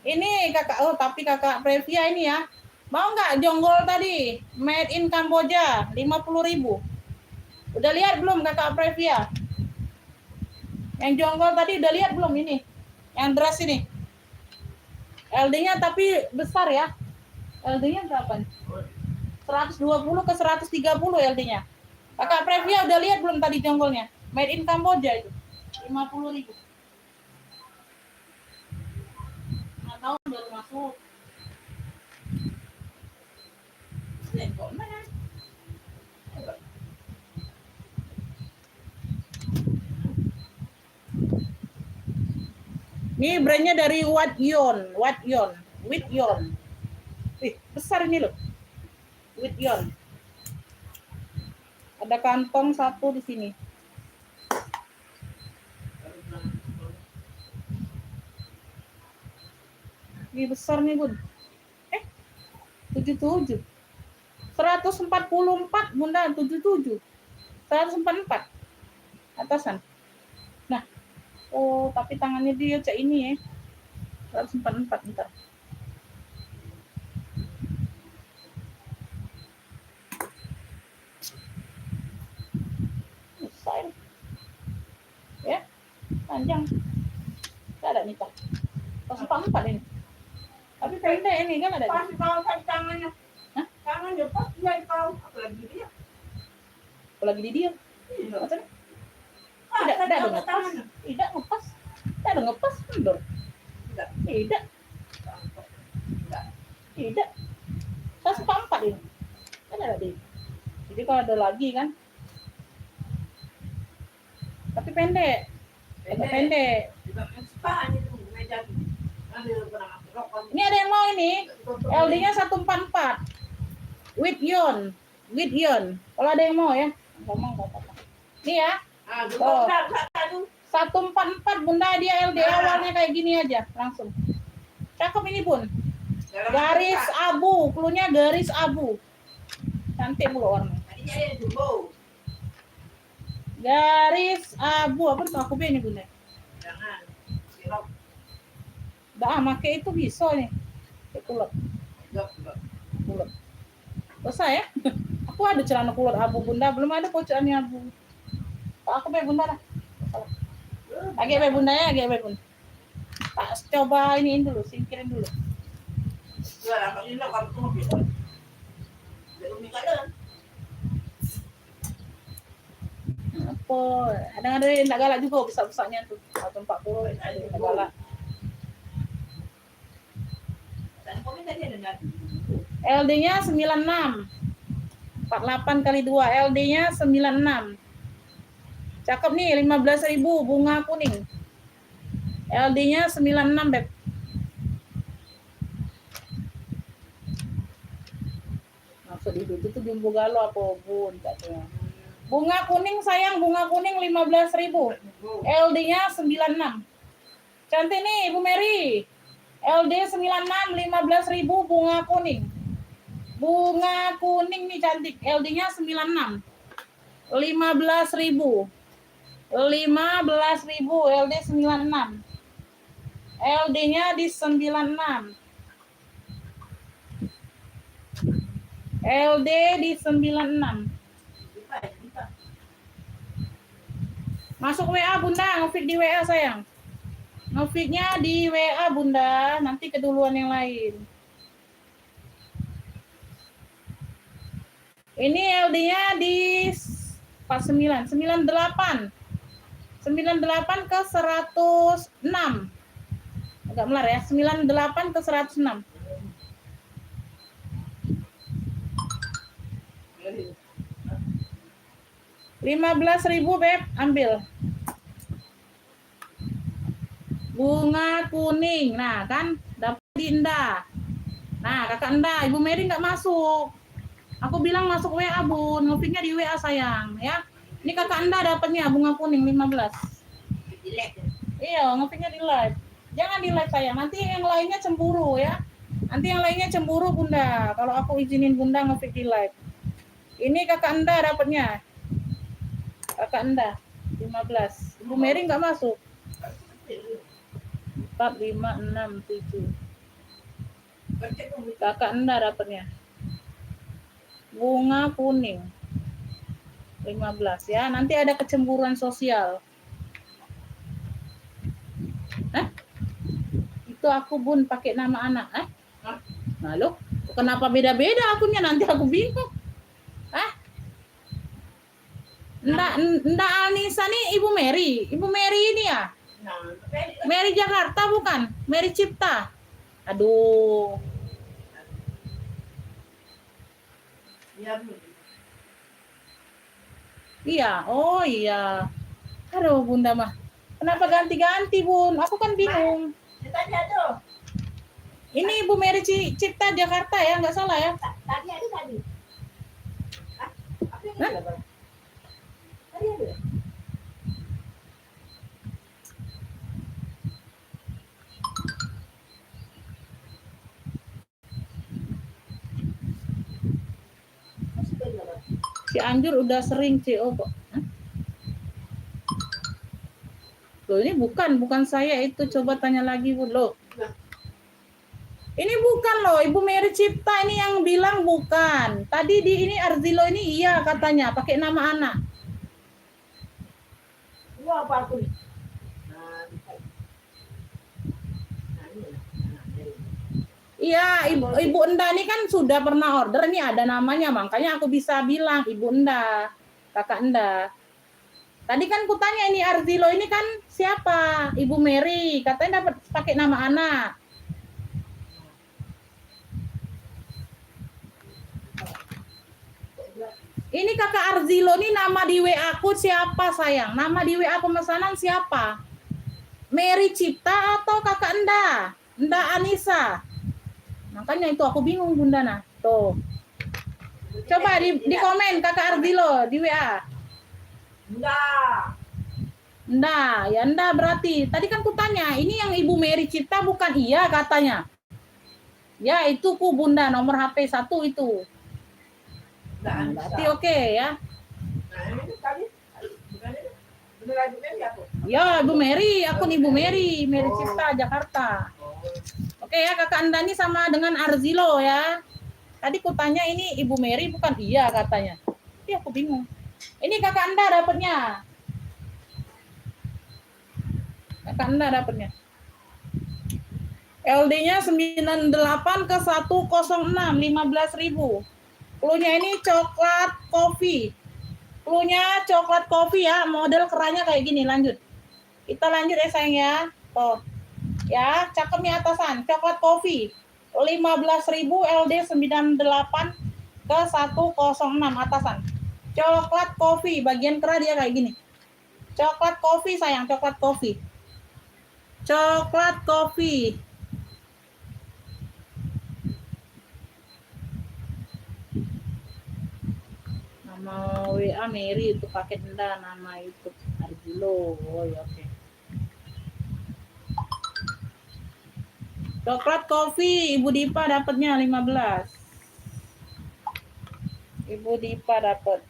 Ini kakak, tapi kakak Previa ini ya. Mau nggak jonggol tadi? Made in Kamboja, 50.000. Udah lihat belum kakak Previa? Yang jonggol tadi udah lihat belum ini? Yang dress ini. LD-nya tapi besar ya. LD-nya berapa? 120 ke 130 LD-nya. Kakak Previa udah lihat belum tadi jonggolnya? Made in Kamboja itu. 50.000. Nggak tahu baru masuk. Ini brandnya dari Watyon. Besar ini loh. Watyon. Ada kantong satu di sini. Ini besar nih Bun. 77. 144 Bunda, 77. 144. Atasan. Nah. Oh, tapi tangannya dia cak ini ya. 144 bentar. Besar. Ya. Panjang. Enggak ada nih, Pak. 144 ini. Tapi pendek ini kan ada. Pas tahu kan tangannya. Hah? Tangannya pas dia tahu apalagi dia. Apalagi di dia. Maksudnya? Tidak ada ngepas. Tidak ngepas. Tidak ada ngepas. Mundur. Tidak. Tidak. 144 ini. Kan ada di. Jadi kalau ada lagi kan. Tapi pendek. Pendek. Ini ada yang mau ini. LD-nya 144. With yon. Kalau ada yang mau ya. Ngomong apa-apa. Ini ya. 144 Bunda, dia LD awalnya kayak gini aja langsung. Cakep ini Bun. Garis abu, cluenya garis abu. Cantik pula warna. Tadi dia ada jumbo. Garis abu apa tuh aku ini bunda? Jangan. Sirop. Dah make itu bisa nih. Kulot. Kulot. Selesai ya? Aku ada celana kulot abu bunda, belum ada pocokannya abu. Aku be bunda dah. Agak be bunda ya, agak be bunda. Tak coba iniin dulu, singkirin dulu. Ya, kalau ini kamu tuh bisa. Belum mikir. Apa? Ada yang tak galak juga besar-besarnya tuh. 140 ada yang tak galak. Dan komen tadi ada enggak? LD-nya 96. 48 kali 2, LD-nya 96. Cakep nih, 15.000 bunga kuning. LD-nya 96, Beb. Maksud itu tuh jumbo galo apa bun katanya. Bunga kuning sayang, bunga kuning 15.000. LD-nya 96. Cantik nih Ibu Mary. LD 96 15.000 bunga kuning. Bunga kuning nih cantik. LD-nya 96. 15.000. 15.000 LD 96. LD-nya di 96. LD di 96. Masuk WA Bunda, nge-feed di WA sayang. Nge-feed-nya di WA Bunda, nanti keduluan yang lain. Ini LD-nya di 49, 98. 98 ke 106. Agak melar ya, 98 ke 106. 15.000 Beb, ambil. Bunga kuning. Nah, kan dapat di Indah. Nah, Kakak Indah, Ibu Mary nggak masuk. Aku bilang masuk WA, Bun. Nge-feed-nya di WA sayang, ya. Ini Kakak Indah dapatnya bunga kuning 15. Iya, nge-feed-nya di live. Jangan di live sayang, nanti yang lainnya cemburu ya. Nanti yang lainnya cemburu Bunda. Kalau aku izinin Bunda nge-feed di live. Ini Kakak Indah dapatnya. Kakak Anda 15. Ibu Mary nggak masuk. 4, 5, 6, 7. Kakak Anda dapatnya. Bunga kuning 15 ya. Nanti ada kecemburuan sosial. Itu aku Bun pakai nama anak. Nah loh, kenapa beda-beda akunnya, nanti aku bingung. Ndak Anissa nih Ibu Mary. Ibu Mary ini ya? Mary Jakarta bukan? Mary Cipta. Aduh. Iya, oh iya. Aduh Bunda mah. Kenapa ganti-ganti Bun? Aku kan bingung. Ini Ibu Mary Cipta Jakarta ya, nggak salah ya? Tadi ada tadi. Tadi ada. Cianjur udah sering CO kok. Loh ini bukan saya itu, coba tanya lagi Bu loh. Ini bukan loh, Ibu Mary Cipta ini yang bilang bukan. Tadi di ini Arzilo ini iya katanya pakai nama anak. Wah, apa aku nih? Iya, Ibu Enda ini kan sudah pernah order, ini ada namanya, makanya aku bisa bilang Ibu Enda, Kakak Enda. Tadi kan kutanya ini Arzilo ini kan siapa? Ibu Mary, katanya dapat pakai nama anak. Ini Kakak Arzilo ini nama di WA aku siapa sayang? Nama di WA pemesanan siapa? Mary Cipta atau Kakak Enda? Enda Anissa. Makanya itu aku bingung Bunda nah. Tuh. Coba di komen Kakak Arzilo di WA. Nda, ya Nda berarti. Tadi kan kutanya, ini yang Ibu Mary Cipta bukan iya katanya. Ya itu ku Bunda nomor HP 1 itu. Berarti oke ya. Nah, ini tadi bukan ini. Beneran Ibu Mary aku. Ya, Ibu Mary, akun Ibu Mary, Mary Cipta Jakarta. Oke ya, Kakak Andani sama dengan Arzilo ya. Tadi kutanya ini Ibu Mary bukan? Iya katanya. Tapi aku bingung. Ini Kakak Anda dapatnya. Kakak Anda dapatnya. LD-nya 98 ke 106, 15.000. Cluenya ini coklat kopi. Cluenya coklat kopi ya, model kerannya kayak gini. Lanjut. Kita lanjut ya sayang ya. Tuh. Ya, cakep nih atasan. Coklat kopi. 15.000 LD 98 ke 106 atasan. Coklat kopi, bagian kera dia kayak gini. Coklat kopi sayang, coklat kopi. Coklat kopi. Nama WA Mary itu paket Anda, nama itu Arjilo. Oh ya oke. Coklat kopi, Ibu Dipa dapatnya 15. Ibu Dipa dapat.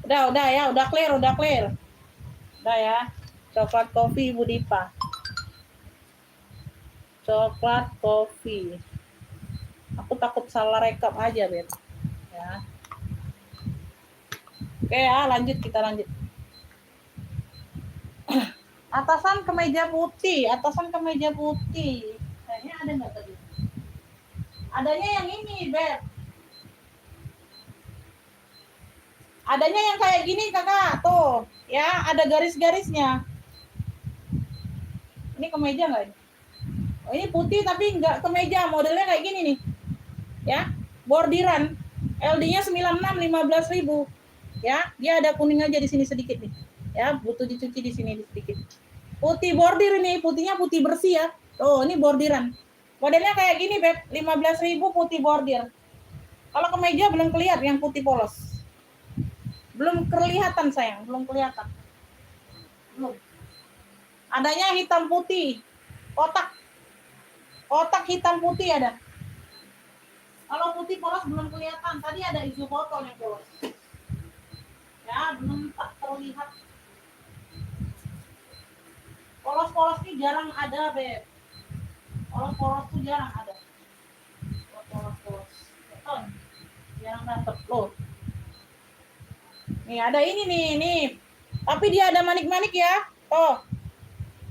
Udah ya, udah clear. Udah ya. Coklat kopi Ibu Dipa. Coklat kopi. Aku takut salah rekap aja, Bet. Ya. Oke ya, kita lanjut. Atasan kemeja putih. Kayaknya ada nggak tadi? Adanya yang ini, Bet. Adanya yang kayak gini, Kakak. Tuh, ya, ada garis-garisnya. Ini kemeja nggak ini? Oh, ini putih tapi nggak kemeja, modelnya kayak gini nih. Ya, bordiran. LD-nya 96, 15.000. Ya, dia ada kuning aja di sini sedikit nih. Ya, butuh dicuci di sini sedikit. Putih bordir ini, putihnya putih bersih ya. Oh, ini bordiran. Modelnya kayak gini, Beb. 15.000 putih bordir. Kalau kemeja belum kelihatan yang putih polos. Belum kelihatan sayang, belum kelihatan. Belum. Adanya hitam putih. Kotak hitam putih ada. Kalau putih polos belum kelihatan. Tadi ada hijau botol yang polos. Ya, belum tak terlihat. Polos-polos ini jarang ada, Beb. Polos-polos tuh jarang ada. Polos-polos. Jarang dapet loh. Nih, ada ini nih. Tapi dia ada manik-manik ya. Tuh.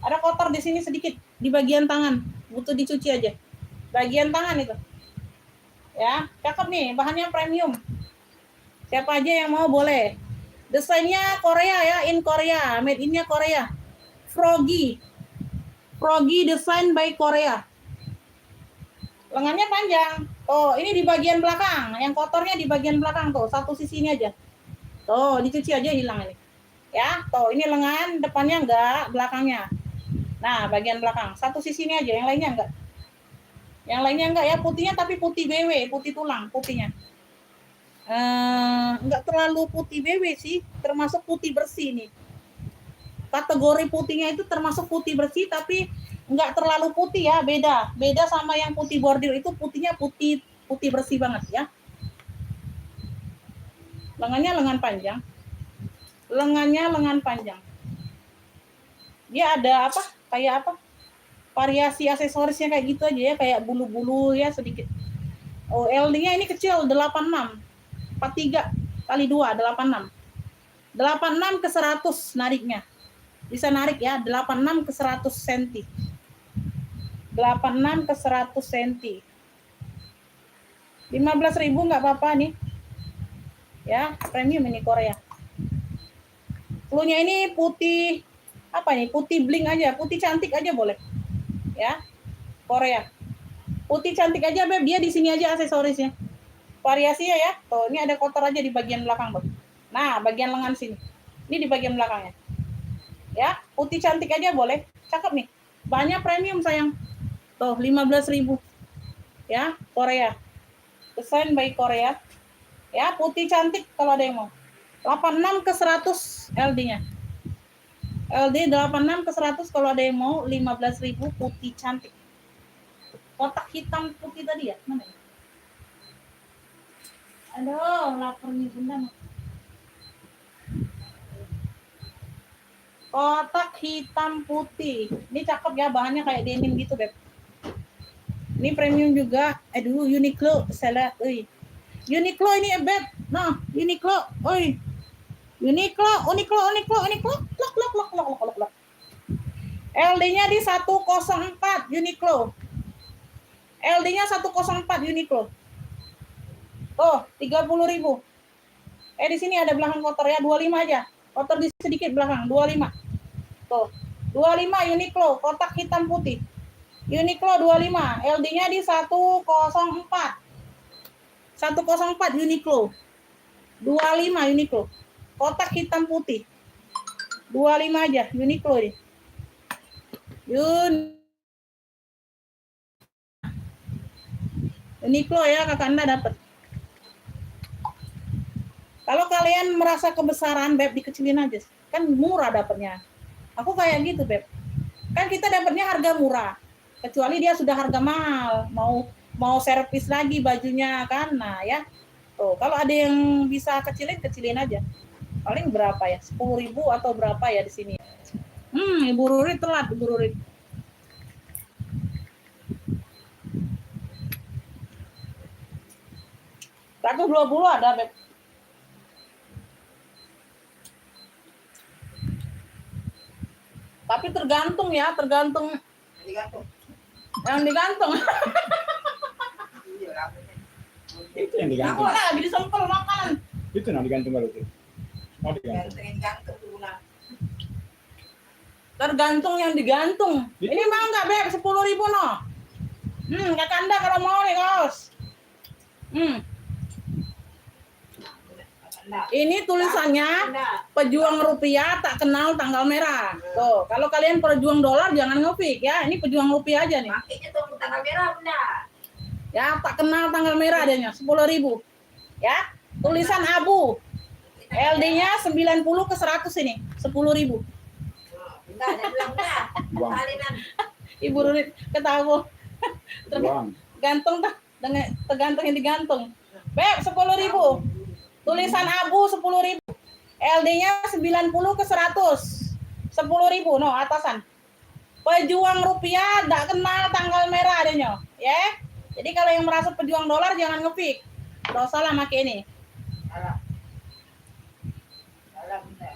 Ada kotor di sini sedikit di bagian tangan. Butuh dicuci aja. Bagian tangan itu. Ya, cakep nih, bahannya premium. Siapa aja yang mau boleh. Desainnya Korea ya, in Korea, made in-nya Korea. Froggy design by Korea. Lengannya panjang. Oh, ini di bagian belakang. Yang kotornya di bagian belakang tuh, satu sisi ini aja. Tuh, dicuci aja hilang ini. Ya, tuh ini lengan, depannya enggak, belakangnya. Nah, bagian belakang, satu sisi ini aja, yang lainnya enggak. Yang lainnya enggak ya, putihnya tapi putih BW, putih tulang putihnya. Enggak terlalu putih BW sih, termasuk putih bersih nih. Kategori putihnya itu termasuk putih bersih tapi enggak terlalu putih ya, beda sama yang putih bordir itu putihnya putih bersih banget ya. Lengannya lengan panjang. Dia ada apa? Kayak apa? Variasi aksesorisnya kayak gitu aja ya, kayak bulu-bulu ya sedikit. Oh, LD-nya ini kecil 86. 43 kali 2 86. 86 ke 100 nariknya. Bisa narik ya, 86 ke 100 cm. 86 ke 100 cm. 15.000 enggak apa-apa nih. Ya, premium ini Korea. Cluenya ini putih apa nih? Putih bling aja, putih cantik aja boleh. Ya. Korea. Putih cantik aja, Beb. Dia di sini aja aksesorisnya. Variasinya ya. Tuh, ini ada kotor aja di bagian belakang, Beb. Nah, bagian lengan sini. Ini di bagian belakangnya. Ya, putih cantik aja boleh. Cakep nih. Bahannya premium sayang. Tuh, 15.000. Ya, Korea. Desain by Korea. Ya, putih cantik kalau ada yang mau. 86 ke 100 LD-nya. LD 86 ke 100 kalau ada yang mau, 15.000 putih cantik. Kotak hitam putih tadi ya? Mana ya? Aduh, lapar nih bunda. Kotak hitam putih. Ini cakep ya, bahannya kayak denim gitu, Beb. Ini premium juga. Aduh, Uniqlo. Salah, Uniqlo ini, Beb. Nah, Uniqlo. Uniqlo. Lok. LD-nya di 104 Uniqlo. LD-nya 104 Uniqlo. Tuh, 30.000. Di sini ada belakang kotor ya, 25 aja. Kotor di sedikit belakang, 25. Tuh, 25 Uniqlo, kotak hitam putih. Uniqlo 25, LD-nya di 104. 104 Uniqlo. 25 Uniqlo. Kotak hitam putih. 25 aja Uniqlo ini. Uniqlo ya, kakak Anda dapat. Kalau kalian merasa kebesaran, Beb, dikecilin aja. Kan murah dapatnya. Aku kayak gitu, Beb. Kan kita dapatnya harga murah. Kecuali dia sudah harga mahal, mau servis lagi bajunya kan. Nah, ya. Tuh, kalau ada yang bisa kecilin aja. Paling berapa ya? 10.000 atau berapa ya di sini? Ibu Rurit telat, Ibu Rurit. $120 ada, Beb. Tapi tergantung ya, tergantung yang digantung. Itu yang Aku digantung. lagi disempel makanan. Itu yang digantung kalau itu. Mau digantung. Tergantung yang digantung. Ini mau nggak, Beb? 10.000 no. Kakak Anda kalau mau nih, kaos. Ini tulisannya pejuang rupiah tak kenal tanggal merah. Tuh, kalau kalian pejuang dolar jangan ngefik ya. Ini pejuang rupiah aja nih. Makanya tuh tanggal merah, Bunda. Ya, tak kenal tanggal merah adanya, 10.000. Ya, tulisan abu. LD-nya 90 ke 100 ini, 10.000. Bunda, ada bilang, Bunda. Buang. Salinan. Ibu Rurit ketahu. Buang. Gantung tergantung yang digantung. Beb, 10.000. Tulisan abu 10.000. LD-nya 90 ke 100. 10.000 no atasan. Pejuang rupiah tak kenal tanggal merah adanya, ya. Jadi kalau yang merasa pejuang dolar jangan ngefik. Kalau salah make ini. Salah, Bunda.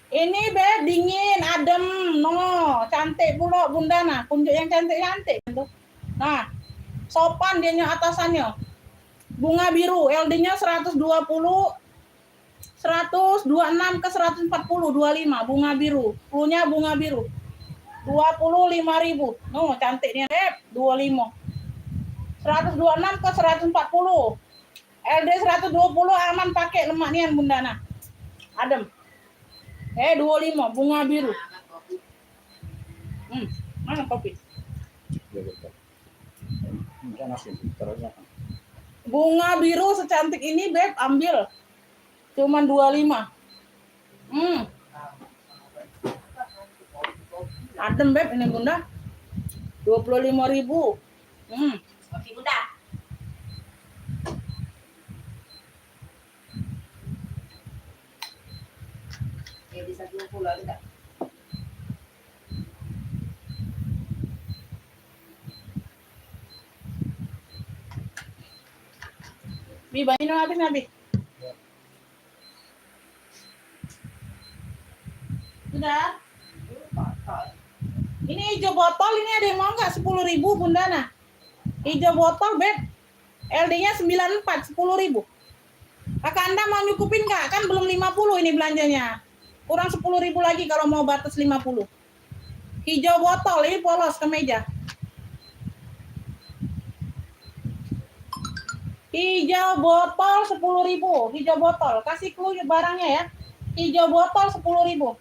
Ini Beb dingin, adem, no, cantik pula Bunda nah, kunjuk yang cantik-cantik. Nah, sopan dianya atasannya. Bunga biru, LD-nya 126 ke 140, 25 bunga biru. Punya bunga biru. 25.000. No, cantiknya Beb, 25. 126 ke 140. LD 120 aman pakai lemak nian Bunda nah. Adem. 25 bunga biru. Mana kopi? Bunga biru secantik ini Beb ambil. Cuman 25. Adem Beb ini Bunda. 25.000. Kopi, Bunda. Ya bisa 20 ada. Bi, minum habis Nabi. Sudah. Ini hijau botol, ini ada yang mau nggak 10.000 Bunda nah. Hijau botol Beb. LD-nya 94, 10.000. Kakak Anda mau nyukupin nggak? Kan belum 50 ini belanjanya. Kurang 10.000 lagi kalau mau batas 50. Hijau botol, ini polos ke meja. Hijau botol 10.000. Hijau botol, kasih clue barangnya ya. Hijau botol 10.000.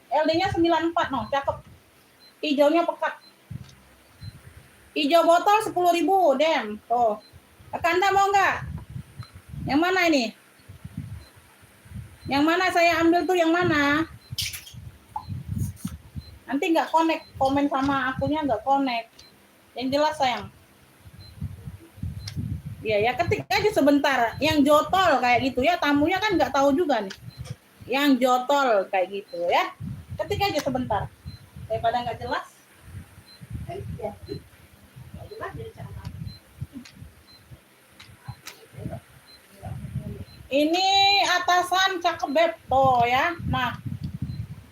LD-nya 94 no, cakep. Hijaunya pekat. Hijau botol 10.000, dem. Tuh. Kakak Anda mau nggak? Yang mana ini? Yang mana saya ambil tuh yang mana? Nanti nggak connect, komen sama akunya nggak connect. Yang jelas sayang. Iya ya, ketik aja sebentar. Yang jotol kayak gitu ya, tamunya kan nggak tahu juga nih. Yang jotol kayak gitu ya, ketik aja sebentar. Daripada nggak jelas. Iya. Nggak jelas jadi cara. Ini atasan cakep beb, tuh ya. Nah,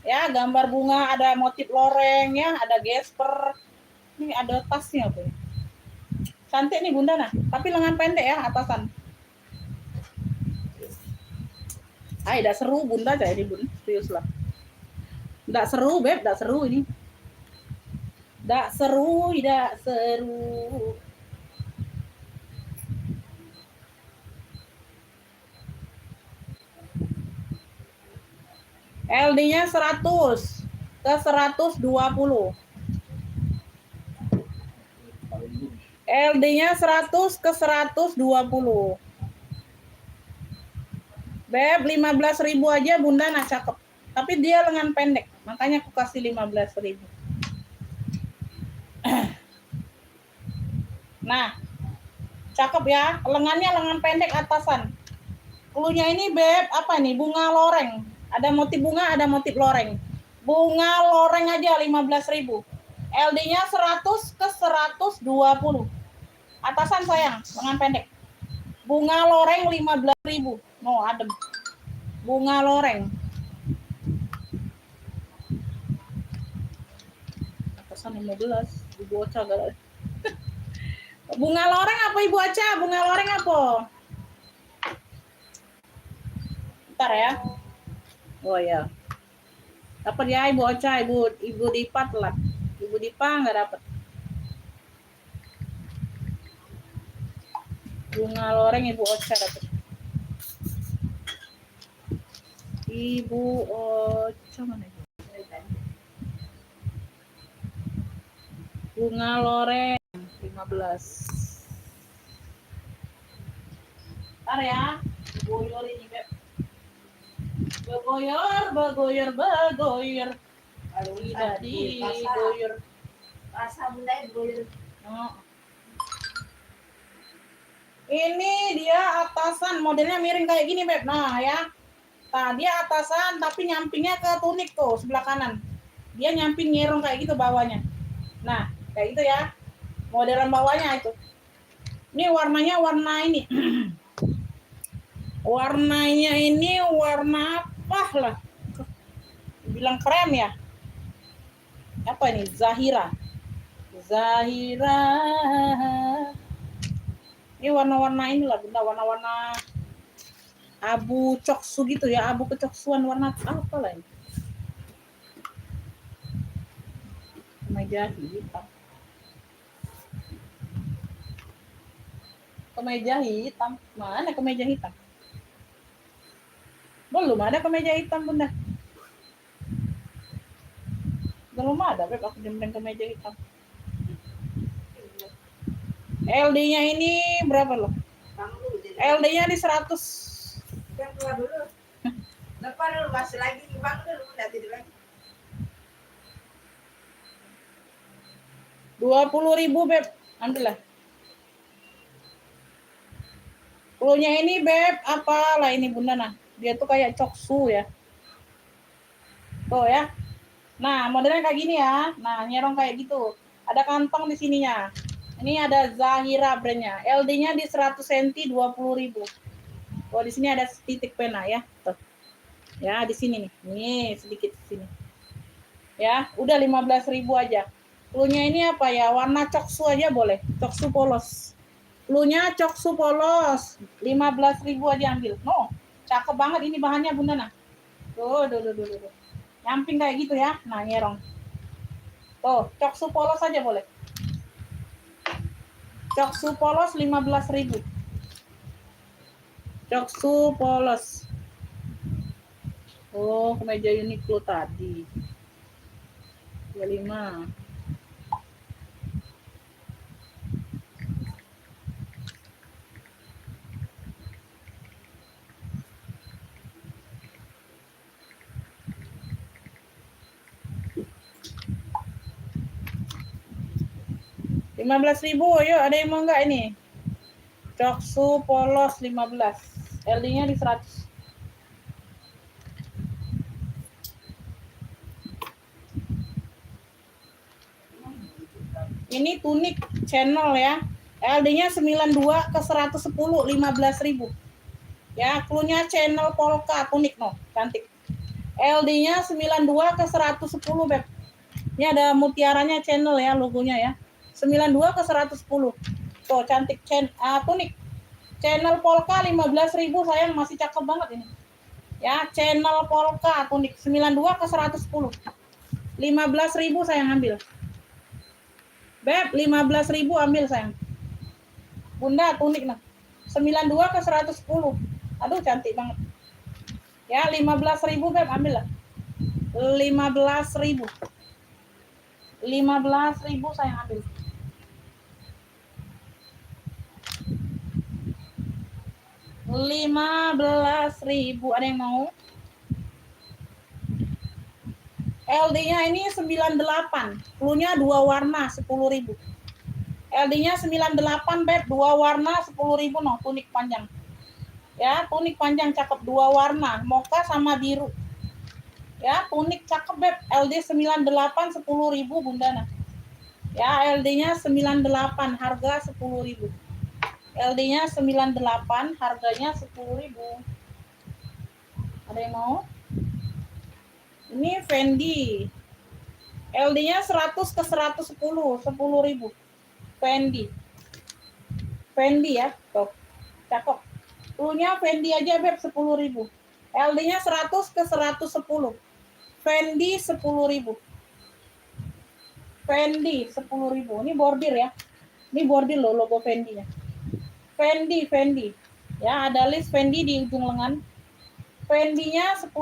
ya gambar bunga, ada motif loreng ya, ada gesper. Ini ada tasnya apa ya? Cantik nih bunda nah, tapi lengan pendek ya atasan. Tidak seru bunda jadi bun, serius lah. Tidak seru beb, tidak seru ini. Tidak seru, tidak seru. LD-nya 100 ke 120. LD-nya 100 ke 120. Beb, 15.000 aja bunda nah cakep. Tapi dia lengan pendek, makanya aku kasih 15.000. Nah, cakep ya, lengannya lengan pendek atasan. Klunya ini beb, apa nih? Bunga loreng. Ada motif bunga, ada motif loreng. Bunga loreng aja 15.000. LD-nya 100 ke 120. Atasan sayang, lengan pendek. Bunga loreng 15.000. No, adem. Bunga loreng. Atasan 15. Ibu Ocha gak. Bunga loreng apa Ibu Ocha? Bunga loreng apa? Bentar ya. Oh ya. Dapat ya Ibu Ocha, Ibu Dipa telat. Ibu Dipa nggak dapat. Bunga loreng Ibu Ocha dapat. Ibu Ocha mana itu? Bunga loreng 15. Ntar ya, goyor ini Beb. Begoyor. Tidak digoyor. Rasa bunda goyor. Oh. Ini dia atasan, modelnya miring kayak gini Beb. Nah ya, nah dia atasan tapi nyampingnya ke tunik tuh sebelah kanan. Dia nyamping nyerong kayak gitu bawahnya. Nah kayak gitu ya, modelan bawahnya itu. Ini warnanya warna ini. Warnanya ini warna apa lah? Bilang krem ya? Apa ini? Zahira. Ini warna-warna ini lah bunda, warna-warna abu coksu gitu ya, abu kecoksuan warna apa lah ini? Kemeja hitam. Kemeja hitam. Mana kemeja hitam? Belum ada kemeja hitam bunda. Belum ada Beb, aku jembreng kemeja hitam. LD-nya ini berapa loh? LD-nya di 100. Kan keluar dulu. Depan dulu masih lagi bang dulu, udah tidur lagi. 20.000 Beb, ambillah. Klunya ini Beb, apalah ini bunda nah. Dia tuh kayak coksu ya. Tuh ya. Nah, modelnya kayak gini ya. Nah, nyerong kayak gitu. Ada kantong di sininya. Ini ada Zahira brandnya. LD-nya di 100 cm 20.000. Oh, di sini ada titik pena ya. Tuh. Ya, di sini nih. Nih, sedikit di sini. Ya, udah 15.000 aja. Klunya ini apa ya? Warna coksu aja boleh. Coksu polos. Klunya coksu polos. 15.000 aja ambil. No, cakep banget ini bahannya bunda nah. Tuh. Nyamping kayak gitu ya. Nah, nyerong. Tuh, coksu polos aja boleh. Coksu polos 15.000. Coksu polos. Oh, kemeja Uniqlo tadi. 25. Rp15.000, yuk ada yang mau nggak ini? Coksu polos 15. LD-nya di 100. Ini tunik channel ya. LD-nya 92 ke 110 15.000. Ya, clue-nya channel polka tunik no, cantik. LD-nya 92 ke 110, Beb. Ini ada mutiaranya channel ya, logonya ya. 92 ke 110. Tuh, cantik tunik. Channel polka 15.000, sayang masih cakep banget ini. Ya, channel polka tunik 92 ke 110. 15.000 sayang ambil. Beb, 15.000 ambil sayang. Bunda tunik nah. 92 ke 110. Aduh, cantik banget. Ya, 15.000 Beb, ambil lah. 15.000. 15.000 sayang ambil. 15.000, ada yang mau? LD-nya ini 98. Clue-nya 2 warna 10.000. LD-nya 98, Beb, 2 warna 10.000 no, tunik panjang. Ya, tunik panjang cakep 2 warna, mocha sama biru. Ya, tunik cakep, Beb. LD 98 10.000 Bunda nah. Ya, LD-nya 98, harga 10.000. LD-nya 98, harganya 10.000. Ada yang mau? Ini Fendi. LD-nya 100 ke 110, 10.000. Fendi. Fendi ya, tuh. Cakep. Clue-nya Fendi aja, Beb, 10.000. LD-nya 100 ke 110. Fendi 10.000. Fendi 10.000. Ini bordir ya. Ini bordir loh logo Fendi-nya. Fendi. Ya, ada list Fendi di ujung lengan. Fendi-nya 10.000.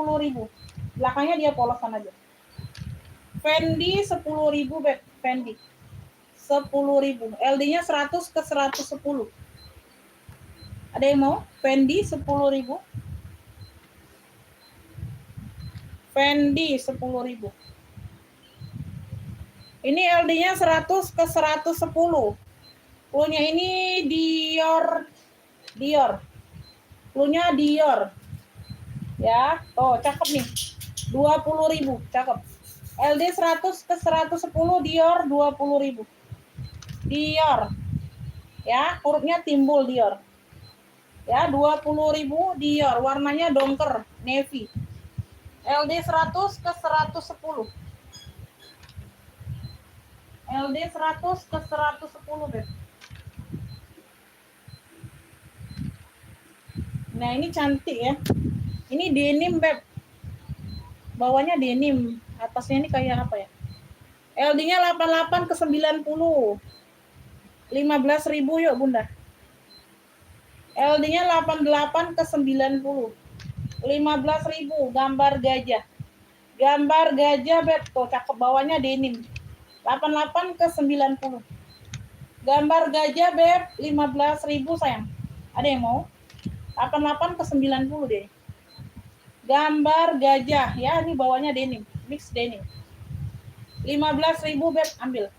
Belakangnya dia polosan aja. Fendi 10.000, Beb. Fendi 10.000. LD-nya 100 ke 110. Ada yang mau? Fendi 10.000. Fendi 10.000. Ini LD-nya 100 ke 110. Clue-nya ini Dior. Clue-nya Dior. Ya, tuh cakep nih. 20.000, cakep. LD 100 ke 110, Dior 20.000. Dior. Ya, hurufnya timbul Dior. Ya, 20.000 Dior, warnanya dongker, navy. LD 100 ke 110. LD 100 ke 110, Beb. Nah, ini cantik ya. Ini denim, Beb. Bawahnya denim, atasnya ini kayak apa ya? LD-nya 88 ke 90. 15.000 yuk, Bunda. LD-nya 88 ke 90. 15.000, gambar gajah. Gambar gajah, Beb. Tuh, cakep, bawahnya denim. 88 ke 90. Gambar gajah, Beb, 15.000 sayang. Ada yang mau? 88 ke 90 deh. Gambar gajah, ya, ini bawahnya denim, mix denim. 15.000, Beb, ambil.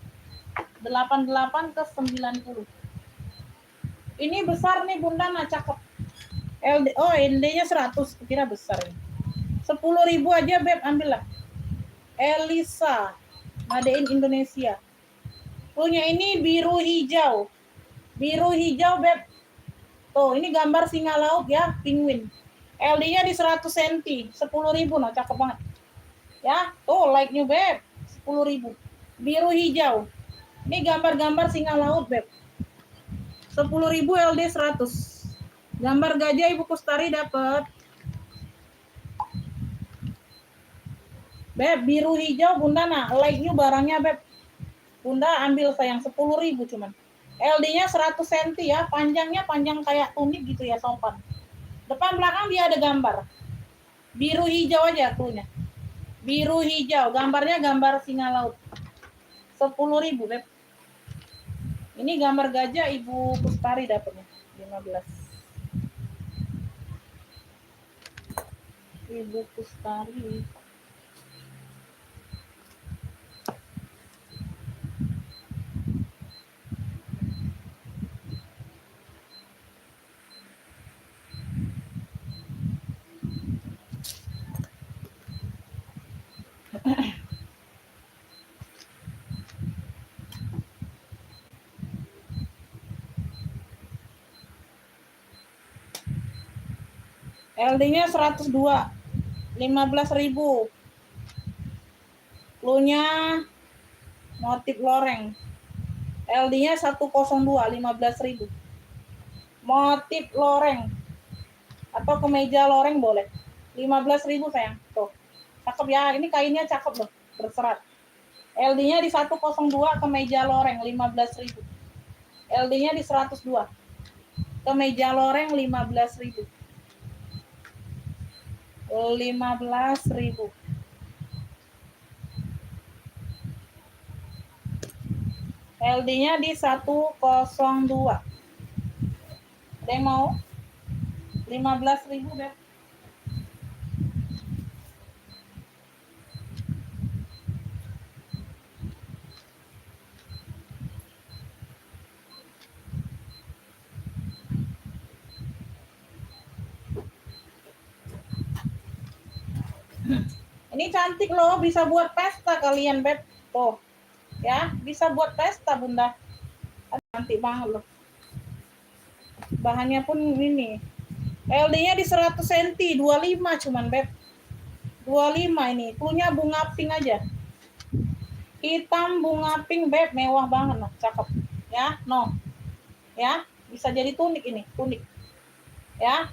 88 ke 90. Ini besar nih, Bunda, nah cakep. LD-nya 100, kira besar ini. 10.000 aja, Beb, ambil lah. Elisa, Made in Indonesia. Punya ini biru hijau. Biru hijau, Beb. Tuh, ini gambar singa laut ya, penguin. LD-nya di 100 cm, 10.000 nah, cakep banget. Ya, tuh like-nya, Beb. 10.000. Biru hijau. Ini gambar-gambar singa laut, Beb. 10.000 LD 100. Gambar gajah Ibu Kustari dapat. Beb, biru hijau Bunda nah, like-nya barangnya, Beb. Bunda ambil sayang 10.000 cuman. LD-nya 100 cm ya, panjangnya panjang kayak tunik gitu ya, sopan. Depan belakang dia ada gambar. Biru hijau aja cluenya. Biru hijau, gambarnya gambar singa laut. 10.000, Beb. Ini gambar gajah Ibu Kustari dapatnya. 15. Ibu Kustari. LD-nya 102, 15.000. Clue-nya motif loreng. LD-nya 102, 15.000. Motif loreng atau kemeja loreng boleh. 15.000 sayang. Tuh. Cakep ya. Ini kainnya cakep loh, berserat. LD-nya di 102, kemeja loreng 15.000. LD-nya di 102. Kemeja loreng 15.000. 15.000. LD-nya di 102. Ada yang mau? 15.000, Beb. Ini cantik loh, bisa buat pesta kalian, Beb. Tuh. Ya, bisa buat pesta, Bunda. Cantik banget loh. Bahannya pun ini. LD-nya di 100 cm, 25 cuman, Beb. 25 ini. Cluenya bunga pink aja. Hitam bunga pink, Beb. Mewah banget nah, cakep. Ya, no. Ya, bisa jadi tunik ini, tunik. Ya.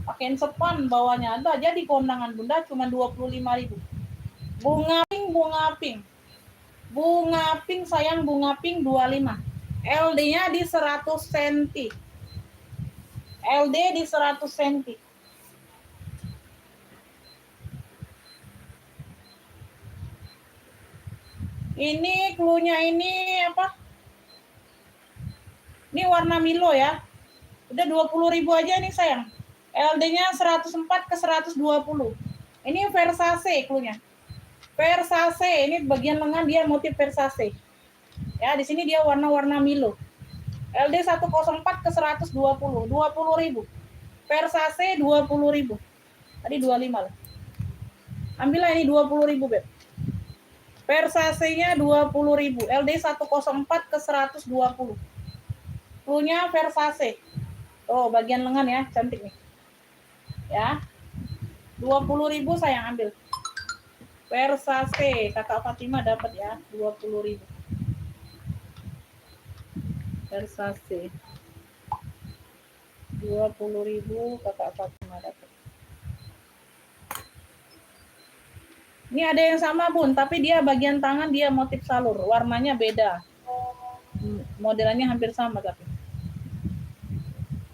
Pakein sepan bawahnya ada jadi kondangan Bunda cuma 25.000. Bunga pink, bunga pink. Bunga pink sayang, bunga pink 25. LD-nya di 100 cm. LD di 100 cm. Ini cluenya ini apa? Ini warna Milo ya. Udah 20.000 aja nih sayang. LD-nya 104 ke 120. Ini Versace cluenya. Versace, ini bagian lengan dia motif Versace. Ya, di sini dia warna-warna Milo. LD 104 ke 120, 20.000. Versace 20.000. Tadi 25 lah. Ambillah ini 20.000, Beb. Versace-nya 20.000. LD 104 ke 120. Cluenya Versace. Oh, bagian lengan ya, cantik nih. Ya. 20.000 sayang ambil. Versace, Kakak Fatima dapat ya, 20.000. Versace. 20.000 Kakak Fatima dapat. Ini ada yang sama Bun, tapi dia bagian tangan dia motif salur, warnanya beda. Modelannya hampir sama tapi.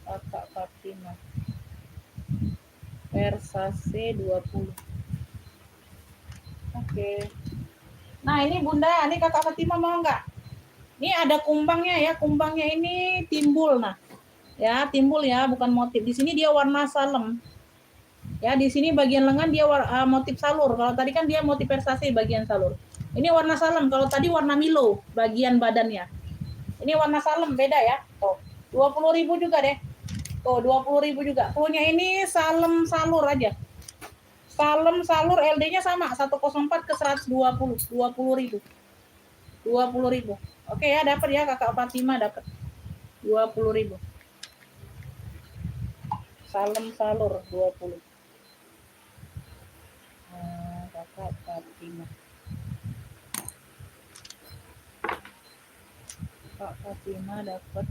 Kakak Fatima. Versace 20. Oke. Nah, ini Bunda, ini Kakak Fatima mau enggak? Ini ada kumbangnya ya, kumbangnya ini timbul nah. Ya, timbul ya, bukan motif. Di sini dia warna salem. Ya, di sini bagian lengan dia motif salur. Kalau tadi kan dia motif Versace bagian salur. Ini warna salem. Kalau tadi warna Milo bagian badannya. Ini warna salem beda ya. Tuh, 20.000 juga deh. Tuh, 20.000 juga. Cluenya ini salem salur aja. Salem salur LD-nya sama 104 ke 120, 20.000. 20.000. Oke ya, dapat ya Kakak Fatima dapat. 20.000. Salem salur 20. Kakak Fatima. Kak Fatima dapat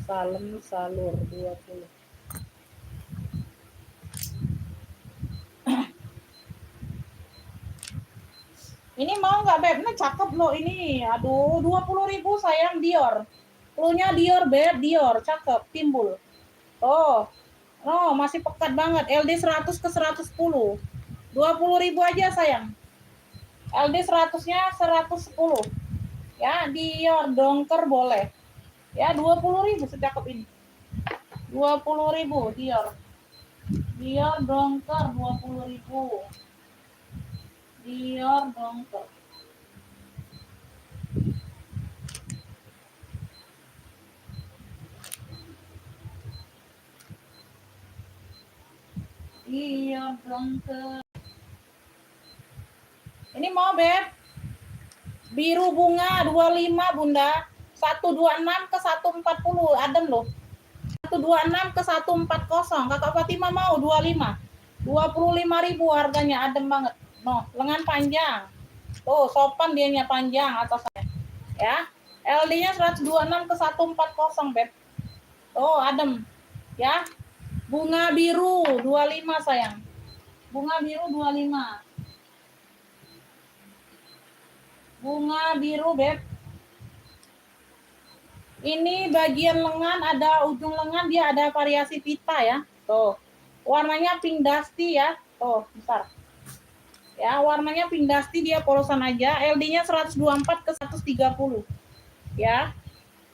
salem salur 20. Ini mau nggak Beb? Nah cakep loh ini. Aduh, 20.000 sayang Dior. Cluenya Dior Beb, Dior, cakep, timbul. Oh, masih pekat banget. LD 100 ke 110. 20.000 aja sayang. LD 100-nya 110. Ya, Dior dongker boleh. Ya, 20.000 secakep ini. 20.000 Dior. Dior dongker 20.000. Dior dongker. Dior dongker. Ini mau Beb? Biru bunga 25 Bunda. 126 ke 140 adem loh. 126 ke 140. Kakak Fatima mau 25. 25.000 harganya, adem banget. No, lengan panjang. Tuh, sopan dianya panjang atasnya. Ya. LD-nya 126 ke 140, Beb. Tuh, adem. Ya. Bunga biru 25 sayang. Bunga biru 25. Bunga biru, Beb. Ini bagian lengan, ada ujung lengan, dia ada variasi pita ya. Tuh. Warnanya pink dusty ya. Tuh, besar. Ya, warnanya pink dusty, dia polosan aja. LD-nya 124 ke 130. Ya.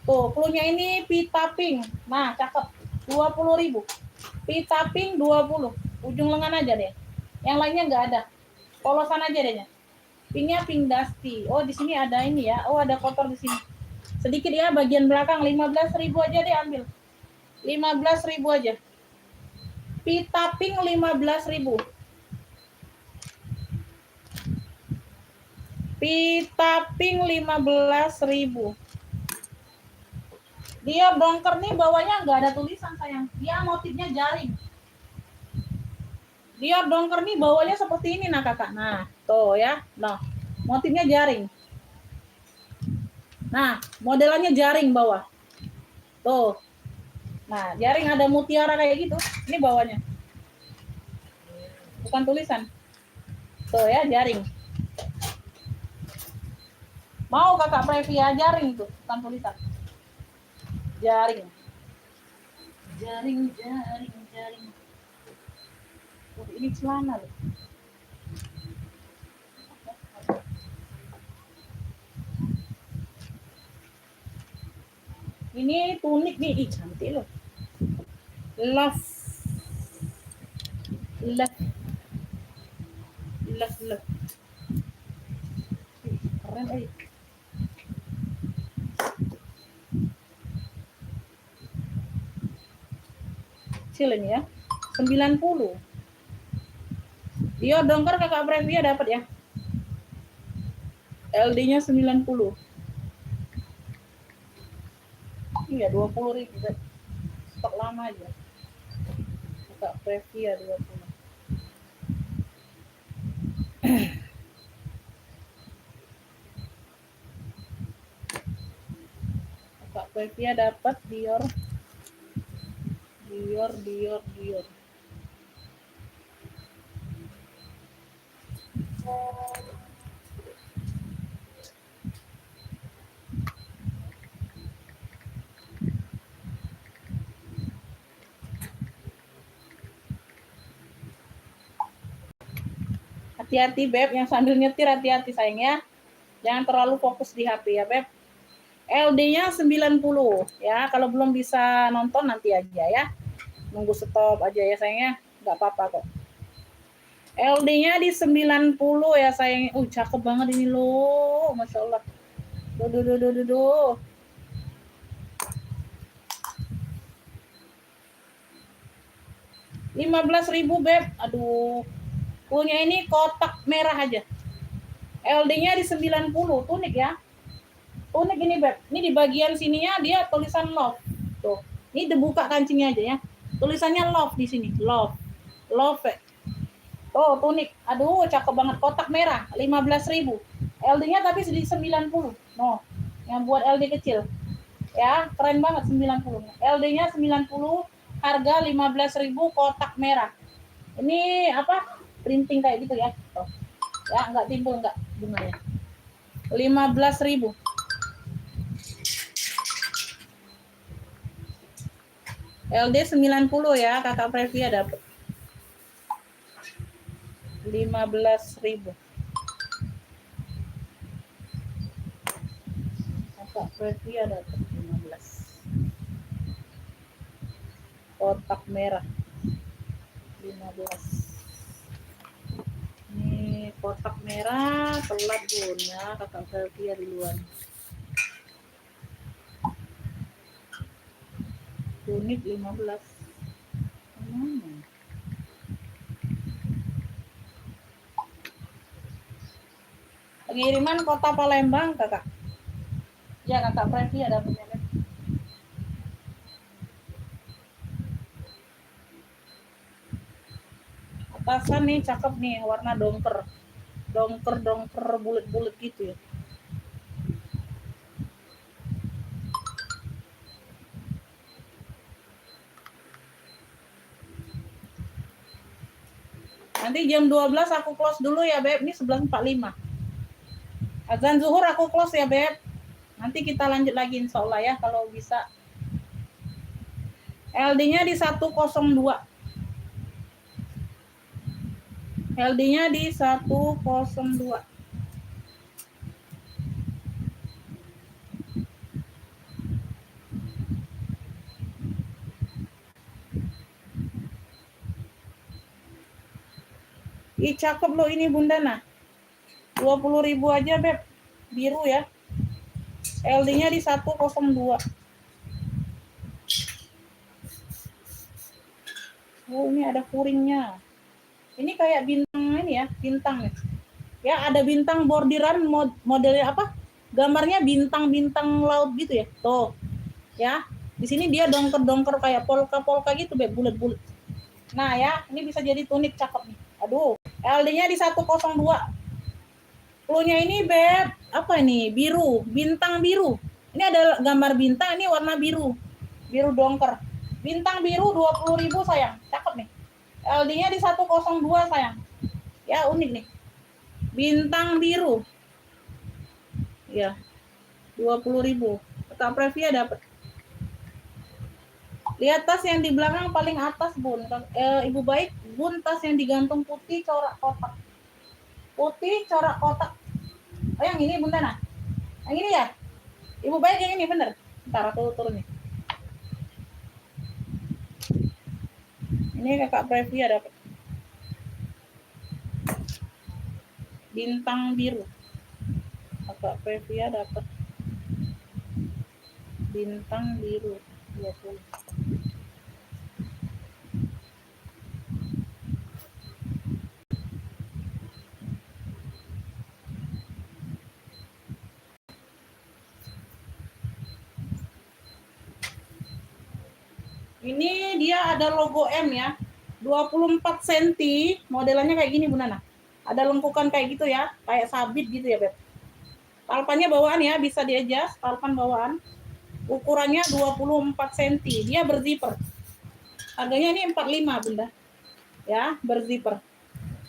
Tuh, clue-nya ini pita pink. Nah, cakep. 20.000. Pita pink 20. Ujung lengan aja deh. Yang lainnya nggak ada. Polosan aja deh. Pinknya pink dusty. Oh, di sini ada ini ya. Oh, ada kotor di sini. Sedikit ya bagian belakang. 15.000 aja deh ambil. 15.000 aja. Pita pink 15.000. Pita pink 15.000. Dia bongker nih, bawahnya nggak ada tulisan sayang. Dia motifnya jaring. Dia dongker nih bawahnya seperti ini nah kakak. Nah, tuh ya. Nah, motifnya jaring. Nah, modelannya jaring bawah. Tuh. Nah, jaring ada mutiara kayak gitu. Ini bawahnya. Bukan tulisan. Tuh ya, jaring. Mau kakak Previa jaring tuh, bukan tulisan. Jaring. Jaring, jaring, jaring. Oh, ini celana loh. Ini tunik nih, ih cantik loh. Love. Love. Love, love. Keren, Kecil ini ya. 90. Dia dongker kakak Previa dapat ya. LD-nya 90. Iya 20.000. Stok lama aja. Kakak Previa 20. Kakak Previa dapat Dior. Hati-hati Beb, yang sambil nyetir hati-hati sayang ya. Jangan terlalu fokus di HP ya Beb. LD-nya 90 ya. Kalau belum bisa nonton nanti aja ya. Nunggu stop aja ya sayangnya. Nggak apa-apa kok. LD-nya di 90 ya sayang. Cakep banget ini loh. Masya Allah. Duh. 15.000 Beb. Aduh. Punya ini kotak merah aja. LD-nya di 90, tunik ya. Tunik ini Beb. Ini di bagian sininya dia tulisan love. Tuh. Ini dibuka kancingnya aja ya. Tulisannya love di sini. Love. Tuh, tunik. Aduh, cakep banget, kotak merah. 15.000. LD-nya tapi di 90. No. Yang buat LD kecil. Ya, keren banget 90. LD-nya 90, harga 15.000, kotak merah. Ini apa? Printing kayak gitu ya. Tuh. Ya, enggak timbul enggak bunganya. 15.000. LD 90 ya, kakak Previa dapat. 15.000. Kakak Previa dapat 15. Kotak merah. 15. Ini kotak merah telat bun ya, kakak Previa di luar. Unik 15. Pengiriman kota Palembang kakak. Ya kakak Previa dapatnya. Atasan nih cakep nih, warna dongker. Dongker bulat-bulat gitu ya. Nanti jam 12 aku close dulu ya, Beb. Ini 11.45. Azan zuhur aku close ya, Beb. Nanti kita lanjut lagi insya Allah ya kalau bisa. LD-nya di 102. LD-nya di 102. Ih, cakep loh ini Bunda nah. 20.000 aja, Beb. Biru ya. LD-nya di 102. Oh, ini ada kuringnya. Ini kayak bintang ini ya, bintang. Ya, ada bintang bordiran modelnya apa? Gambarnya bintang-bintang laut gitu ya. Tuh. Ya. Di sini dia dongker-dongker kayak polka-polka gitu, Beb, bulat-bulat. Nah, ya, ini bisa jadi tunik cakep nih. Aduh, LD-nya di 102. Cluenya ini, Beb, apa ini? Biru, bintang biru. Ini ada gambar bintang, ini warna biru. Biru dongker. Bintang biru 20.000 sayang. Cakep nih. LD-nya di 102 sayang. Ya, unik nih. Bintang biru. Ya. 20.000. Kak Previa dapat. Lihat tas yang di belakang paling atas, Bun. Ibu baik, Bun, tas yang digantung putih corak kotak. Putih corak kotak. Oh, yang ini Bunda nah. Yang ini ya? Ibu baik yang ini bener. Ntar aku turun nih. Ini Kakak Previa dapat. Bintang biru. Kakak Previa dapat. Bintang biru 20. Ini dia ada logo M ya. 24 cm, modelannya kayak gini Bu Nana. Ada lengkukan kayak gitu ya, kayak sabit gitu ya, Beb. Palpannya bawaan ya, bisa diadjust, palpan bawaan. Ukurannya 24 cm, dia berzipper. Harganya ini 45, Bunda. Ya, berzipper.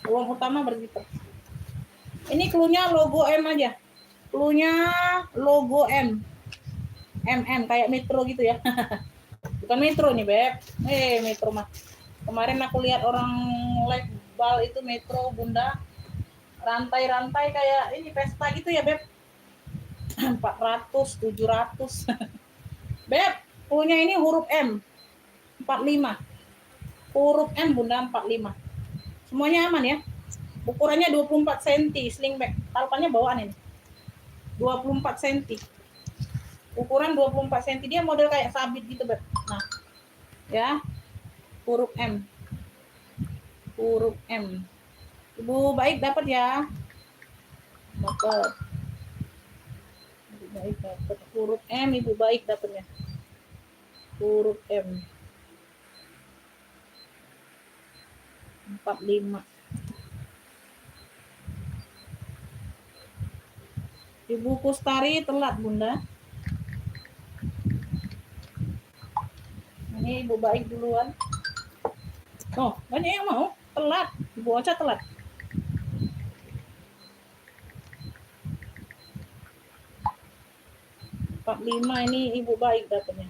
Ruang utama berzipper. Ini cluenya logo M aja. Cluenya logo M. MM kayak Metro gitu ya. Bukan Metro nih, Beb. Metro mah. Kemarin aku lihat orang live bal itu Metro, Bunda. Rantai-rantai kayak ini pesta gitu ya, Beb. 400, 700. Beb, punya ini huruf M. 45. Huruf M, Bunda, 45. Semuanya aman ya. Ukurannya 24 cm, slingback. Talpannya bawaan ini. 24 cm. Ukuran 24 cm, dia model kayak sabit gitu, Beb. Nah, ya, huruf M. Huruf M. Ibu baik dapat ya. Dapat. Ibu baik dapat huruf M, Ibu baik dapatnya. Huruf M. 45. Ibu Kustari telat, Bunda. Ini Ibu baik duluan. Oh, banyak yang mau telat. Ibu Ocha telat. Lima ini Ibu baik dapatnya.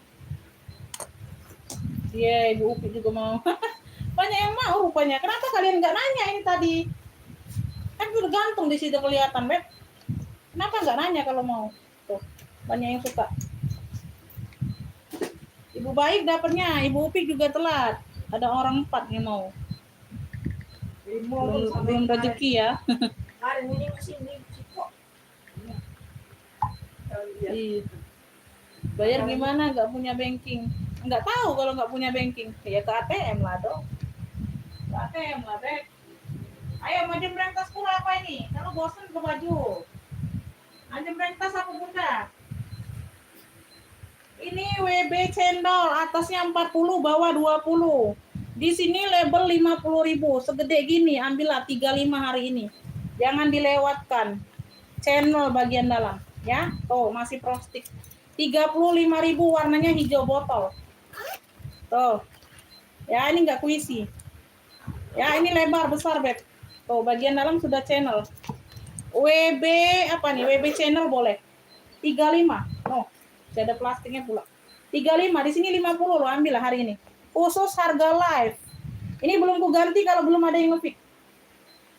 Iya, Ibu Upi juga mau. Banyak yang mau rupanya. Kenapa kalian nggak nanya ini tadi? Kan udah gantung di situ kelihatan, Beb. Kenapa nggak nanya kalau mau? Tuh, banyak yang suka. Ibu baik dapatnya, Ibu Upi juga telat. Ada orang 4 yang mau. Belum rezeki ya. Hari ini sini kok. Iya. Bayar gimana? Nggak punya banking. Nggak tahu kalau nggak punya banking. Ya ke ATM lah dong. Ke ATM lah, Beb. Ayo mau jembreng tas pula apa ini? Kalau bosan ke baju. Jembreng tas apa Bunda? Ini WB cendol, atasnya 40, bawah 20. Di sini label 50.000, segede gini, ambillah 35 hari ini. Jangan dilewatkan. Channel bagian dalam, ya. Tuh, masih prostik. 35.000 warnanya hijau botol. Tuh. Ya, ini enggak kuisi. Ya, ini lebar besar, Beb. Tuh, bagian dalam sudah channel. WB apa nih? WB channel boleh. 35. Oh, ada plastiknya pula. 35, di sini 50 loh, ambil lah hari ini. Khusus harga live. Ini belum ku ganti kalau belum ada yang nge-pick.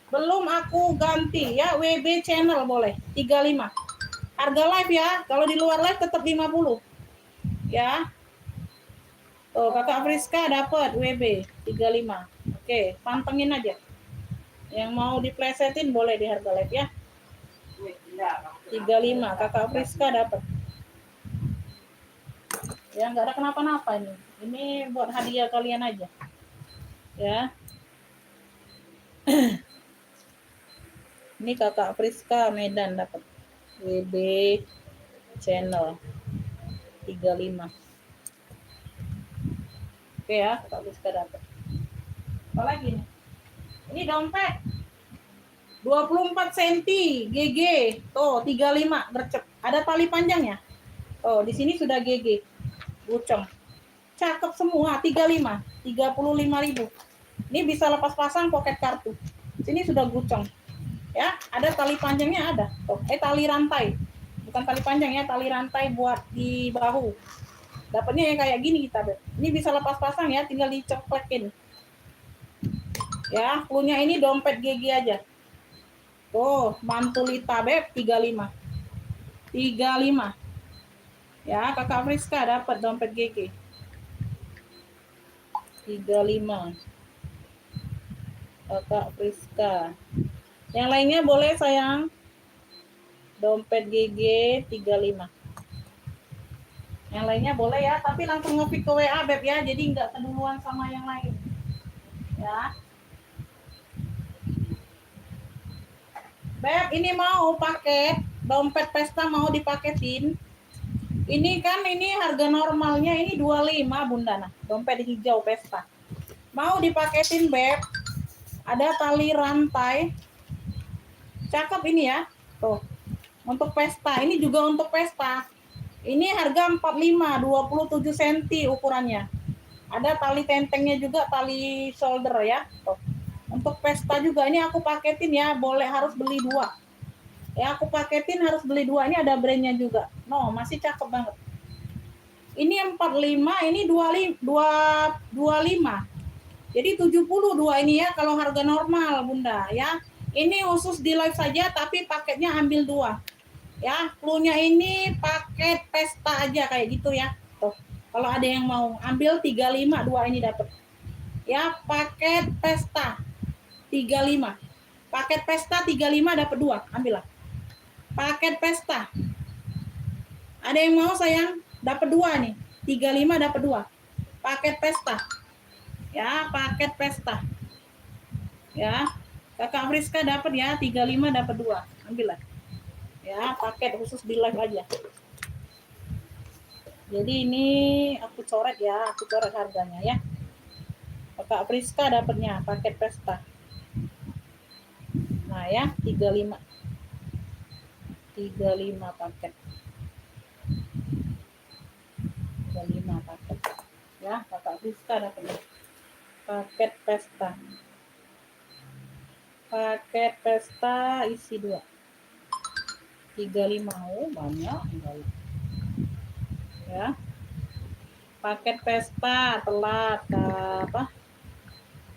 Belum aku ganti ya, WB channel boleh 35. Harga live ya, kalau di luar live tetap 50. Ya. Tuh, Kakak Friska dapat WB 35. Oke, pantengin aja. Yang mau diplesetin boleh di harga live ya. 35, Kakak Friska dapat. Ya, nggak ada kenapa-napa ini. Ini buat hadiah kalian aja. Ya. Ini Kakak Friska Medan dapat WB channel 35. Oke ya, Kakak Friska dapat. Apa lagi nih? Ini dompet 24 cm GG. Tuh, 35 gercep. Ada tali panjangnya. Oh, di sini sudah GG. Bucong. Cakep semua, 35. 35.000. Ini bisa lepas pasang poket kartu. Sini sudah gucong. Ya, ada tali panjangnya ada. Tuh, tali rantai. Bukan tali panjang ya, tali rantai buat di bahu. Dapatnya yang kayak gini kita, Beb. Ini bisa lepas pasang ya, tinggal dicoplekin. Ya, punya ini dompet GG aja. Tuh, mantulita, Beb, 35. 35. Ya, Kakak Friska dapat dompet GG. 35. Kakak Friska. Yang lainnya boleh sayang. Dompet GG 35. Yang lainnya boleh ya, tapi langsung nge-pick ke WA Beb ya, jadi nggak keduluan sama yang lain. Ya. Beb, ini mau paket dompet pesta mau dipaketin. Ini kan ini harga normalnya ini 25 Bunda. Nah, dompet hijau pesta. Mau dipaketin Beb. Ada tali rantai. Cakep ini ya. Tuh. Untuk pesta. Ini juga untuk pesta. Ini harga 45, 27 cm ukurannya. Ada tali tentengnya juga, tali shoulder ya. Tuh. Untuk pesta juga ini aku paketin ya, boleh harus beli 2. Ya, aku paketin harus beli 2. Ini ada brandnya juga. No, masih cakep banget. Ini 45, ini 25. Jadi 72 ini ya kalau harga normal Bunda ya. Ini khusus di live saja tapi paketnya ambil 2. Ya, clue-nya ini paket pesta aja kayak gitu ya. Tuh. Kalau ada yang mau ambil 35, 2 ini dapat. Ya, paket pesta 35. Paket pesta 35 dapat 2, ambillah. Paket pesta. Ada yang mau sayang? Dapat 2 nih. 35 dapat 2. Paket pesta. Ya, paket pesta. Ya. Kakak Friska dapat ya, 35 dapat 2. Ambillah. Ya, paket khusus di live aja. Jadi ini aku coret ya, aku coret harganya ya. Kakak Friska dapatnya paket pesta. Nah ya, 35. 35 paket. 35 paket. Ya, Kakak Friska dapatnya. Paket pesta. Paket pesta isi 2. 35. Oh, banyak. Ya. Paket pesta telat apa?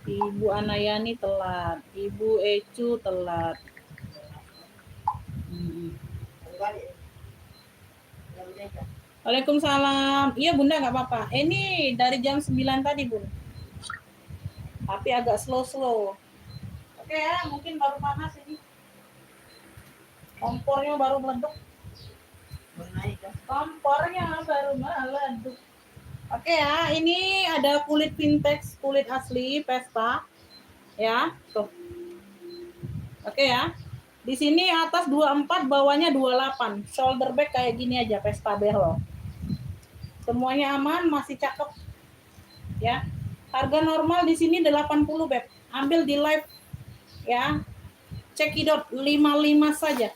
Ibu Anayani telat, Ibu Ecu telat. Waalaikumsalam. Iya Bunda nggak apa-apa. Ini dari jam 9 tadi Bun. Tapi agak slow. Oke ya, mungkin baru panas ini. Kompornya baru meleduk. Kompornya baru meleduk. Oke ya, ini ada kulit vintage, kulit asli pesta. Ya, tuh. Oke ya. Di sini atas 24, bawahnya 28. Shoulder bag kayak gini aja pesta behel. Semuanya aman, masih cakep. Ya. Harga normal di sini 80, Beb. Ambil di live ya. Cekidot 55 saja.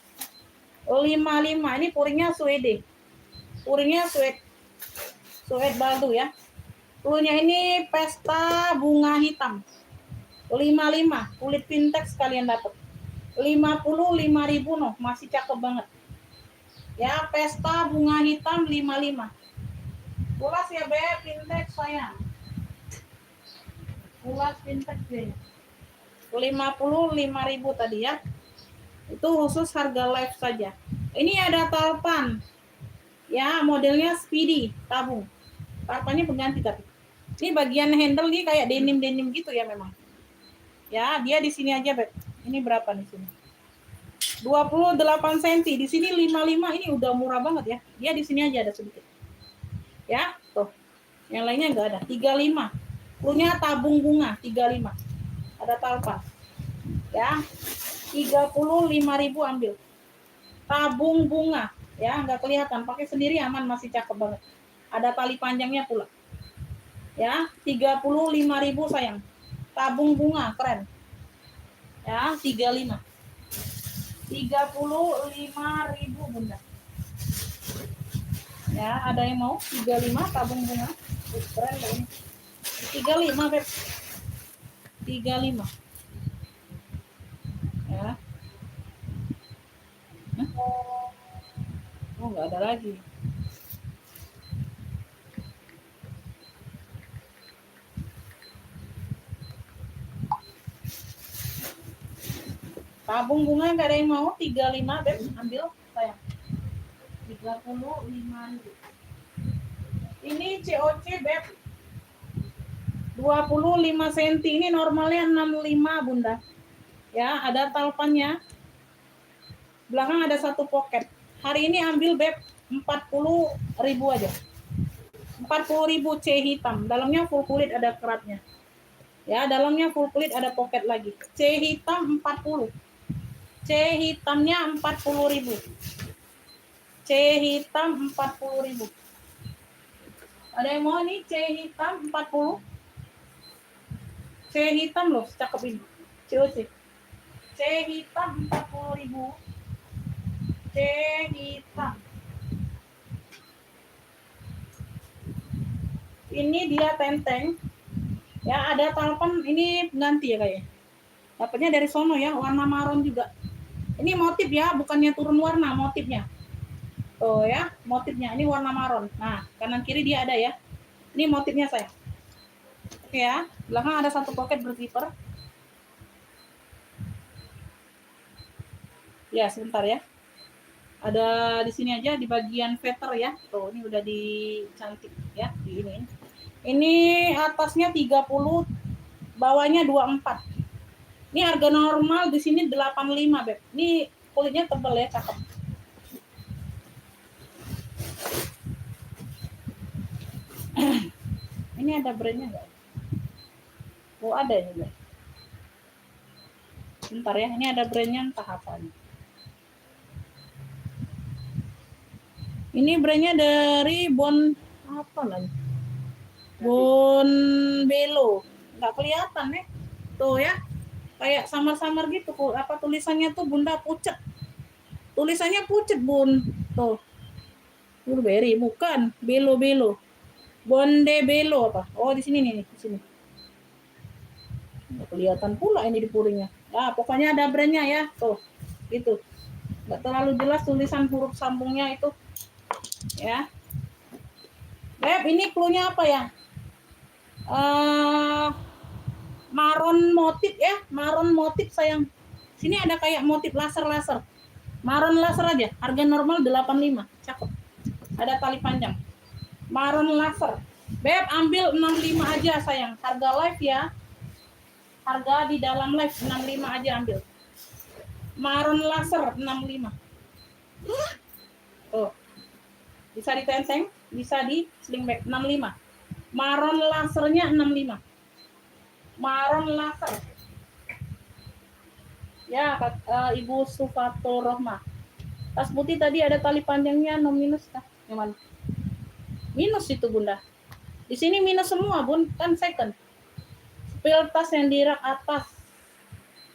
55. Ini puringnya Swede. Puringnya Suede baldu ya. Cluenya ini pesta bunga hitam. 55, kulit vintage kalian dapat. 55.000 noh, masih cakep banget. Ya, pesta bunga hitam 55. Pulas ya, Beb, vintage sayang. Pulas vintage deh. 55.000 tadi ya. Itu khusus harga live saja. Ini ada talpan. Ya, modelnya Speedy, tabung. Talpannya pengganti tapi. Ini bagian handle nih kayak denim gitu ya memang. Ya, dia di sini aja, Beb. Ini berapa nih sini? 28 cm. Di sini 55. Ini udah murah banget ya. Dia di sini aja ada sedikit. Ya, tuh. Yang lainnya enggak ada. 35. Punya tabung bunga 35. Ada talpa. Ya. 35.000 ambil. Tabung bunga, ya, enggak kelihatan. Pakai sendiri aman, masih cakep banget. Ada tali panjangnya pula. Ya, 35.000 sayang. Tabung bunga keren. Ya, 35. 35.000 Bunda. Ya, ada yang mau 35 tabung bunga. Keren ini. 35, Beb. 35. Ya. Oh, enggak ada lagi. Tabung bunga enggak ada yang mau 35, Beb. Ambil sayang. 35.000. Ini COC, Beb. 25 cm. Ini normalnya 65, Bunda. Ya, ada talpannya. Belakang ada satu pocket. Hari ini ambil, Beb, 40.000 aja. 40.000 C hitam. Dalamnya full kulit, ada keratnya. Ya, dalamnya full kulit, ada pocket lagi. C hitam 40. C hitamnya 40.000. C hitam 40.000. Ada yang mau nih C hitam 40? C hitam loh, cakep ini. COC. C hitam 40.000. C hitam. Ini dia tenteng. Ya, ada talpan ini pengganti ya kayaknya. Dapatnya dari sono ya, warna maron juga. Ini motif ya, bukannya turun warna, motifnya. Tuh ya, motifnya ini warna maron. Nah, kanan kiri dia ada ya. Ini motifnya saya. Oke ya, belakang ada satu pocket berzipper. Ya, sebentar ya. Ada di sini aja di bagian veter ya. Tuh, ini udah dicantik ya, di ini. Ini atasnya 30, bawahnya 24. Ini harga normal di sini 85, Beb. Ini kulitnya tebal ya, cakep. Ini ada brandnya enggak? Oh, ada ya, Beb. Bentar ya, ini ada brandnya entah apa nih. Ini brandnya dari Bon apa lagi? Bon Belo. Enggak kelihatan nih. Tuh ya. Kayak samar-samar gitu. Apa tulisannya tuh Bunda pucet. Tulisannya pucet, Bun. Tuh. Burberry bukan, Belo. Bonde Belo apa? Oh, di sini nih, di sini. Nggak kelihatan pula ini di puringnya. Ah, pokoknya ada brandnya ya. Tuh. Gitu. Enggak terlalu jelas tulisan huruf sambungnya itu. Ya. Beb, ini cluenya apa ya? Maron motif ya, maron motif sayang. Sini ada kayak motif laser. Maron laser aja, harga normal 85. Cakep. Ada tali panjang. Maron laser. Beb, ambil 65 aja sayang. Harga live ya. Harga di dalam live 65 aja ambil. Maron laser 65. Tuh. Bisa ditenteng, bisa di sling bag 65. Maron lasernya 65. Maron laser. Ya, Ibu Sufato Rohma. Tas putih tadi ada tali panjangnya no minus kah? Yang mana? Minus itu, Bunda. Di sini minus semua, Bun, kan second. Pil tas yang di rak atas.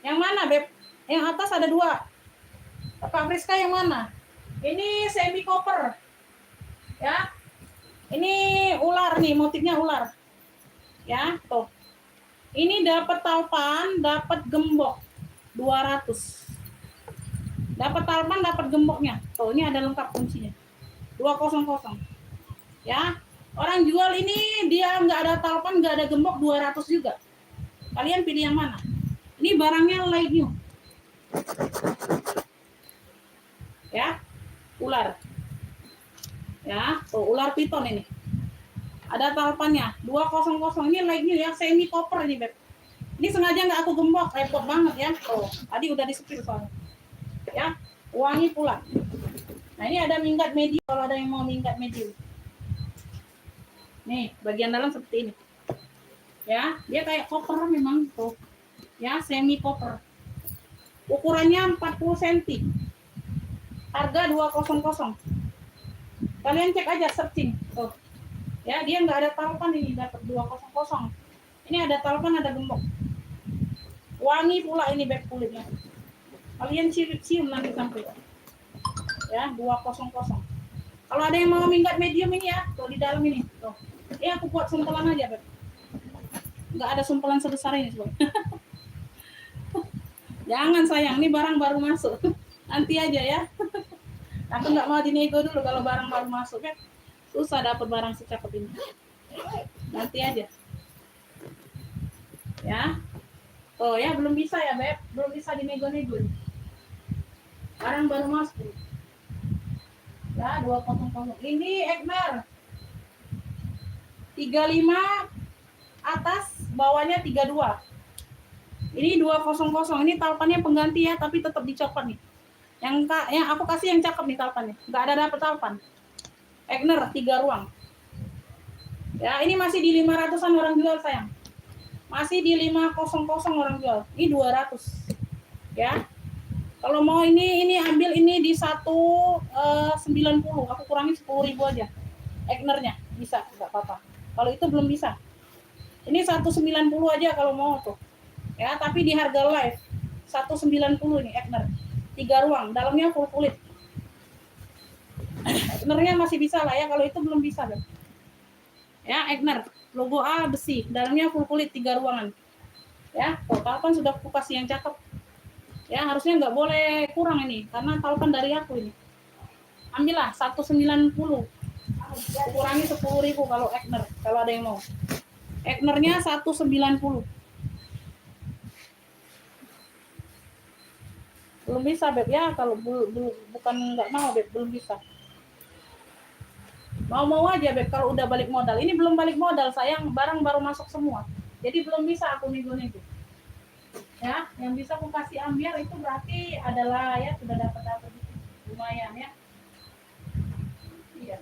Yang mana, Beb? Yang atas ada 2. Kak Friska yang mana? Ini semi koper. Ya. Ini ular nih, motifnya ular. Ya, tuh. Ini dapat talpan, dapat gembok 200. Dapat talpan, dapat gemboknya. Tuh, ini ada lengkap kuncinya. 200. Ya. Orang jual ini dia nggak ada talpan, nggak ada gembok 200 juga. Kalian pilih yang mana? Ini barangnya light new. Ya, ular. Ya, tuh ular piton ini. Ada talpannya 200. Ini light new ya, semi koper ini, Beb. Ini sengaja nggak aku gembok, repot banget ya. Tuh, tadi udah di-spill soalnya. Ya, wangi pula. Nah, ini ada minggat medium kalau ada yang mau minggat medium. Nih, bagian dalam seperti ini. Ya, dia kayak koper memang tuh. Ya, semi koper. Ukurannya 40 cm. Harga 200. Kalian cek aja searching. Tuh. Ya, dia nggak ada talpan ini, dapat 200. Ini ada talpan, ada gembok. Wangi pula ini bag kulitnya. Kalian cium nanti sampai. Ya, 200. Kalau ada yang mau minggat medium ini ya, tuh di dalam ini. Tuh. Ya, aku buat sumpelan aja, Beb. Nggak ada sumpelan sebesar ini, Sob. Jangan sayang, ini barang baru masuk. Nanti aja ya. Aku nggak mau dinego dulu kalau barang baru masuk ya. Susah dapat barang secakep ini. Nanti aja. Ya. Oh ya, belum bisa ya, Beb. Belum bisa dinego-nego. Barang baru masuk. Ya, 200. Ini Egner. 35 atas, bawahnya 32. Ini 200. Ini talpannya pengganti ya, tapi tetap dicopot nih. Yang aku kasih yang cakep nih talpannya. Nggak ada dapet talpan. Egner 3 ruang. Ya, ini masih di 500-an orang jual sayang. Masih di 500 orang jual. Ini 200. Ya. Kalau mau ini ambil ini di 190. Aku kurangi 10.000 aja. Egnernya bisa, nggak apa-apa. Kalau itu belum bisa. Ini 190 aja kalau mau tuh. Ya, tapi di harga live 190 nih Egner. 3 ruang, dalamnya full kulit. Egnernya masih bisa lah ya, kalau itu belum bisa deh. Ya, Egner, logo A besi, dalamnya full kulit 3 ruangan. Ya, talpan sudah aku kasih yang cakep. Ya, harusnya nggak boleh kurang ini, karena talpan dari aku ini. Ambillah 190. Kurangi 10.000 kalau Egner, kalau ada yang mau. Egnernya 190. Belum bisa, Beb ya, kalau bukan nggak mau, Beb, belum bisa. Mau aja, Beb, kalau udah balik modal. Ini belum balik modal, sayang, barang baru masuk semua. Jadi belum bisa aku nego-nego. Ya, yang bisa aku kasih ambiar itu berarti adalah ya sudah dapat lumayan ya. Iya.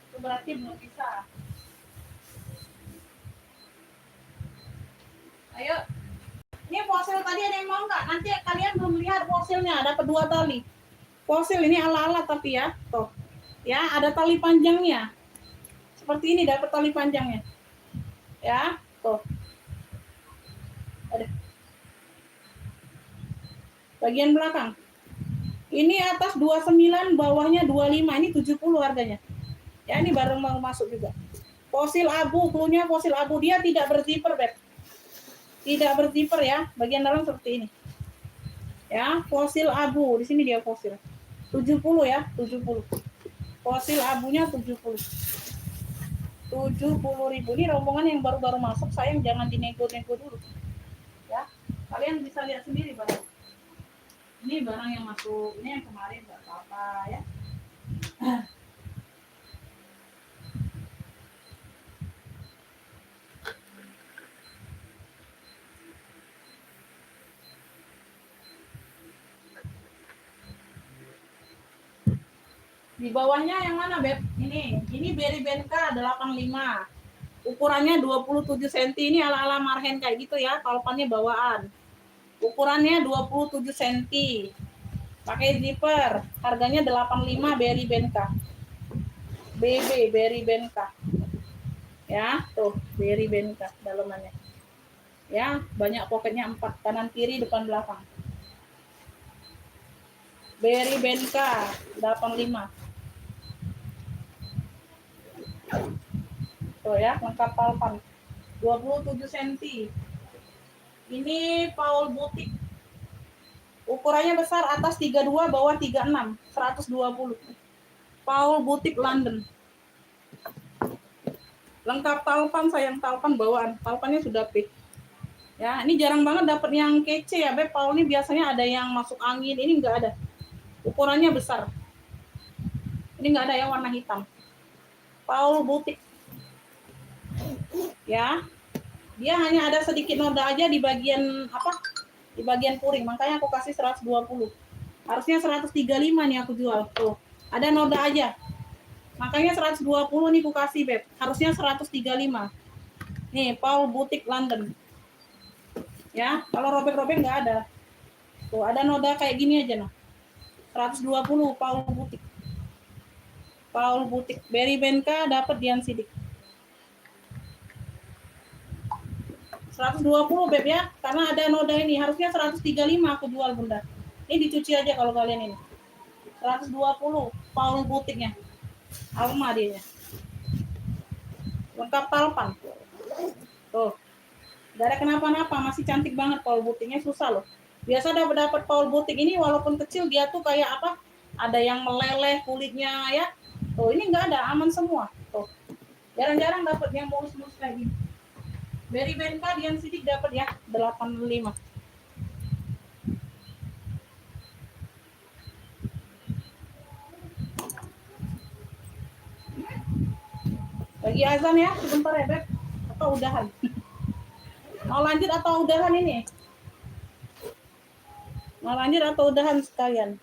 Itu berarti belum bisa. Ayo. Ini fosil tadi ada yang mau nggak? Nanti kalian belum lihat fosilnya, dapat 2 tali. Fosil ini ala-ala tapi ya, tuh. Ya, ada tali panjangnya. Seperti ini dapat tali panjangnya. Ya, tuh. Ada. Bagian belakang. Ini atas 29, bawahnya 25. Ini 70 harganya. Ya, ini barang mau masuk juga. Fosil abu, cluenya fosil abu, dia tidak berzipper, Beb. Tidak berzipper ya, bagian dalam seperti ini. Ya, fosil abu, di sini dia fosil. 70 ya, 70. Fosil abunya 70. 70.000. Ini rombongan yang baru-baru masuk, sayang jangan dinego-nego dulu. Ya, kalian bisa lihat sendiri barang. Ini barang yang masuk, ini yang kemarin enggak apa-apa ya. Di bawahnya yang mana, Beb? Ini Berry Benka 85. Ukurannya 27 cm. Ini ala-ala Marhen kayak gitu ya, talpannya bawaan. Ukurannya 27 cm. Pakai zipper. Harganya 85 Berry Benka. BB Berry Benka. Ya, tuh Berry Benka dalamannya. Ya, banyak pokoknya 4, kanan kiri depan belakang. Berry Benka 85. Tuh ya, lengkap palpan. 27 cm. Ini Paul Boutique. Ukurannya besar, atas 32, bawah 36, 120. Paul Boutique London. Lengkap talpan, sayang, talpan bawaan. Talpannya sudah P. Ya, ini jarang banget dapet yang kece ya, Beb. Paul ini biasanya ada yang masuk angin, ini enggak ada. Ukurannya besar. Ini enggak ada yang warna hitam. Paul Boutique. Ya. Dia hanya ada sedikit noda aja di bagian apa? Di bagian puring. Makanya aku kasih 120. Harusnya 135 nih aku jual. Tuh. Ada noda aja. Makanya 120 nih aku kasih, Beb. Harusnya 135. Nih, Paul Boutique London. Ya, kalau robek-robek nggak ada. Tuh, ada noda kayak gini aja, noh. 120 Paul Boutique. Paul Boutique. Berry Benka dapat Dian Sidik. 120, Beb ya. Karena ada noda ini. Harusnya 135 aku jual, Bunda. Ini dicuci aja kalau kalian ini. 120 Paul Boutique-nya. Alma dia. Lengkap talpan. Tuh. Gak ada kenapa-napa, masih cantik banget Paul Boutique-nya, susah loh. Biasa dapat Paul Boutique ini walaupun kecil dia tuh kayak apa? Ada yang meleleh kulitnya ya. Tuh, ini enggak ada, aman semua. Tuh. Jarang-jarang dapat yang mulus-mulus kayak gini. Berry Benka Dian Sidik dapat ya 85. Lagi azan ya, sebentar ya, Beb. Atau udahan? Mau lanjut atau udahan ini? Mau lanjut atau udahan sekalian?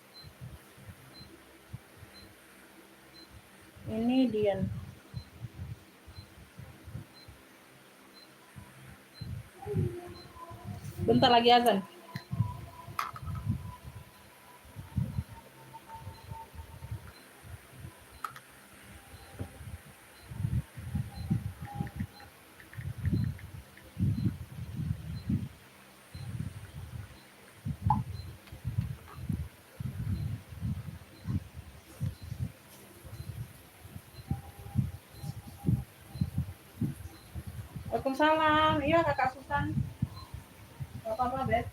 Ini Dian. Bentar lagi azan. Waalaikumsalam. Iya, Kakak Susan. Gak apa-apa, Beb.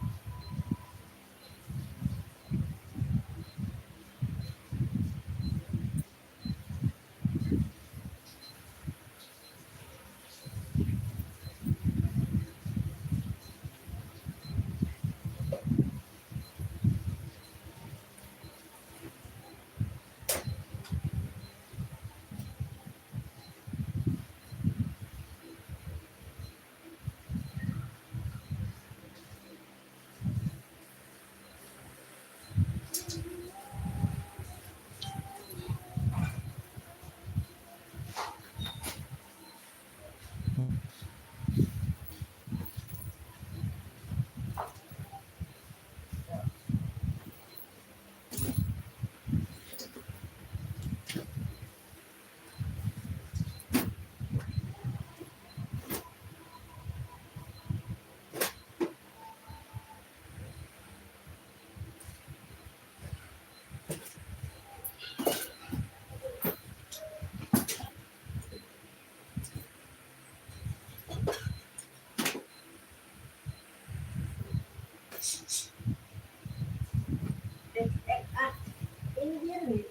Ini dia nih.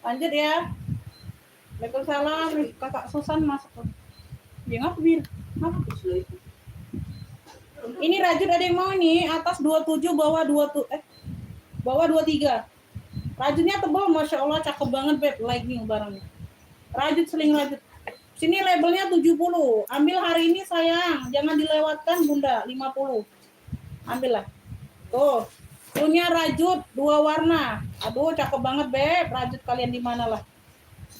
Lanjut ya. Waalaikumsalam. Kakak Susan masuk. Ya ngapa, Bir? Ngapa? Ini rajut ada yang mau nih, atas 27, bawah 23. Rajutnya tebal, Masya Allah, cakep banget, Beb. Like nih barangnya. Rajut, seling rajut. Sini labelnya 70. Ambil hari ini, sayang. Jangan dilewatkan, Bunda. 50. Ambillah. Tuh. Punya rajut 2 warna. Aduh, cakep banget, Beb. Rajut kalian di mana lah?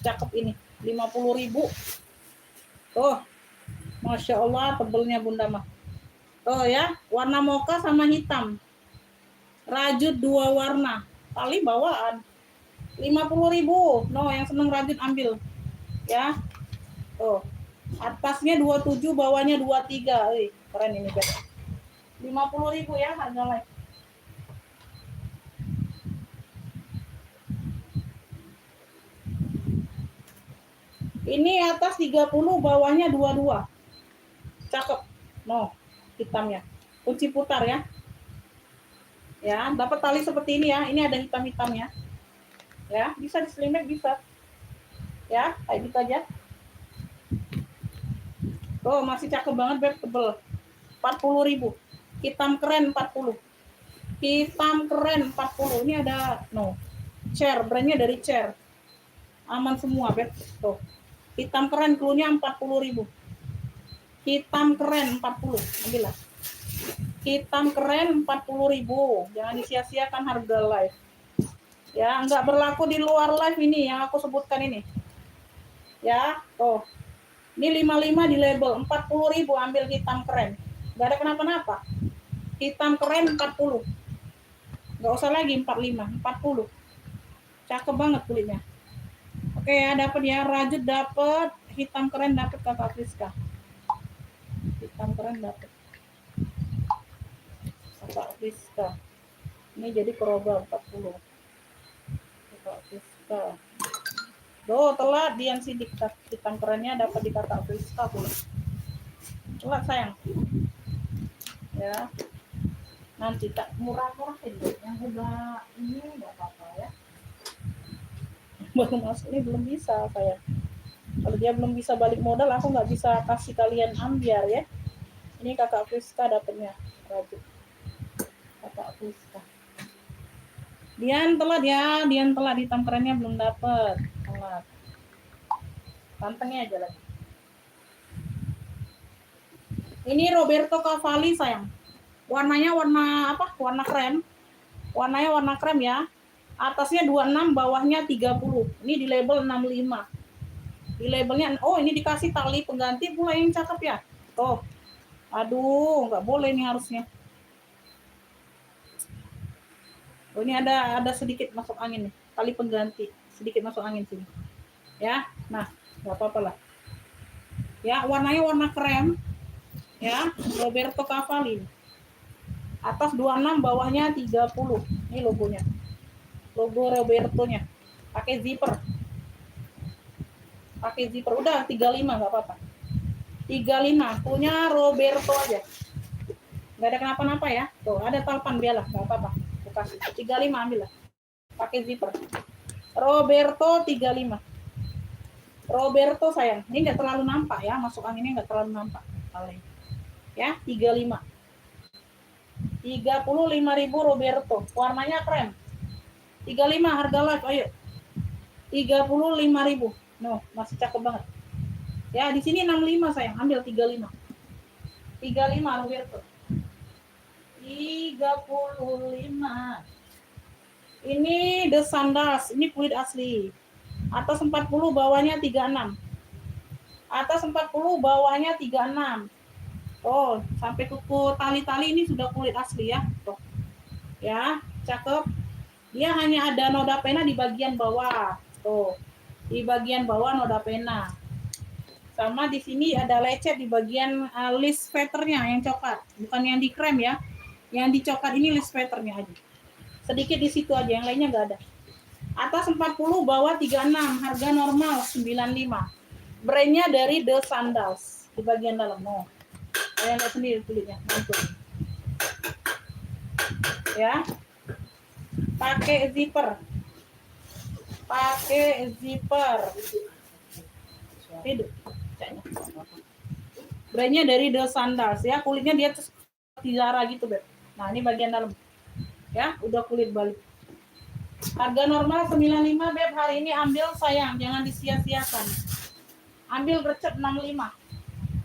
Cakep ini. 50.000. Tuh. Masya Allah, tebelnya Bunda mah. Tuh ya, warna mocha sama hitam. Rajut 2 warna. Tali bawaan. 50.000. No, yang seneng rajut ambil. Ya. Tuh. Atasnya 27, bawahnya 23. Wih, keren ini, Beb. 50.000 ya harga live. Ini atas 30, bawahnya 22. Cakep. No, hitamnya. Kunci putar ya. Ya, dapat tali seperti ini ya. Ini ada hitam-hitamnya. Ya, bisa diselimek bisa. Ya, kayak gitu aja. Oh, masih cakep banget, Beb, tebel. 40.000. Hitam keren 40. Hitam keren 40. Ini ada Chair, brandnya dari Chair. Aman semua, Beb. Tuh. Hitam keren cluenya 40.000. Hitam keren 40. Ambillah. Hitam keren 40.000. Jangan disia-siakan harga live. Ya, nggak berlaku di luar live ini yang aku sebutkan ini. Ya, tuh. Ini 55 di label 40.000, ambil hitam keren. Nggak ada kenapa-napa. Hitam keren 40. Nggak usah lagi 45, 40. Cakep banget kulitnya. Oke ya, dapat ya, rajut dapat, hitam keren dapat Kakak Friska. Hitam keren dapat. Kakak Friska. Ini jadi keroba 40. Kakak Friska. Tuh, telat Dian Sidik, hitam kerennya dapat di Kakak Friska pula. Telat sayang. Ya. Nanti tak murah-murahin deh. Yang udah ini enggak apa-apa ya. Baru masuk ini belum bisa saya. Kalau dia belum bisa balik modal, aku nggak bisa kasih kalian ambiar ya. Ini Kakak Friska dapatnya rajut. Kakak Friska. Dian telat ya, Dian telat, hitam kerennya belum dapat. Telat. Pantengnya aja lagi. Ini Roberto Cavalli sayang. Warnanya warna apa? Warna krem. Warnanya warna krem ya. Atasnya 26, bawahnya 30. Ini di label 65. Di labelnya, oh ini dikasih tali pengganti pula yang cakep ya. Tuh. Aduh, nggak boleh nih harusnya. Oh, ini ada sedikit masuk angin nih. Tali pengganti. Sedikit masuk angin sini. Ya, nah, nggak apa-apa lah. Ya, warnanya warna krem. Ya, Roberto Cavalli. Atas 26, bawahnya 30. Ini logonya. Logo Roberto-nya. Pakai zipper. Pakai zipper. Udah 35 nggak apa-apa. 35 punya Roberto aja. Nggak ada kenapa-napa ya. Tuh, ada talpan biarlah, nggak apa-apa. Kasih 35 ambil lah. Pakai zipper. Roberto 35. Roberto sayang. Ini nggak terlalu nampak ya, masuk anginnya nggak terlalu nampak. Ya, 35. 35.000 Roberto. Warnanya krem. 35 harga live, ayo. 35.000. No, masih cakep banget. Ya, di sini 65 sayang, ambil 35. 35 Roberto. 35. Ini The Sandals, ini kulit asli. Atas 40, bawahnya 36. Atas 40, bawahnya 36. Oh, sampai kuku tali-tali ini sudah kulit asli ya. Tuh. Ya, cakep. Dia hanya ada noda pena di bagian bawah. Tuh. Di bagian bawah noda pena. Sama di sini ada lecet di bagian list sweaternya yang coklat, bukan yang di krem ya. Yang di coklat ini list sweaternya aja. Sedikit di situ aja, yang lainnya nggak ada. Atas 40, bawah 36, harga normal 95. Brandnya dari The Sandals di bagian dalam. No. Kalian lihat sendiri kulitnya, mantul. Ya. Pakai zipper. Pakai zipper. Hidup. Brandnya dari The Sandals ya, kulitnya dia seperti Zara gitu, Beb. Nah, ini bagian dalam. Ya, udah kulit balik. Harga normal 95, Beb. Hari ini ambil sayang, jangan disia-siakan. Ambil gercep 65.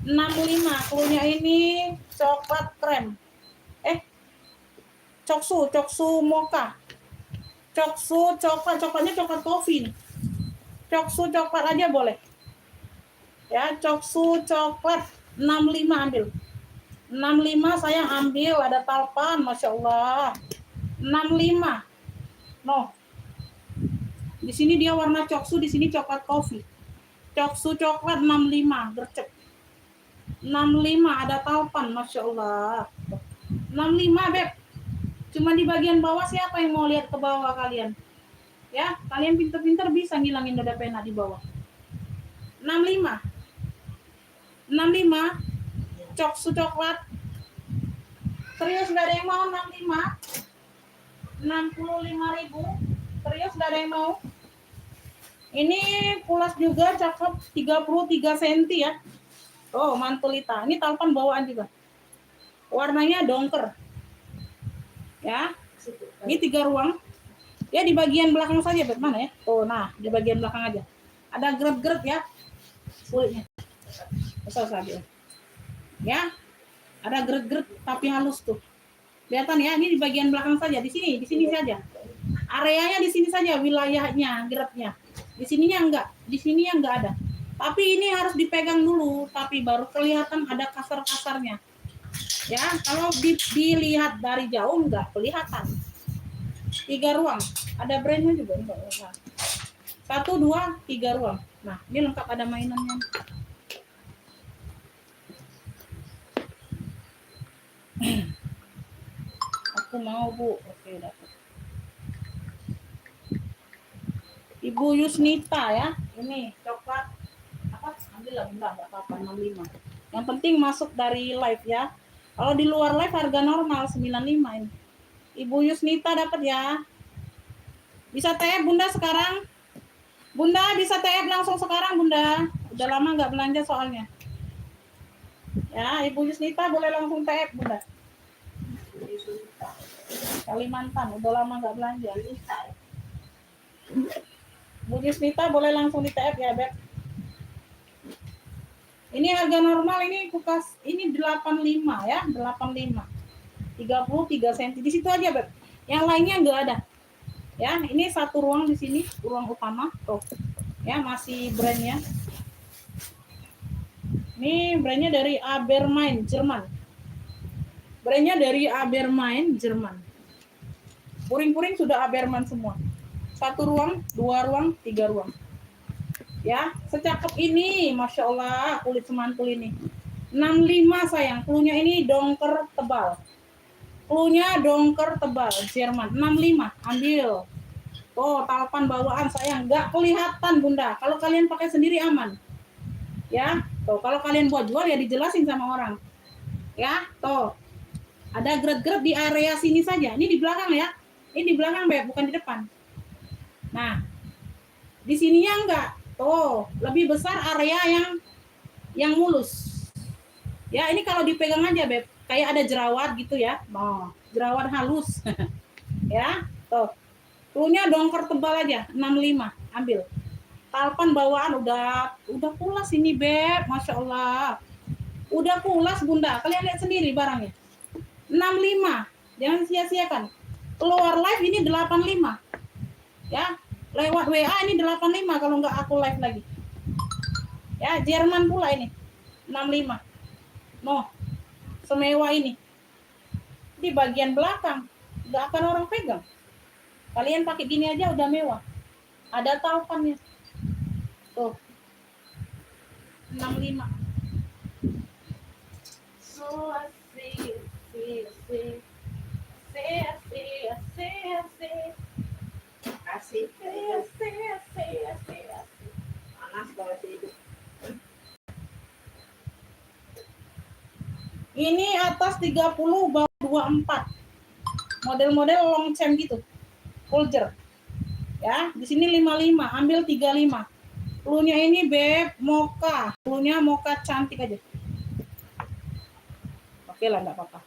65, klunya ini coklat krem. Coksu mocha. Coksu coklat, coklatnya coklat kopi nih. Coksu coklat aja boleh. Ya, coksu coklat 65 ambil. 65 saya ambil, ada talpan, Masya Allah. 65. No. Di sini dia warna coksu, di sini coklat kopi. Coksu coklat 65 gercep. 65 ada talpan, Masya Allah. 65 Beb. Cuma di bagian bawah, siapa yang mau lihat ke bawah kalian? Ya, kalian pinter-pinter bisa ngilangin noda pena di bawah. 65. 65 coksu coklat. Serius gak ada yang mau 65? 65.000. Serius gak ada yang mau? Ini pulas juga cakep 33 cm ya. Oh, mantulita. Ini talpan bawaan juga. Warnanya dongker. Ya. Ini 3 ruang. Ya di bagian belakang saja, Beb. Mana ya? Oh, nah, di bagian belakang aja. Ada geret-geret ya. Kulitnya. Besar saja. Ya. Ada geret-geret tapi halus tuh. Kelihatan ya, ini di bagian belakang saja. Di sini saja. Areanya di sini saja, wilayahnya, geretnya. Di sininya enggak, di sininya enggak ada. Tapi ini harus dipegang dulu, tapi baru kelihatan ada kasar-kasarnya. Ya, kalau dilihat dari jauh enggak kelihatan. 3 ruang, ada brandnya juga enggak. 1, 2, 3 ruang. Nah, ini lengkap ada mainannya. Aku mau, Bu. Oke, dapat. Ibu Yusnita ya. Ini coklat apa? Ambillah, enggak apa-apa 65. Yang penting masuk dari live ya. Kalau di luar live harga normal 95 ini. Ibu Yusnita dapat ya. Bisa TF Bunda sekarang? Bunda bisa TF langsung sekarang Bunda. Udah lama nggak belanja soalnya. Ya, Ibu Yusnita boleh langsung TF Bunda. Kalimantan, udah lama nggak belanja. Bu Yusnita boleh langsung di TF ya, Beb. Ini harga normal ini kulkas ini 85 ya, 85. 33 cm. Di situ aja, Beb. Yang lainnya enggak ada. Ya, ini 1 ruang di sini, ruang utama. Tuh. Ya, masih brandnya. Ini brandnya dari Abermain, Jerman. Brandnya dari Abermain, Jerman. Puring-puring sudah Abermain semua. 1 ruang, 2 ruang, 3 ruang. Ya, secakep ini, Masya Allah, kulit semantul ini. 65 sayang, klunya ini dongker tebal. Klunya dongker tebal, Jerman. 65, ambil. Tuh, talpan bawaan sayang, nggak kelihatan Bunda. Kalau kalian pakai sendiri aman. Ya, tuh, kalau kalian buat jual ya dijelasin sama orang. Ya, tuh. Ada geret-geret di area sini saja. Ini di belakang ya. Ini di belakang, Beb, bukan di depan. Nah, di sininya enggak. Tuh, lebih besar area yang mulus. Ya, ini kalau dipegang aja, Beb. Kayak ada jerawat gitu ya. Oh, jerawat halus. Ya, tuh. Klunya dongker tebal aja, 65. Ambil. Talpan bawaan udah pulas ini, Beb. Masya Allah. Udah pulas, Bunda. Kalian lihat sendiri barangnya. 65. Jangan sia-siakan. Keluar live ini 85. Ya, lewat WA ini 85 kalau nggak aku live lagi. Ya, Jerman pula ini. 65. No. Semewah ini. Di bagian belakang nggak akan orang pegang. Kalian pakai gini aja udah mewah. Ada talpannya. Tuh. 65. So I see. Kasih. Panas banget hidup. Ini atas 30 bawah 24. Model-model long chain gitu. Folger. Ya, di sini 55, ambil 35. Klunya ini Beb mocha. Klunya mocha cantik aja. Oke lah, enggak apa-apa.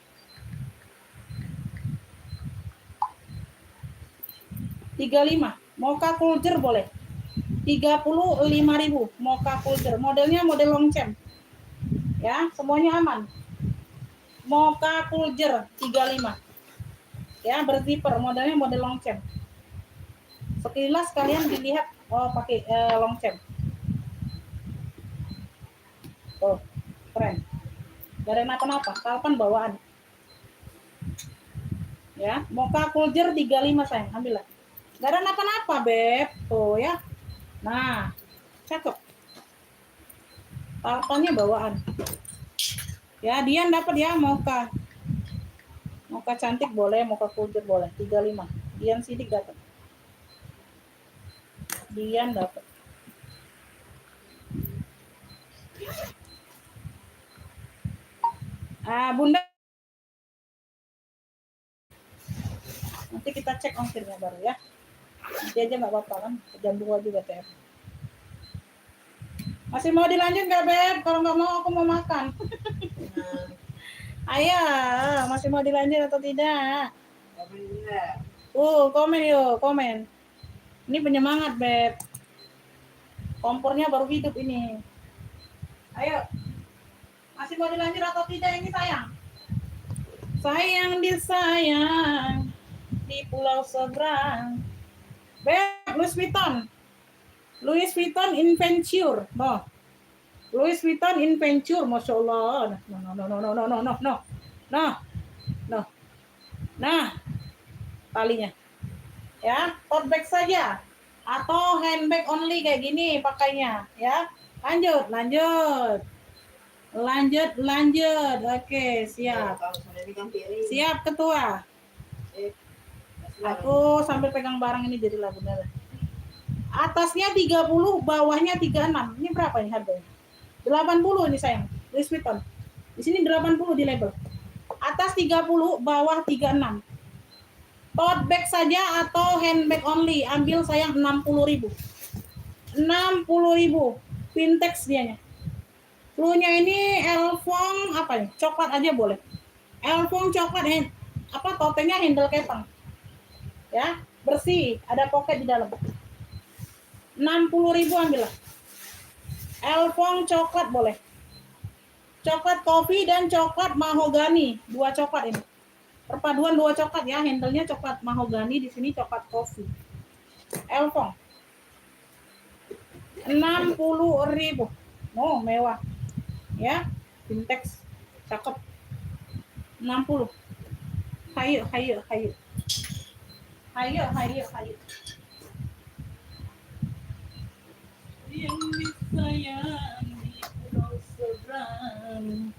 35. Mocha folger boleh. 35.000 mocha folger. Modelnya model long chain. Ya, semuanya aman. Mocha folger 35. Ya, berzipper, modelnya model long chain. Sekilas kalian dilihat, oh pakai long chain. Oh, keren. Gak ada napa-napa, talpan bawaan. Ya, mocha folger 35 sayang, ambillah. Gak ada napa-napa, Beb. Tuh ya. Nah, cakep. tarpannya bawaan. Ya, Dian dapat ya, Mocha cantik boleh, Mocha kultur boleh. 35. Dian Sidik dapat. Dian dapat. Bunda, nanti kita cek ongkirnya baru ya. Nanti aja nggak apa-apa kan, jam 2 juga TF. Masih mau dilanjut nggak, Beb? Kalau nggak mau, aku mau makan. Ayo, masih mau dilanjut atau tidak? Komen yuk, komen. Ini penyemangat, Beb. Kompornya baru hidup ini. Ayo. Masih mau dilanjut atau tidak ini sayang? Sayang disayang di pulau seberang. Beb, Louis Vuitton Inventure. No. Louis Vuitton Inventure, Masya Allah. No. Nah, talinya. Ya, tote bag saja. Atau handbag only kayak gini pakainya. Ya, lanjut. Oke, siap. Siap, Ketua. Aku sambil pegang barang ini jadilah benar. Atasnya 30, bawahnya 36. Ini berapa ini harganya? 80 ini sayang. Louis Vuitton. Di sini 80 di label. Atas 30, bawah 36. Tote bag saja atau handbag only. Ambil sayang 60.000. 60.000. Vintage dianya. Cluenya ini Elfong apa nih? Coklat aja boleh. Elfong coklat topengnya handle kepang. Ya, bersih, ada pocket di dalam. 60.000 ambillah. Elfong coklat boleh. Coklat kopi dan coklat mahogani, 2 coklat ini. Perpaduan 2 coklat ya, handle-nya coklat mahogani, di sini coklat kopi. Elfong. 60.000. Oh, mewah. Ya, vintage. Cakep. 60. Hayu. Yang disayang di pulau seberang.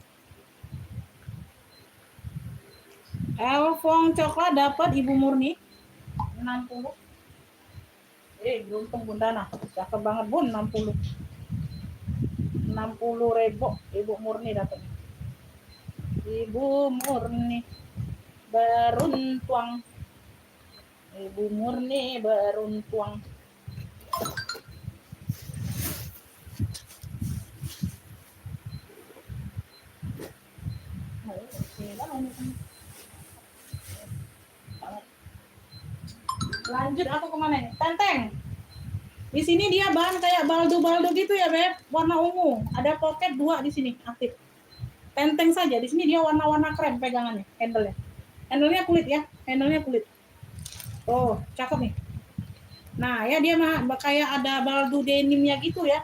Elfong coklat dapat Ibu Murni 60. Beruntung Bunda nah. Cakep banget Bun 60. 60.000 Ibu Murni dapat. Ibu Murni beruntung. Ibu Murni beruntung. Lanjut aku kemana nih? Tenteng. Di sini dia bahan kayak baldo gitu ya, Beb. Warna ungu. Ada pocket 2 di sini aktif. Tenteng saja. Di sini dia warna-warna krem pegangannya, handle-nya. Handle-nya kulit ya. Oh, cakep nih. Nah, ya dia mah kayak ada baldo denimnya gitu ya.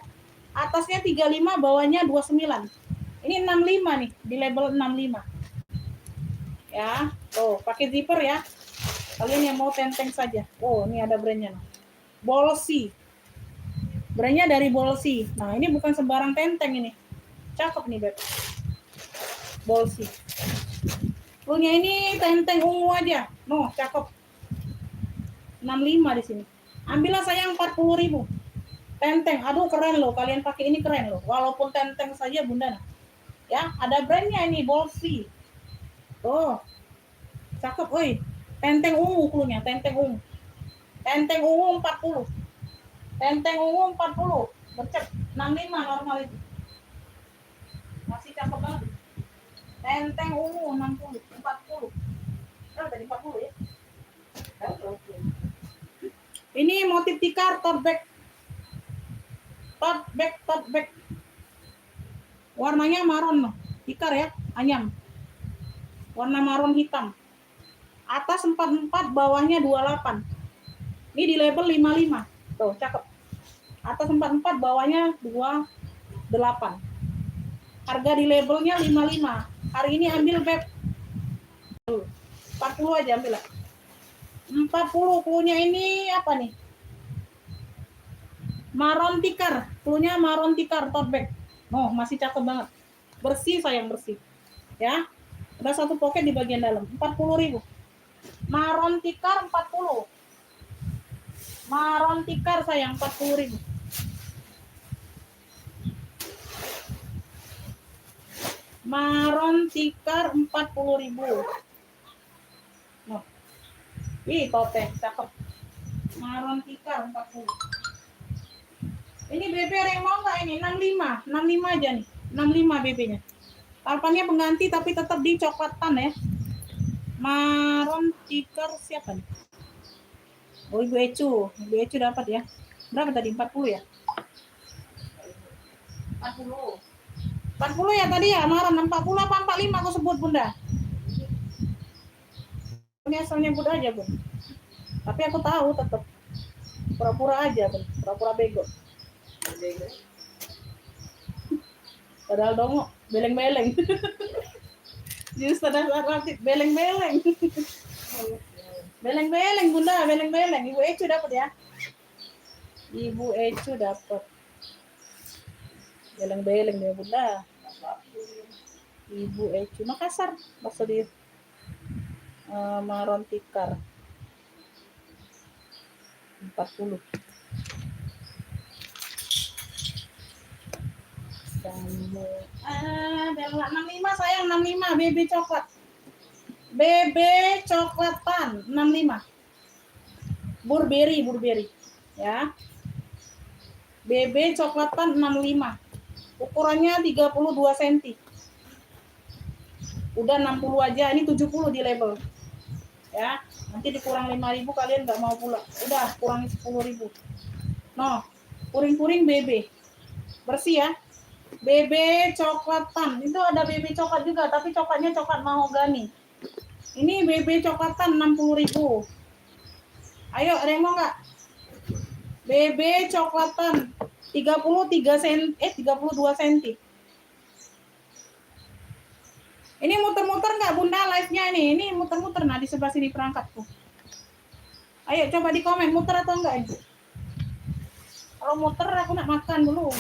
Atasnya 35, bawahnya 29. Ini 65 nih, di label 65. Ya, tuh pakai zipper ya. Kalian yang mau tenteng saja. Oh, ini ada brandnya. Bolsi. Brandnya dari Bolsi. Nah, ini bukan sembarang tenteng ini. Cakep nih, Beb. Bolsi. Punya ini tenteng ungu aja. No, cakep. 65 di sini. Ambillah sayang 40.000. Tenteng. Aduh, keren loh. Kalian pakai ini keren loh. Walaupun tenteng saja, Bunda. Ya, ada brandnya ini Bolsi. Tuh. Cakep, woi. Tenteng ungu klunya, tenteng ungu. Tenteng ungu 40. Tenteng ungu 40. Bercek 65 normal itu. Masih cakep banget. Tenteng ungu 60, 40. Tadi 40 ya. Ini motif tikar tote bag. Warnanya maron loh. Tikar ya, anyam. Warna maron hitam. Atas 44, bawahnya 28. Ini di label 55. Tuh, cakep. Atas 44, bawahnya 28. Harga di labelnya 55. Hari ini ambil Beb. 40 aja ambil lah. 40. Klunya ini apa nih? Maron tikar. Klunya maron tikar tote bag. Oh, masih cakep banget. Bersih sayang, bersih. Ya. Ada satu pocket di bagian dalam. 40.000. Maron tikar 40. Maron tikar sayang 40.000. Maron tikar 40.000. Noh. Ih, topeng cakep. Maron tikar 40. Ini BB ada yang mau nggak ini? 65. 65 aja nih. 65 BB-nya. Alpannya pengganti tapi tetap di coklatan ya. Maron tikar siapa nih? Oh, Ibu Ecu. Ibu Ecu dapat ya. Berapa tadi? 40 ya? 40. 40 ya tadi ya, Maron. 40 apa 45 aku sebut, Bunda? Ini asal nyebut aja, Bun. Tapi aku tahu tetap. Pura-pura aja, Bun. Pura-pura bego. Padahal dongo, beleng-beleng. Just ada relatif beleng-beleng. Beleng-beleng, Bunda, beleng-beleng. Ibu Ecu dapat ya. Ibu Ecu dapat. Beleng-beleng dia, Bunda. Ibu Ecu Makassar, maksud dia. Maron tikar 40. Kamu bela 65 sayang, 65 BB coklat. BB coklatan 65. Burberry ya. BB coklatan 65. Ukurannya 32 cm. Udah 60 aja, ini 70 di label. Ya, nanti dikurang 5.000 kalian nggak mau pula. Udah kurangi 10.000. No, puring-puring BB. Bersih ya. BB coklatan. Itu ada BB coklat juga, tapi coklatnya coklat mahogani. Ini BB coklatan 60.000. Ayo, ada yang mau nggak? BB coklatan 33 cm, 32 cm. Ini muter-muter nggak Bunda live-nya nih? Ini muter-muter nah di sebelah sini perangkatku. Ayo coba di komen muter atau enggak ini? Kalau muter aku nak makan dulu.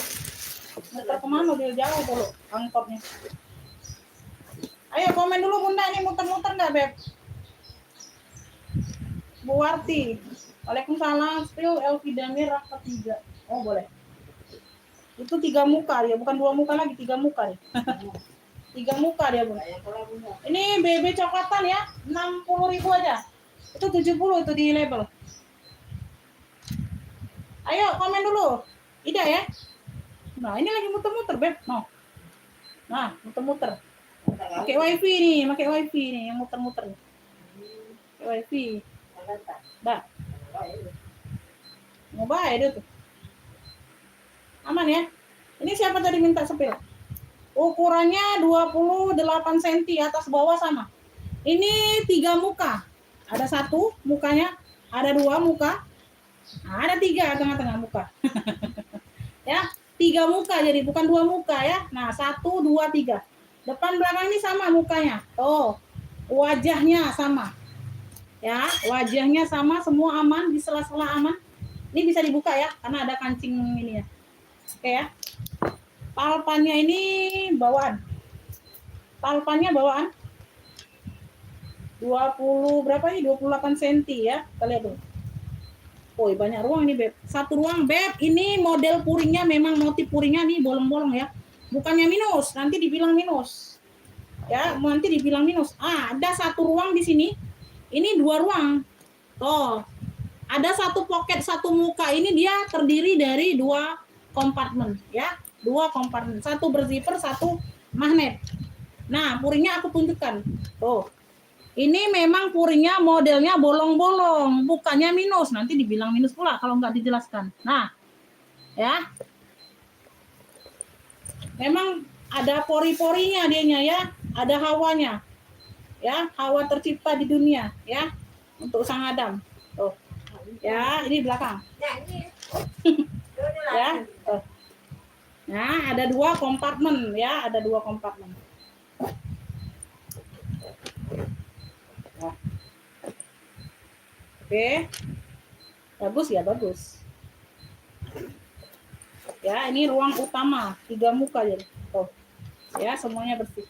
Muter kemana dia jauh dulu angkotnya. Ayo komen dulu Bunda, ini muter-muter nggak Beb? Bu Warti. Waalaikumsalam. Spill Elvidamir Raka 3. Oh boleh. Itu 3 muka dia, bukan 2 muka lagi, 3 muka dia. 3 muka dia Bunda. Ini BB coklatan ya, 60.000 aja. Itu 70 itu di label. Ayo komen dulu. Ida ya. Nah, ini lagi muter-muter, Beb. No. Nah, muter-muter. Pakai wifi nih yang muter-muter. Pakai wifi. Dah. Mau baik dia tuh. Aman ya. Ini siapa tadi minta sepil? Ukurannya 28 cm atas bawah sama. Ini 3 muka. Ada 1 mukanya, ada 2 muka. Nah, ada 3 tengah-tengah muka. Ya, 3 muka jadi bukan 2 muka ya. Nah, 1 2 3. Depan belakang ini sama mukanya. Tuh. Wajahnya sama. Ya, wajahnya sama, semua aman, di sela-sela aman. Ini bisa dibuka ya karena ada kancing ini ya. Oke ya. Palpannya ini bawaan. Palpannya bawaan. 20 berapa ini? 28 cm ya. Kita lihat dulu. Oh, banyak ruang ini, Beb. 1 ruang, Beb. Ini model puringnya memang motif puringnya nih bolong-bolong ya. Bukannya minus, nanti dibilang minus. Ya, nanti dibilang minus. Ada 1 ruang di sini. Ini 2 ruang. Tuh. Ada 1 pocket, 1 muka. Ini dia terdiri dari 2 kompartemen ya. 2 kompartemen. 1 berzipper, 1 magnet. Nah, puringnya aku tunjukkan. Tuh. Ini memang puringnya modelnya bolong-bolong, bukannya minus. Nanti dibilang minus pula kalau nggak dijelaskan. Nah, ya. Memang ada pori-porinya dianya ya, ada hawanya. Ya, hawa tercipta di dunia ya untuk sang Adam. Tuh. Ya, ini belakang. Ya. Tuh. Nah, ada 2 kompartemen ya, ada 2 kompartemen. Oke. Bagus ya, bagus. Ya, ini ruang utama, 3 muka jadi. Tuh. Ya, semuanya bersih.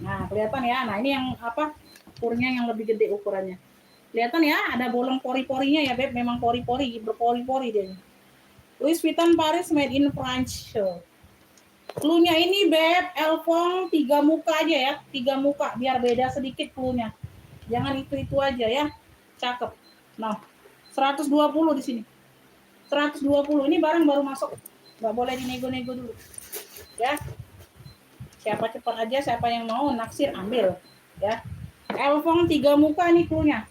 Nah, kelihatan ya. Nah, ini yang apa? Kurnya yang lebih gede ukurannya. Kelihatan ya, ada bolong pori-porinya ya, Beb. Memang pori-pori, berpori-pori dia. Louis Vuitton Paris made in France. Cluenya ini, Beb, Elfong 3 muka aja ya. 3 muka, biar beda sedikit cluenya. Jangan itu-itu aja ya. Cakep. Nah, 120 di sini. 120. Ini barang baru masuk. Nggak boleh dinego-nego dulu. Ya. Siapa cepat aja, siapa yang mau naksir ambil, ya. Elfong 3 muka nih cluenya.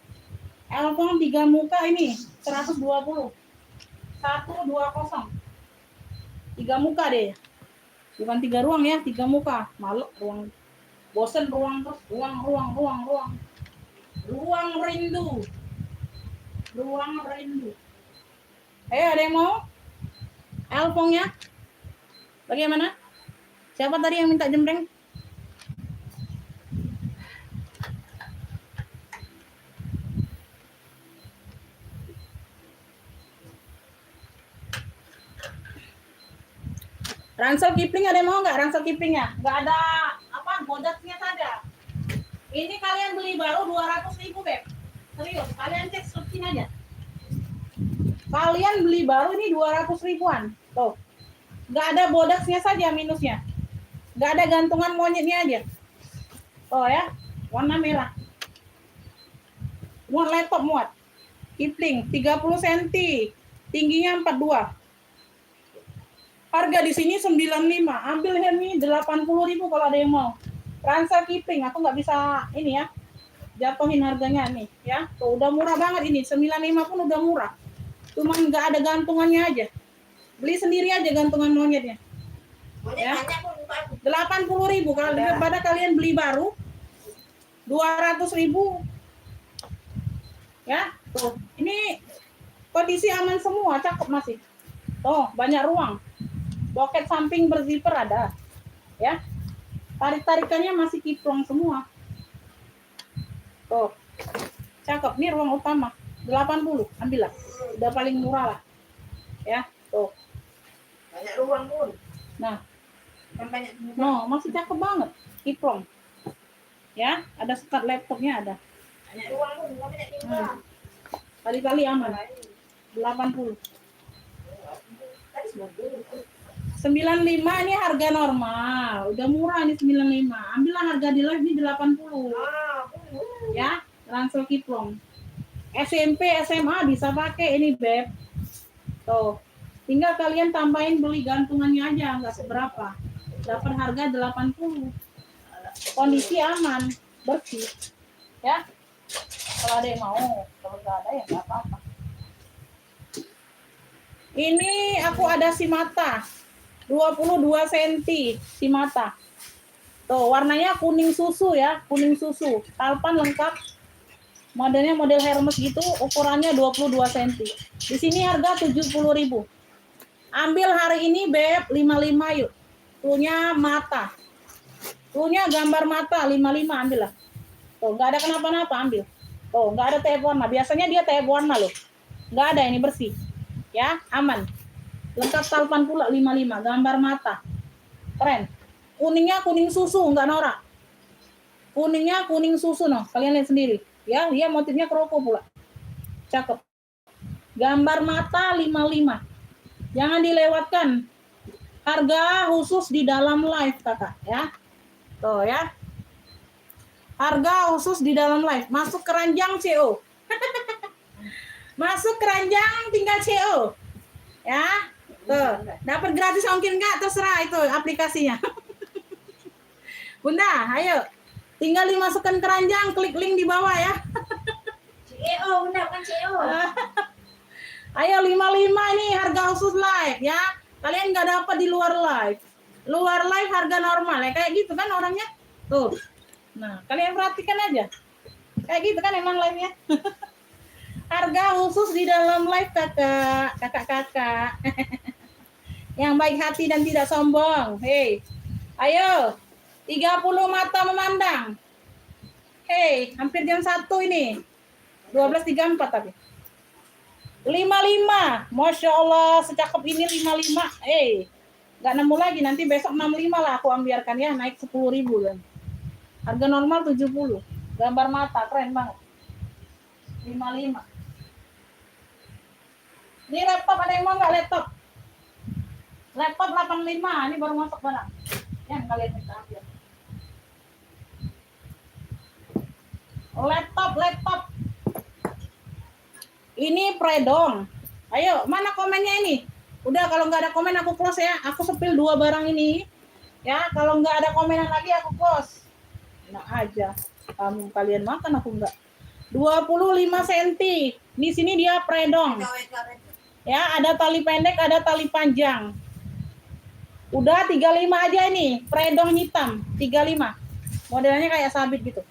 Elfong 3 muka ini 120. 120. 3 muka deh. Bukan 3 ruang ya, 3 muka. Malu ruang. Bosen ruang terus, ruang. Ruang rindu. Ruang rindu. Ayo, ada yang mau? Elfongnya? Bagaimana? Siapa tadi yang minta jembreng? Ransel Kipling ada yang mau nggak? Ransel Kiplingnya? Nggak ada apa? Bodaknya saja. Ini kalian beli baru 200.000, Beb. Serius, kalian cek searching aja. Kalian beli baru ini 200 ribuan. Tuh. Nggak ada bodaknya saja minusnya. Nggak ada gantungan monyetnya aja. Oh ya, warna merah. Muat laptop muat. Kipling 30 cm. Tingginya 42. Harga di sini 95. Ambil ini 80.000 kalau ada yang mau. Ransel Kipling, aku nggak bisa ini ya. Jatuhin harganya nih ya. Tuh udah murah banget ini. 95 pun udah murah. Cuma nggak ada gantungannya aja. Beli sendiri aja gantungan monyetnya. Ya. 80.000 kalau daripada kalian beli baru 200.000. Ya, tuh. Ini kondisi aman semua, cakep masih. Tuh, banyak ruang. Poket samping berzipper ada. Ya. Tarik-tarikannya masih kiplong semua. Tuh. Cakep, ini ruang utama. 80, ambillah. Udah paling murah lah. Ya, tuh. Banyak ruang pun. Nah, Kan banyak no, masih cakep banget. Kiplong. Ya, ada sekat laptopnya ada. banyak ruang pun, nggak banyak tinggal. Kali-kali aman. 80. Tadi 90. 95 ini harga normal. Udah murah ini 95. Ambillah harga di live ini 80. Ya, Ransel Kiplong. SMP, SMA bisa pakai ini, Beb. Tuh. Tinggal kalian tambahin beli gantungannya aja, nggak seberapa. Dapat harga 80. Kondisi aman, bersih. Ya. Kalau ada yang mau, kalau nggak ada ya nggak apa-apa. Ini aku ada si mata. 22 cm si mata. Tuh, warnanya kuning susu ya, kuning susu. Talpan lengkap. Modelnya model Hermes gitu, ukurannya 22 cm. Di sini harga 70.000. Ambil hari ini, Beb, 55 yuk. Punya mata. Punya gambar mata 55, ambil lah. Tuh, nggak ada kenapa-napa, ambil. Tuh, nggak ada tape warna. Biasanya dia tape warna loh. Nggak ada, ini bersih. Ya, aman. Lengkap talpan pula 55, gambar mata. Keren. Kuningnya kuning susu, nggak norak. Kuningnya kuning susu noh, kalian lihat sendiri. Ya, dia motifnya kroko pula. Cakep. Gambar mata 55. Jangan dilewatkan. Harga khusus di dalam live, Kakak, ya. Tuh ya. Harga khusus di dalam live. Masuk keranjang CO. Masuk keranjang tinggal CO. Ya. Tuh, dapat gratis ongkir enggak terserah itu aplikasinya. Bunda, ayo. Tinggal dimasukkan keranjang, klik link di bawah ya. CEO, Bunda, bukan CEO. Ayo 55 ini harga khusus live ya. Kalian nggak dapat di luar live. Luar live harga normal ya, kayak gitu kan orangnya. Tuh. Nah, kalian perhatikan aja. Kayak gitu kan emang live-nya. Harga khusus di dalam live kakak, kakak-kakak. Yang baik hati dan tidak sombong. Hei, ayo. 30 mata memandang. Hei, hampir jam 1 ini. 12.34 tapi. 55. Masya Allah, secakep ini 55. Nggak nemu lagi. Nanti besok 65 lah aku ambiarkan ya. Naik 10.000 kan. Harga normal 70. Gambar mata, keren banget. 55. Ini laptop ada yang mau nggak laptop? Laptop 85. Ini baru masuk barang. Yang kalian minta ambil. Laptop. Ini predong. Ayo, mana komennya ini? Udah, kalau nggak ada komen aku close ya. Aku sepil 2 barang ini. Ya, kalau nggak ada komenan lagi aku close. Enak aja. Kalian makan, aku nggak. 25 cm. Di sini dia predong. Ya, ada tali pendek, ada tali panjang. Udah 35 aja ini. Predong hitam 35. Modelnya kayak sabit gitu.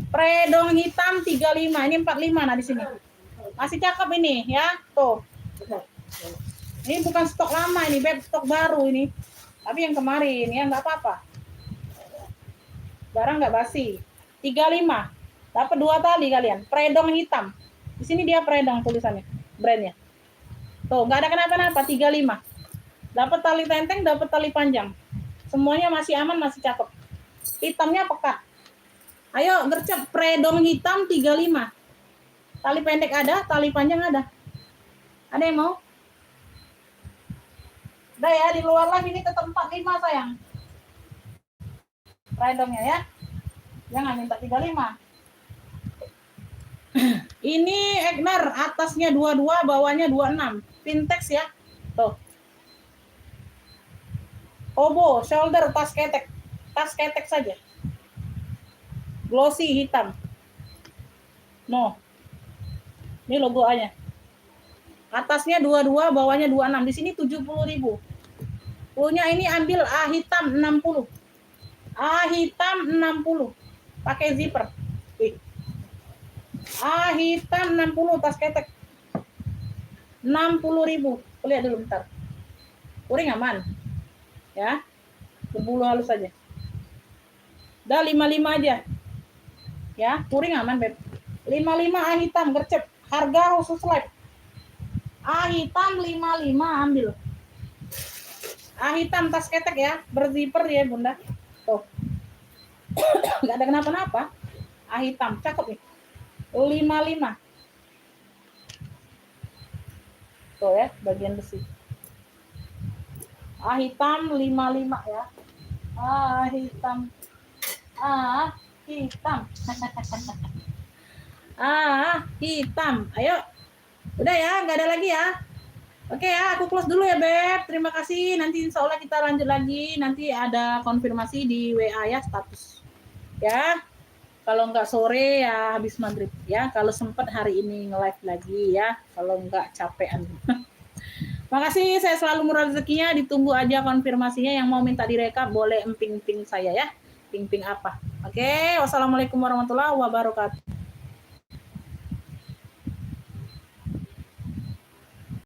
Predong hitam 35. Ini 45 nah di sini. Masih cakep ini ya. Tuh. Ini bukan stok lama ini, Beb, stok baru ini. Tapi yang kemarin ya nggak apa-apa. Barang nggak basi. 35. Dapat 2 tali kalian. Predong hitam. Di sini dia predong tulisannya, brandnya. Tuh, nggak ada kenapa-napa. 35. Dapat tali tenteng, dapat tali panjang. Semuanya masih aman, masih cakep. Hitamnya pekat. Ayo gercep, predong hitam 35. Tali pendek ada, tali panjang ada. Ada yang mau? Udah ya, di luar lagi ini tetap 45 sayang. Predongnya ya. Jangan minta 35. Ini Egner, atasnya 22, bawahnya 26. Pintex ya. Tuh. Obo, shoulder, tas ketek. Tas ketek saja. Glossy hitam. No. Ini logonya. Atasnya 22, bawahnya 26. Di sini 70.000. Punya ini ambil A hitam 60. A hitam 60. Pakai zipper. A hitam 60 tas ketek. 60.000. Lihat dulu bentar. Kuring aman. Ya. Berbulu halus saja. Udah 55 aja. Ya, kuring aman, Beb. 55 A hitam gercep. Harga khusus live. A hitam 55 ambil. A hitam tas ketek ya, berzipper ya, Bunda. Tuh. Enggak ada kenapa-napa. A hitam, cakep nih. 55. Tuh ya, bagian besi. A hitam 55 ya. A hitam. A hitam. Hitam. Ayo. Udah ya, nggak ada lagi ya. Oke ya, aku close dulu ya, Beb. Terima kasih. Nanti insya Allah kita lanjut lagi. Nanti ada konfirmasi di WA ya, status. Ya. Kalau nggak sore ya habis maghrib ya. Kalau sempat hari ini nge-live lagi ya. Kalau nggak capean. Makasih, saya selalu murah rezekinya. Ditunggu aja konfirmasinya. Yang mau minta direkap boleh emping-ping saya ya. Ping-ping apa. Oke, wassalamualaikum warahmatullahi wabarakatuh.